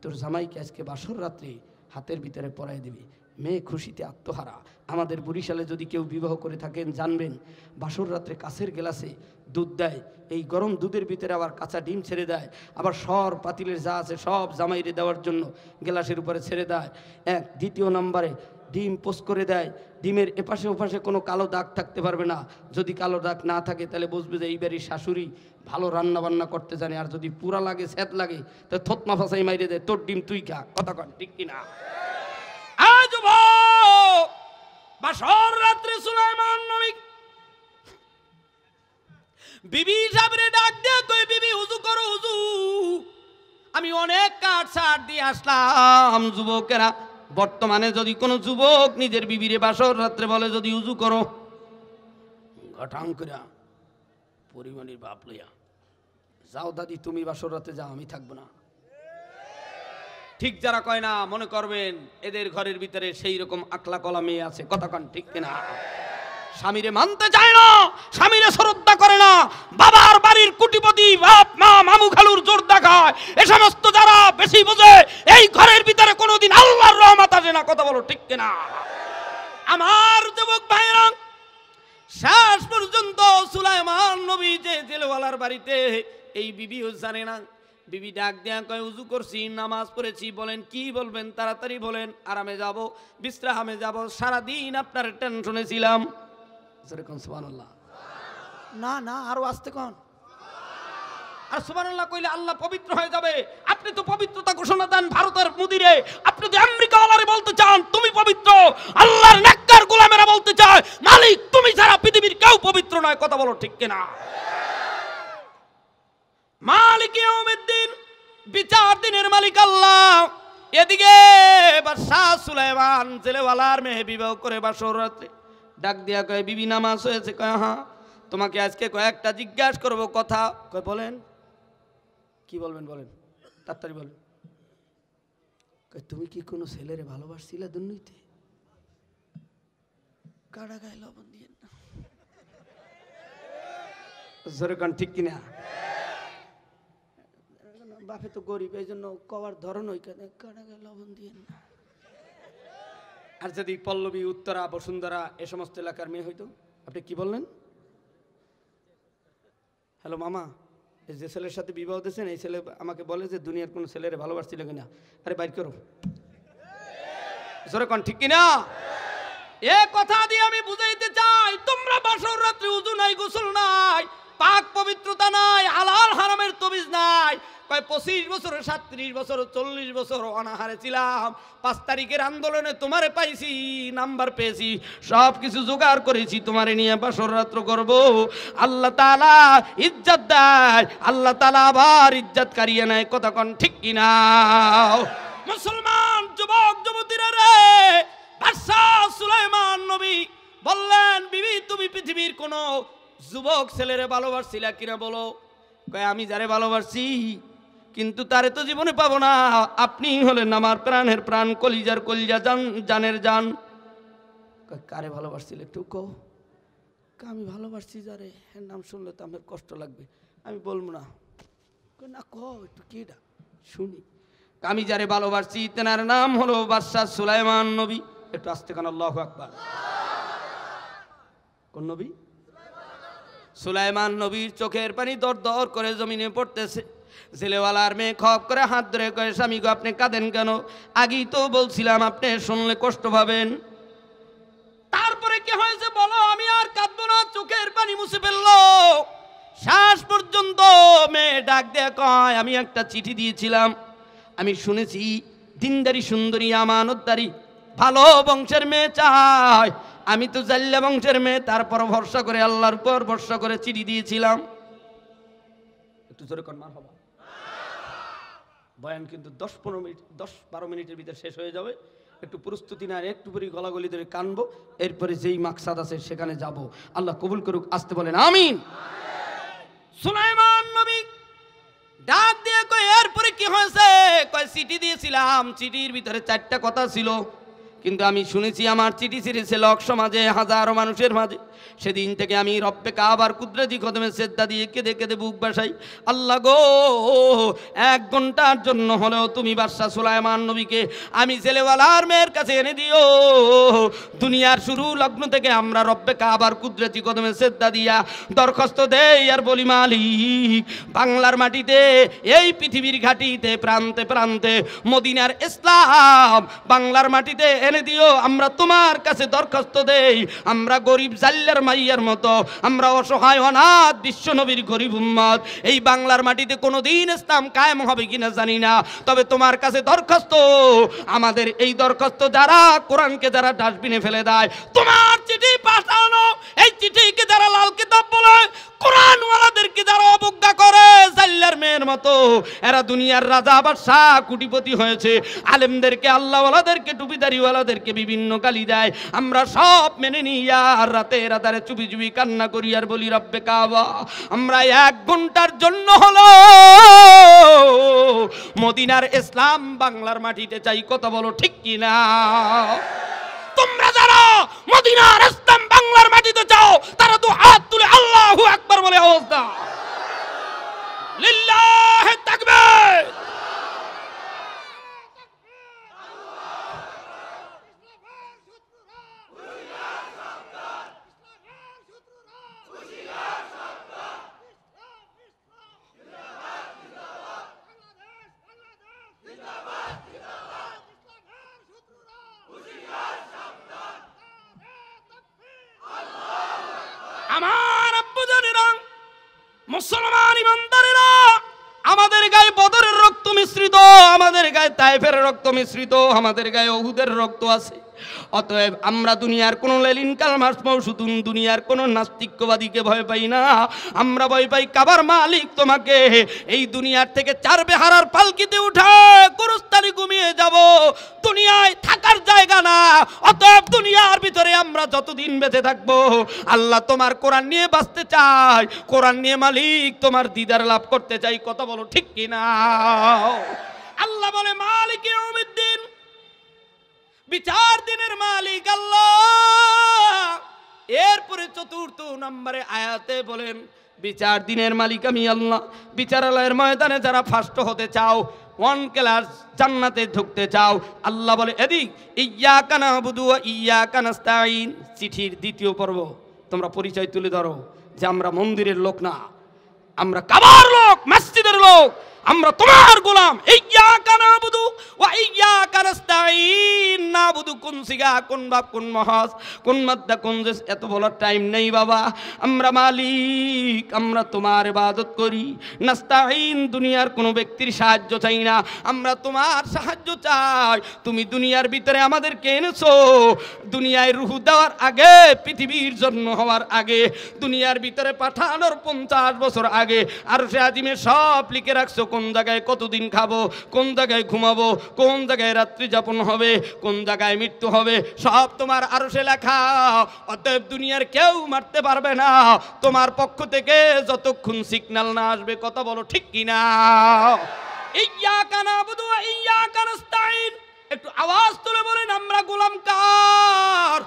তোর জামাইকে আজকে বাসর রাত্রে হাতের ভিতরে পরাই দিবি। মেয়ে খুশিতে আত্মহারা। আমাদের বরিশালে যদি কেউ বিবাহ করে থাকেন জানবেন, বাসর রাত্রে কাছের গ্লাসে দুধ দেয়। এই গরম দুধের ভিতরে আবার কাঁচা ডিম ছেড়ে দেয়। আবার সর পাতিলের যা আছে সব জামাইরে দেওয়ার জন্য গ্লাসের উপরে ছেড়ে দেয়। এক দ্বিতীয় নম্বরে ডিম পোস্ট করে দেয়। ডিমের এপাশে ওপাশে কোনো কালো দাগ থাকতে পারবে না। যদি কালো দাগ না থাকে তাহলে বুঝবে যে এই বাড়ির শাশুড়ি ভালো রান্না বান্না করতে জানে। আর যদি পুরা লাগে, স্যাত লাগে, তো থতমা ফাঁসাই মাইরে দেয়, তোর ডিম তুই খা। কথা কন ঠিক কিনা? আজ বাসর রাত্রে সুলাইমান নবী বিবি সাবরে ডাক দিয়ে কই, বিবি উযু করো উযু। আমি অনেক কাঠ সার দিয়ে আসলাম। যুবকেরা, বর্তমানে যদি কোনো যুবক নিজের বিবিরে বাসর রাত্রে বলে যদি উযু করো, ঘটাং করে পরিমাণের বাপ লইয়া যাও দাদি তুমি বাসর রাতে যাও, আমি থাকবো না। ঠিক যারা কয় না মনে করবেন এদের ঘরের ভিতরে সেই রকম আকলা কলা মেয়ে আছে। কথা কন ঠিক কিনা? স্বামীরে মানতে চায় না, স্বামীরে শ্রদ্ধা করে না, বাবার বাড়ির কুটিপতি বাপ মা মামু খালুর জোর দেখায়। এ সমস্ত যারা বেশি বোঝে, এই ঘরের ভিতরে কোনোদিন আল্লাহর রহমত আসে না। কথা বলো ঠিক কিনা? আমার যুবক ভাইরা, শেষ পর্যন্ত সুলাইমান নবী যে জেলওয়ালার বাড়িতে, এই বিবিও জানে না। বিবি ডাক দেয়া কয়, উযু করছি, নামাজ পড়েছি, বলেন কি বলবেন, তাড়াতাড়ি বলেন, আরামে যাব, বিশ্রামে যাব। সারাদিন আপনার টেনশনে ছিলাম। সুবহানাল্লাহ। না না, আরো আসতে কন। আর সুবহানাল্লাহ কইলে আল্লাহ পবিত্র হয়ে যাবে। আপনি তো পবিত্রতা ঘোষণা দেন ভারতের মুদিরে, আপনি তো আমেরিকা ওয়ালারে বলতে চান তুমি পবিত্র, আল্লাহর নেককার গোলামেরা বলতে চায় মালিক তুমি ছাড়া পৃথিবীর কেউ পবিত্র নয়। কথা বলো ঠিক কিনা? মালিক ইয়াউমিদ্দিন, বিচার দিনের মালিক আল্লাহ। এদিকে বাদশাহ সুলাইমান ছেলেওয়ালার মেয়ে বিবাহ করে বাসর রাত্রে ডাক দিয়া কয় বিবি নামাজ হয়েছে? কয় হ্যাঁ। তোমাকে আজকে কয়েকটা জিজ্ঞাসা করবো কথা। কয় বলেন। কি বলবেন বলেন, তাড়াতাড়ি বলেন। কয় তুমি কি কোনো ছেলেরে ভালোবাসছিলে দুর্নীতি? কাটা গায়ে লবণ দিয়ে না, জোরে কান ঠিক কিনা? বাপে তো গরিব, এই জন্য কওয়ার ধরন ওইখানে কাটা গায়ে লবণ দিয়ে না। আর যদি পল্লবী, উত্তরা, বসুন্ধরা এ সমস্ত এলাকার মেয়ে হইতো, আপনি কি বললেন? হ্যালো মামা, এই যে ছেলের সাথে বিবাহ দিয়েছেন এই ছেলে আমাকে বলে যে দুনিয়ার কোনো ছেলেরে ভালোবাসছিল কিনা। আরে বাইর করো, জোরে কোন ঠিক কিনা? এ কথা দিয়ে আমি বুঝাইতে চাই তোমরা বাসর রাত্রি উযু নাই, গোসল নাই, পাক পবিত্রতা নাই, হালাল হারামের তবিজ নাই। কয় 25 বছর, 37 বছর, 40 বছর অনাহারে ছিলাম, 5 তারিখের আন্দোলনে তোমারে পাইছি, নাম্বার পেয়েছি, সব কিছু জোগাড় করেছি, তোমারে নিয়ে বাসর রাত্র করব। আল্লাহ তাআলা ইজ্জত দেয়, আল্লাহ তাআলা আবার ইজ্জত কারিয়ে নেয়। কথা কোন ঠিক কিনা? মুসলমান যুবক যুবতীরা রে, বাদশাহ সুলাইমান নবী বললেন বিবি তুমি পৃথিবীর কোন যুবক ছেলেরে ভালোবাসছিলা কিনা বলো। কয় আমি যারে ভালোবাসি কিন্তু তারে তো জীবনে পাবো না, আপনি হলেন আমার প্রাণের প্রাণ, কলিজার কলিজা, জানের জান। কারে ভালোবাসছিলে একটু কও। আমি ভালোবাসছি যারে, এর নাম শুনলে তো আমার কষ্ট লাগবে, আমি বলবো না। না কও একটু, কিটা শুনি। আমি যারে ভালোবাসছি তেনার নাম হলো বাদশাহ সুলাইমান নবী। একটু আস্তে কান আল্লাহু আকবার। কোন নবী? সুলাইমান নবীর চোখের পানি দর দর করে জমিনে পড়তেছে। ছেলেওয়ালার মেয়ে খপ করে হাত ধরে কয়ে স্বামী গো আপনি কাঁদেন কেন? আগেই তো বলছিলাম আপনি শুনলে কষ্ট পাবেন। তারপরে কি হয়েছে বলো, আমি আর কাঁদবো না, চোখের পানি মুছে ফেললো। শেষ পর্যন্ত মেয়ে ডাক দিয়ে কয় আমি একটা চিঠি দিয়েছিলাম, আমি শুনেছি দিনদারি সুন্দরী আমানতদারি ভালো বংশের মেয়ে চাই, আমি তো জাল্লা বংশের মেয়ে, তারপর ভরসা করে আল্লাহর উপর ভরসা করে চিঠি দিয়েছিলাম। একটু জোরে কর মারহাবা। বয়ান কিন্তু 10-15 মিনিট, 10-12 মিনিটের ভিতরে শেষ হয়ে যাবে। একটু প্রস্তুতি না, একটু পরে গলাগলি ধরে কানবো, এরপরে যেই মাকসাদ আছে সেখানে যাব। আল্লাহ কবুল করুক, আসতে বলেন আমিন। সুলাইমান নবী ডাক দিয়ে কয় এরপরে কি হয়েছে? কয় চিঠি দিয়েছিলাম, চিঠির ভিতরে 4টা কথা ছিল, কিন্তু আমি শুনেছি আমার চিঠি ছিঁড়েছে লোক সমাজে, হাজারো মানুষের মাঝে। সেদিন থেকে আমি রব্বে কাবার কুদরতি কদমে সেজদা দিয়ে কেঁদে কেঁদে বুক বাসাই। আল্লাহ গো 1 ঘন্টার জন্য হলেও তুমি বাদশাহ সুলাইমান নবীকে আমি ছেলেওয়ালার মেয়ের কাছে এনে দিও। দুনিয়ার শুরু লগ্ন থেকে আমরা রব্বে কাবার কুদরতি কদমে সেজদা দিয়া দরখাস্ত দেই আর বলি মালিক বাংলার মাটিতে, এই পৃথিবীর ঘাটিতে, প্রান্তে প্রান্তে মদিনার ইসলাম বাংলার মাটিতে এনে দিও। আমরা তোমার কাছে দরখাস্ত দেই, আমরা গরিব জাল্লার মাইয়ার মতো, আমরা অসহায় অনাথ বিশ্ব নবীর গরিব উম্মত, এই বাংলার মাটিতে কোনোদিন ইসলাম কায়েম হবে কিনা জানি না, তবে তোমার কাছে দরখাস্ত, আমাদের এই দরখাস্ত যারা কোরআনকে যারা ডাস্টবিনে ফেলে দেয়, তোমার চিঠি পাঠানো এই চিঠিকে যারা লাল কিতাব বলে, কোরআনওয়ালাদেরকে যারা অবজ্ঞা করে জাল্লার মেয়ের মতো, এরা দুনিয়ার রাজা বাদশাহ কোটিপতি হয়েছে, আলেমদেরকে আল্লাহওয়ালাদেরকে টুপিদারিওয়ালাদেরকে বিভিন্ন গালি দেয়, আমরা সব মেনে নিই আর রাতে রাতারে চুপি চুপি কান্না করি আর বলি রব্বে কাবা আমরা 1 ঘন্টার জন্য হলো মদিনার ইসলাম বাংলার মাটিতে চাই। কথা বলো ঠিক কিনা? তোমরা যারা মদিনার ইসলাম বাংলার মাটিতে চাও তারা তো হাত তুলে আল্লাহু আকবার বলে আওয়াজ দাও। লিল্লাহি তাকবীর। আমার আব্বু জানেরা, মুসলমান ইমানদারেরা, তায়েফের রক্ত মিশ্রিত, আমাদের গায়ে উহুদের রক্ত আছে। অতএব আমরা দুনিয়ার কোনো লেলিন কালমাস মৌসুতুন, দুনিয়ার কোনো নাস্তিক্যবাদীকে ভয় পাই না। আমরা ভয় পাই কাবার মালিক তোমাকে। এই দুনিয়ার থেকে 4 বেহারার পালকিতে উঠা গুরুস্থানে ঘুমিয়ে যাব, দুনিয়ায় থাকার জায়গা না। অতএব দুনিয়ার ভিতরে আমরা যতদিন বেঁচে থাকবো, আল্লাহ তোমার কোরআন নিয়ে বাঁচতে চাই, কোরআন নিয়ে মালিক তোমার দিদার লাভ করতে চাই। কথা বলো ঠিক কিনা? আল্লাহ বলে মালিক ইয়াউমিদ্দিন, বিচার দিনের মালিক আল্লাহ। এরপরে 4 নম্বরে আয়াতে বলেন বিচার দিনের মালিক আমি আল্লাহ। বিচারালয়ের ময়দানে যারা ফার্স্ট হতে চাও, 1 ক্লাস জান্নাতে ঢুকতে চাও, আল্লাহ বলে এদিক ইয়্যাকা না'বুদু ওয়া ইয়্যাকা নাস্তাঈন। চিঠির 2য় পর্ব তোমরা পরিচয় তুলে ধরো যে আমরা মন্দিরের লোক না, আমরা কাবার লোক, মসজিদের লোক, আমরা তোমার গোলাম। ইয়্যাকা না'বুদু ওয়া ইয়্যাকা নাস্তাঈন। না'বুদু কোন সিগা, কোন বাপ, কোন মহাজ, কোন মাদ্দা, কোন জেস, এত বলার টাইম নেই বাবা। আমরা মালিক, আমরা তোমার ইবাদত করি। নাস্তাঈন, দুনিয়ার কোনো ব্যক্তির সাহায্য চাই না, আমরা তোমার সাহায্য চাই। তুমি দুনিয়ার ভিতরে আমাদেরকে এনেছো, দুনিয়ায় রূহ দেওয়ার আগে, পৃথিবীর জন্ম হওয়ার আগে, দুনিয়ার ভিতরে পাঠানোর 50 বছর আগে আরশে আজিমে সব লিখে রাখছো। কোন জায়গায় কতদিন খাবো, কোন জায়গায় ঘুমাবো, কোন জায়গায় রাত্রি যাপন হবে, কোন জায়গায় মৃত্যু হবে, সব তোমার আরশে লেখা। অতএব দুনিয়ার কেউ মারতে পারবে না তোমার পক্ষ থেকে যতক্ষণ সিগন্যাল না আসবে। কথা বলো ঠিক কিনা? ইয়্যাকা না'বুদু ওয়া ইয়্যাকা নাস্তাঈন। একটু আওয়াজ তুলে বলেন আমরা গোলাম কার?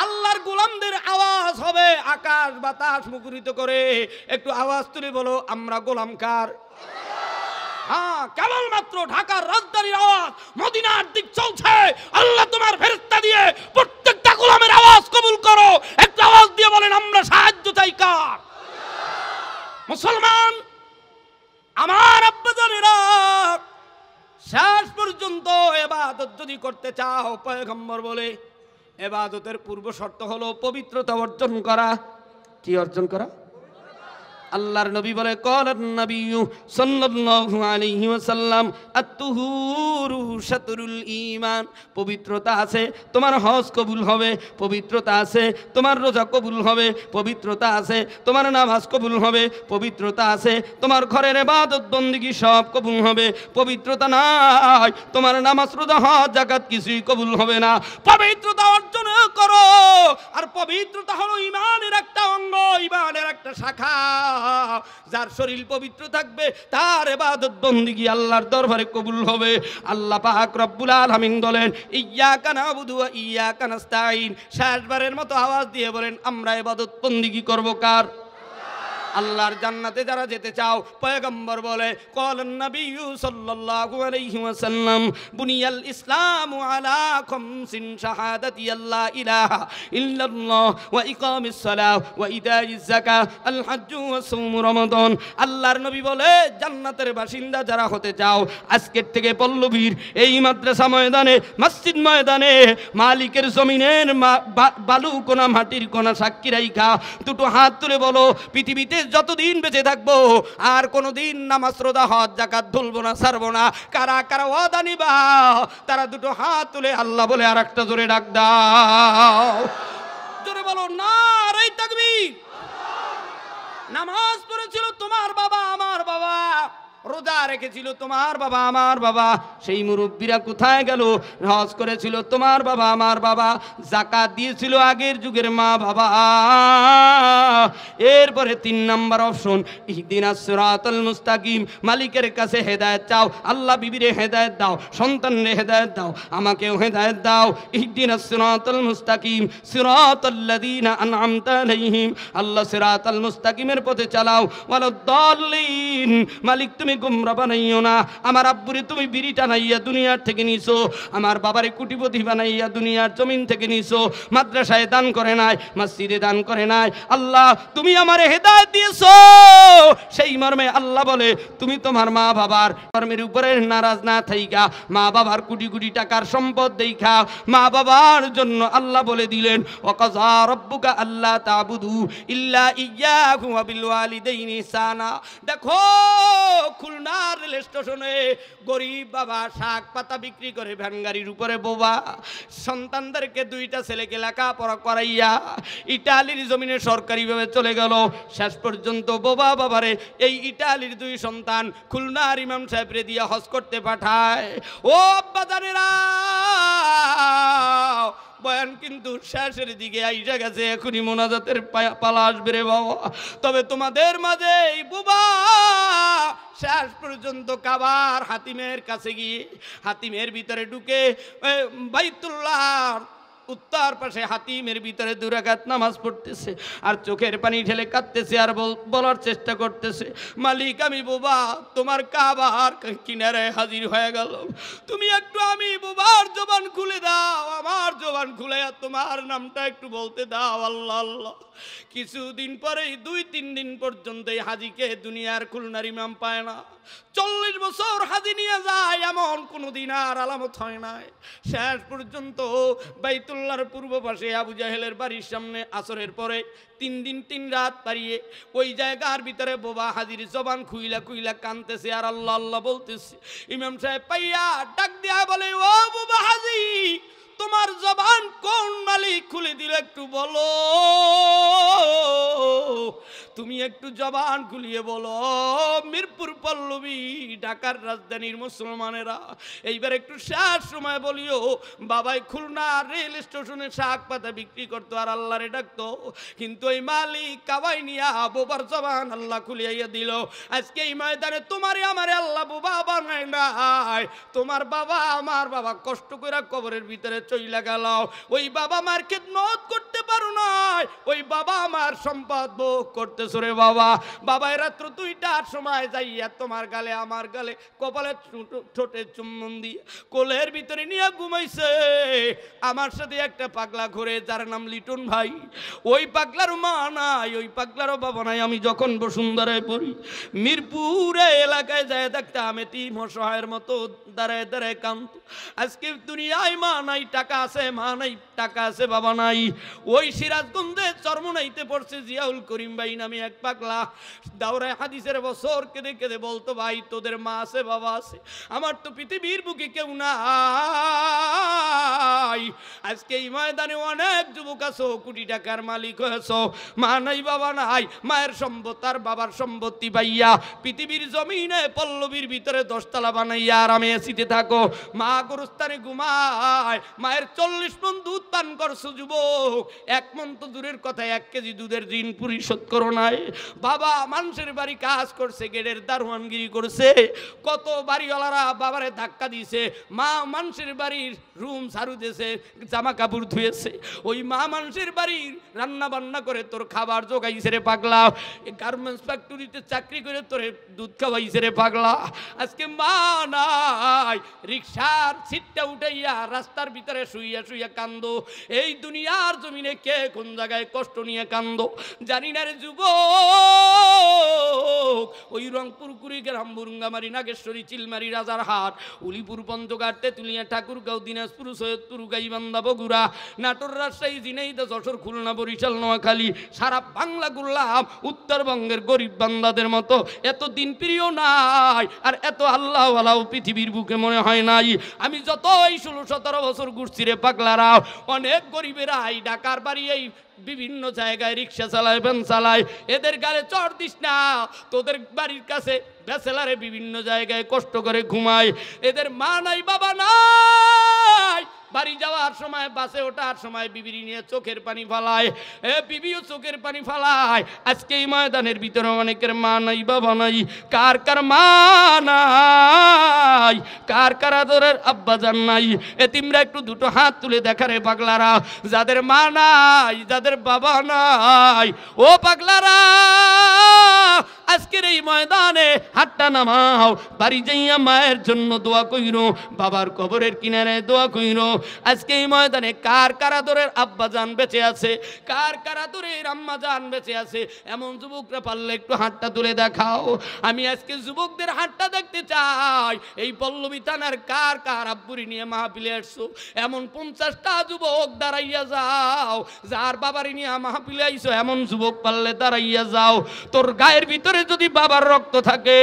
আল্লাহর গোলামদের আওয়াজ হবে আকাশ বাতাস মুখরিত করে। একটু আওয়াজ তুলে বলো আমরা গোলাম কার? হ্যাঁ, কেবলমাত্র ঢাকার রাজধানীর আওয়াজ মদিনার দিক চলছে। আল্লাহ তোমার ফেরেশতা দিয়ে প্রত্যেকটা গোলামের আওয়াজ কবুল করো। একটু আওয়াজ দিয়ে বলেন আমরা সাহায্য চাই কার? মুসলমান আমার আব্বাজানেরা, শেষ পর্যন্ত ইবাদত যদি করতে চাও, পয়গম্বর বলে ইবাদতের পূর্ব শর্ত হলো পবিত্রতা অর্জন করা। কি অর্জন করা? আল্লাহর নবী বলে ক্বালান নবিয়্যু সাল্লাল্লাহু আলাইহি ওয়াসাল্লাম আত-তুহুরু শাতরুল ঈমান। পবিত্রতা আছে তোমার হজ কবুল হবে, পবিত্রতা আছে তোমার রোজা কবুল হবে, পবিত্রতা আছে তোমার নামাজ কবুল হবে, পবিত্রতা আছে তোমার ঘরের ইবাদত বন্দেগী সব কবুল হবে। পবিত্রতা নাই তোমার নামাজ রোজা হজ যাকাত কিছুই কবুল হবে না। পবিত্রতা অর্জন করো। আর পবিত্রতা হলো ঈমানের একটা অঙ্গ, ঈমানের একটা শাখা। যার শরীর পবিত্র থাকবে তার ইবাদত বন্দেগী আল্লাহর দরবারে কবুল হবে। আল্লাহ পাক রব্বুল আলামিন বলেন ইয়্যাকা না'বুদু ওয়া ইয়্যাকা নাস্তাঈন। শেষবারের মতো আওয়াজ দিয়ে বলেন আমরা ইবাদত বন্দেগী করব কার? আল্লাহর জান্নাতে যারা যেতে চাও, পয়গম্বর বলে ক্বালান নবিয়্যু সাল্লাল্লাহু আলাইহি ওয়াসাল্লাম বুনিয়াল ইসলামু আলা খামসিন শাহাদাতি আল্লা ইলাহা ইল্লাল্লাহ ওয়া ইকামিস সালাহ ওয়া ইতাইজ যাকাত আল হজ্জ ওয়া সাওম রমাদান। আল্লাহর নবী বলে জান্নাতের বাসিন্দা যারা হতে চাও, আজকের থেকে পল্লবীর এই মাদ্রাসা ময়দানে, মসজিদ ময়দানে, মালিকের জমিনের বালু কোনা মাটির কোনা সাক্ষী রাইখা 2টো হাত তুলে বলো পৃথিবীতে যতদিন বেঁচে থাকবো আর কোনোদিন নামাজ রোজা হজ যাকাত ভুলবো না, ছাড়বো না। কারা কারা ওয়াদা নিবা তারা 2টো হাত তুলে আল্লাহ বলে আর একটা জোরে ডাক দাও। জোরে বলো নারে তাকবীর। নামাজ পড়েছিল তোমার বাবা আমার বাবা, রোজা রেখেছিল তোমার বাবা আমার বাবা, সেই মুরব্বীরা কোথায় গেল? হজ করেছিল তোমার বাবা আমার বাবা, যাকাত দিয়েছিল আগের যুগের মা বাবা। এরপরে 3 নম্বর অপশন ইহদিনাস সিরাতাল মুস্তাকিম। মালিকের কাছে হেদায়েত চাও। আল্লাহ বিবিরে হেদায়েত দাও, সন্তানরে হেদায়েত দাও, আমাকেও হেদায়েত দাও। ইহদিনাস সিরাতাল মুস্তাকিম সিরাতাল্লাযীনা আন'আমতা আলাইহিম। আল্লাহ সিরাতাল মুস্তাকিমের পথে চালাও। ওয়ালাদ-দাল্লিন। মালিক তুমি গুমরা বানাইও না। আমার আব্বুরে তুমি বিড়ি টানাইয়া দুনিয়ার থেকে নিছো, আমার বাবারে কোটিপতি বানাইয়া দুনিয়ার জমিন থেকে নিছো। মাদ্রাসায় দান করে নাই, মসজিদে দান করে নাই। আল্লাহ তুমি আমারে হেদায়েত দিয়েছো। সেই মর্মে আল্লাহ বলে তুমি তোমার মা বাবার কর্মের উপরে নারাজ না থাইকা, মা বাবার কোটি কোটি টাকার সম্পদ দেইখা মা বাবার জন্য আল্লাহ বলে দিলেন ওয়াকাযা রাব্বুকা আল্লা তা'বুদু ইল্লা ইয়্যাহু ওয়া বিল ওয়ালিদাইনি ইহসানা। দেখো খুলনা রেল স্টেশনে গরিব বাবা শাক পাতা বিক্রি করে ভ্যান গাড়ির উপরে বোবা সন্তানদেরকে দুইটা ছেলেকে লেখাপড়া করাইয়া ইটালির জমিনে সরকারিভাবে চলে গেল। শেষ পর্যন্ত বোবা বাবারে এই ইটালির দুই সন্তান খুলনার ইমাম সাহেবরে দিয়ে হজ করতে পাঠায়। ও আব্বা জানেরা, বয়ান কিন্তু শেষের দিকে আইসা গেছে, এখনই মোনাজাতের পালা আসবে রে বাবা। তবে তোমাদের মাঝে এই বুবা শেষ পর্যন্ত কাবার হাতিমের কাছে গিয়ে হাতিমের ভিতরে ঢুকে বাইতুল্লাহ উত্তর পাশে হাতিমের ভিতরে 2 রাকাত নামাজ পড়তেছে আর চোখের পানি ঢেলে কাঁদতেছে আর বলার চেষ্টা করতেছে, মালিক আমি বোবা তোমার কাবার কিনারে হাজির হয়ে গেল, তুমি একটু আমি বোবার জবান খুলে দাও, আমার জবান খুলে তোমার নামটা একটু বলতে দাও আল্লাহ আল্লাহ। কিছুদিন পরেই 2-3 দিন পর্যন্ত এই হাজিকে দুনিয়ার খুলনার ইমাম পায় না। 40 বছর হাজি নিয়ে যায়, এমন কোনোদিন আর আলামত হয় নাই। শেষ পর্যন্ত বাইতুল্লাহর পূর্ব পাশে আবু জাহেলের বাড়ির সামনে আসরের পরে 3 দিন 3 রাত পারিয়ে ওই জায়গার ভিতরে বোবা হাজির জবান খুইলা খুইলা কানতেছে আর আল্লাহ আল্লাহ বলতেছে। ইমাম সাহেব পাইয়া ডাক দিয়া বলে, ও বোবা হাজি, তোমার জবান কোন মালিক খুলে দিল একটু বলো, তুমি একটু জবান খুলিয়ে বলো। মিরপুর পল্লবী ঢাকার রাজধানীর মুসলমানেরা এইবার একটু শেষ সময় বলিও, বাবাই খুলনা রেল স্টেশনে শাক পাতা বিক্রি করতো আর আল্লাহরে ডাকতো, কিন্তু এই মালিক কাবাই নিয়া বোবার জবান আল্লাহ খুলিয়াইয়া দিল। আজকে এই ময়দানে তোমারে আমারে আল্লাহ বোবা বানায় নাই, তোমার বাবা আমার বাবা কষ্ট করে কবরের ভিতরে চইলা গেল, ওই বাবা মার খেদমত করতে পারো নাই, ওই বাবা আমার সম্পদ ভোগ করতেছ রে বাবা। বাবাই রাত্র 2টার সময় যাইয়া তোমার গালে আমার গালে কপালে ঠোঁটে চুম্বন দিয়ে কোলের ভিতরে নিয়ে ঘুমাইছে। আমার সাথে একটা পাগলা ঘুরে যার নাম লিটন ভাই, ওই পাগলার মা নাই, ওই পাগলারও বাবা নাই। আমি যখন বসুন্ধরায় পড়ি মিরপুরে এলাকায় যায় দেখতাম এতিম অসহায়ের মতো দাঁড়ায় দাঁড়ায় কান্ত। আজকে দুনিয়ায় মা নাই, টাকা আছে, মা নাই, টাকা আছে, বাবা নাই। ওই সিরাজগঞ্জে চরমনাইতে পড়ছে জিয়াউল করিম ভাই নামে এক পাগলা, দাওরায় হাদিসের বছর কেঁদে কেঁদে বলতো, ভাই তোদের মা আছে বাবা আছে, আমার তো পৃথিবীর বুকে কেউ নাই। আজকে এই ময়দানে অনেক যুবক আছো, কোটি টাকার মালিক হয়েছো, মা নাই বাবা নাই, মায়ের সম্পদ আর বাবার সম্পত্তি পাইয়া পৃথিবীর জমিনে পল্লবীর ভিতরে 10 তলা বানাইয়া আরামে এসিতে থাকো, মা গোরস্থানে ঘুমায়, মায়ের 40 মণ দুধ পান করছো যুবক, 1 মণ তো দূরের কথা 1 কেজি দুধের ঋণ পরিশোধ করো নাই। বাবা মানুষের বাড়ি কাজ করছে, গেটের দারোয়ানগিরি করছে, কত বাড়িওয়ালারা বাবারে ধাক্কা দিয়েছে, মা মানুষের বাড়ির রুম ঝাড়ু দিয়েছে, জামা কাপড় ধুয়েছে, ওই মা মানুষের বাড়ির রান্না বান্না করে তোর খাবার জোগাইছে রে পাগলা, গার্মেন্টস ফ্যাক্টরিতে চাকরি করে তোরে দুধ খাওয়াইছে রে পাগলা। আজকে মা নাই, রিক্সার সিটটা উঠাইয়া রাস্তার ভিতরে শুইয়া শুইয়া কান্দো। এই দুনিয়ার জমিনে কে কোন জায়গায় কষ্ট নিয়ে কান্দো জানি না রে যুবক। ওই রংপুর কুড়িগ্রাম বুরুঙ্গামারি নাগেশ্বরী চিলমারি রাজারহাট উলিপুর পঞ্চগড় তেঁতুলিয়া ঠাকুরগাঁও দিনাজপুর সৈয়দপুর গাইবান্ধা বগুড়া নাটোর রাজশাহী ঝিনাইদহ যশোর খুলনা বরিশাল নোয়াখালী সারা বাংলা ঘুরলাম, উত্তরবঙ্গের গরিব বান্দাদের মতো এত দিন প্রিয় নাই আর এত আল্লাহওয়ালাও পৃথিবীর বুকে মনে হয় নাই। আমি যত এই 16-17 বছর ঘুরছি রে পাগলারা, অনেক গরিবেরা এই ঢাকার বাড়ি এই বিভিন্ন জায়গায় রিক্সা চালায়, ভ্যান চালায়, এদের গালে চড় দিস না, তোদের বাড়ির কাছে ব্যাচেলারে বিভিন্ন জায়গায় কষ্ট করে ঘুমায়, এদের মা নাই বাবা নাই, বাড়ি যাওয়ার সময় বাসে ওঠার সময় বিবিরি নিয়ে চোখের পানি ফালায়, বিবিও চোখের পানি ফালায়। আজকে এই ময়দানের ভিতরে অনেকের মা নাই বাবা নাই, কার কার মা নাই, কার কার আদরের আব্বা জান নাই, এতিমরা একটু দুটো হাত তুলে দেখারে পাগলারা, যাদের মা নাই যাদের বাবা নাই, ও পাগলারা আজকের এই ময়দানে হাতটা নামাও, বাড়ি যাইয়া মায়ের জন্য দোয়া কইরো, বাবার কবরের কিনারে দোয়া কইরো। আজকে এই ময়দানে কার কার আদরের আব্বা জান বেঁচে আছে, কার কার আদরের আম্মা জান বেঁচে আছে, এমন যুবকরা পারলে একটু হাতটা তুলে দেখাও। আমি আজকে যুবকদের হাতটা দেখতে চাই। এই পল্লবী থানার কার কার আব্বুরি নিয়ে মাহফিলে আসছো, এমন 50টা যুবক দাঁড়াইয়া যাও, যার বাবারি নিয়ে মাহফিলে আইছো এমন যুবক পারলে দাঁড়াইয়া যাও। তোর গায়ের ভিতরে ভিতরে যদি বাবার রক্ত থাকে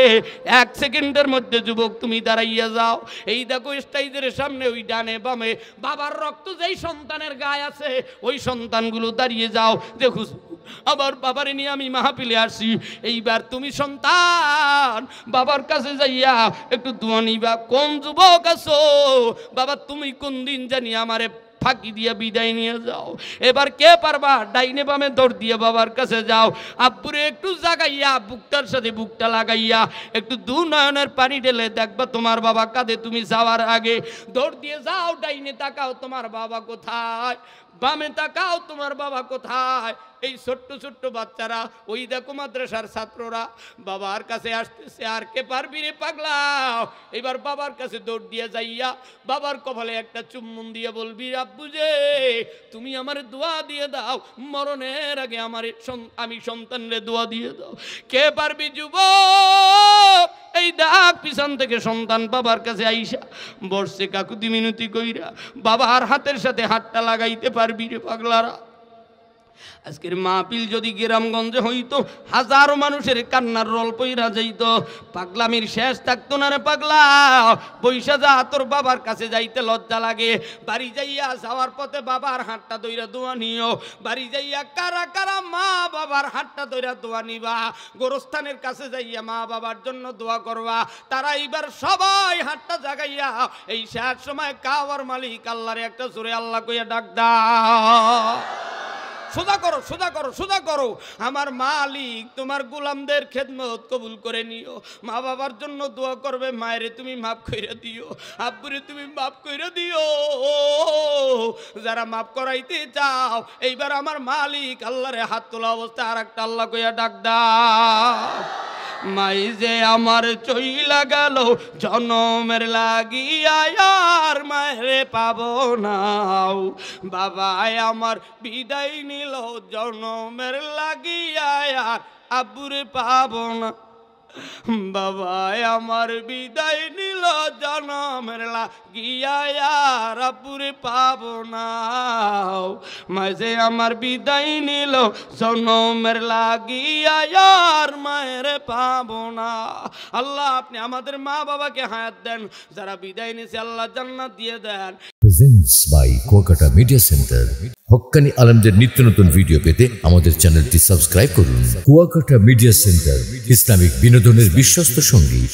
1 সেকেন্ডের মধ্যে যুবক তুমি দাঁড়াইয়া যাও। এই দেখো স্টেজের সামনে ওই ডানে বামে বাবার রক্ত যেই সন্তানের গায়ে আছে ওই সন্তানগুলো দাঁড়িয়ে যাও। দেখো আবার বাবারে নিয়ে আমি মাহফিলে আসি, এইবার তুমি সন্তান বাবার কাছে যাইয়া একটু দোয়া নিবা। কোন যুবক আছো বাবা তুমি কোন দিন জানি আমারে ফাঁকি দিয়ে বিদায় নিয়ে যাও। এবার কে পারবা ডাইনে বামে দৌড় দিয়ে বাবার কাছে যাও। আব্বুরে একটু জাগাইয়া বুকটার সাথে বুকটা লাগাইয়া একটু দু নয়নের পানি ঢেলে দেখবা তোমার বাবা কাঁদে। তুমি যাওয়ার আগে দৌড় দিয়ে যাও, ডাইনে তাকাও তোমার বাবা কোথায়, বামে তাকাও তোমার বাবা কোথায়। এই ছোট্ট ছোট্ট বাচ্চারা ওই দেখো মাদ্রাসার ছাত্ররা বাবার কাছে আসতেছে। আর কে পারবি রে পাগলা, এবার বাবার কাছে দৌড় দিয়ে যাইয়া বাবার কপালে একটা চুম্বন দিয়ে বলবি আব্বু যে তুমি আমার দোয়া দিয়ে দাও, মরণের আগে আমি সন্তানরে দোয়া দিয়ে দাও। কে পারবি যুবক, এই ডাক পিছন থেকে সন্তান বাবার কাছে আইসা বসছে কাকুতি মিনতি কইরা বাবার হাতের সাথে হাতটা লাগাইতে পারবি রে পাগলারা? আজকের মাহফিল যদি গ্রামগঞ্জে হইতো হাজারো মানুষের কান্নার রল পইরা যাইতো, পাগলামির শেষ থাকতো না রে পাগলা। বৈশা যা, তোর বাবার কাছে যাইতে লজ্জা লাগে। বাড়ি যাইয়া যাওয়ার পথে বাবার হাতটা ধইরা দোয়া নিও। বাড়ি যাইয়া কারা কারা মা বাবার হাতটা ধইরা দোয়া নিবা, গোরস্থানের কাছে যাইয়া মা বাবার জন্য দোয়া করবা। তারা এইবার সবাই হাতটা জাগাইয়া এই শেষ সময় কাওয়ার মালিক আল্লাহরে একটা জোরে আল্লাহ কইয়া ডাক দাও। সোজা করো, সোজা করো, সোজা করো। আমার মালিক তোমার গোলামদের খেদমত কবুল করে নিও। মা বাবার জন্য দোয়া করবে, মায়েরে তুমি মাফ কইরা দিও, আব্বুরে তুমি মাফ কইরা দিও। যারা মাফ করাইতে চাও এইবার আমার মালিক আল্লাহরে হাত তোলা অবস্থায় আর একটা আল্লাহ কইয়া ডাক দাও। মাই যে আমার চইলা গেল জনমের লাগিয়া আর মায়েরে পাবো না, বাবাই আমার বিদায় নিল জনমের লাগিয়া আর আব্বুরে পাবো না। বাবাই আমার বিদায় নিল জনমের লাগিয়া আর আব্বুরে পাবো না, মাঝে আমার বিদায় নিল জনমের লাগিয়া আর মায়ের পাবো না। আল্লাহ আপনি আমাদের মা বাবাকে হায়াত দেন, যারা বিদায় নিছে আল্লাহ জান্নাত দিয়ে দেন। Presents by Kuakata media centre. হক্কানি আলেমদের নিত্য নতুন ভিডিও পেতে আমাদের চ্যানেলটি সাবস্ক্রাইব করুন। কুয়াকাটা মিডিয়া সেন্টার, ইসলামিক বিনোদনের বিশ্বস্ত সঙ্গী।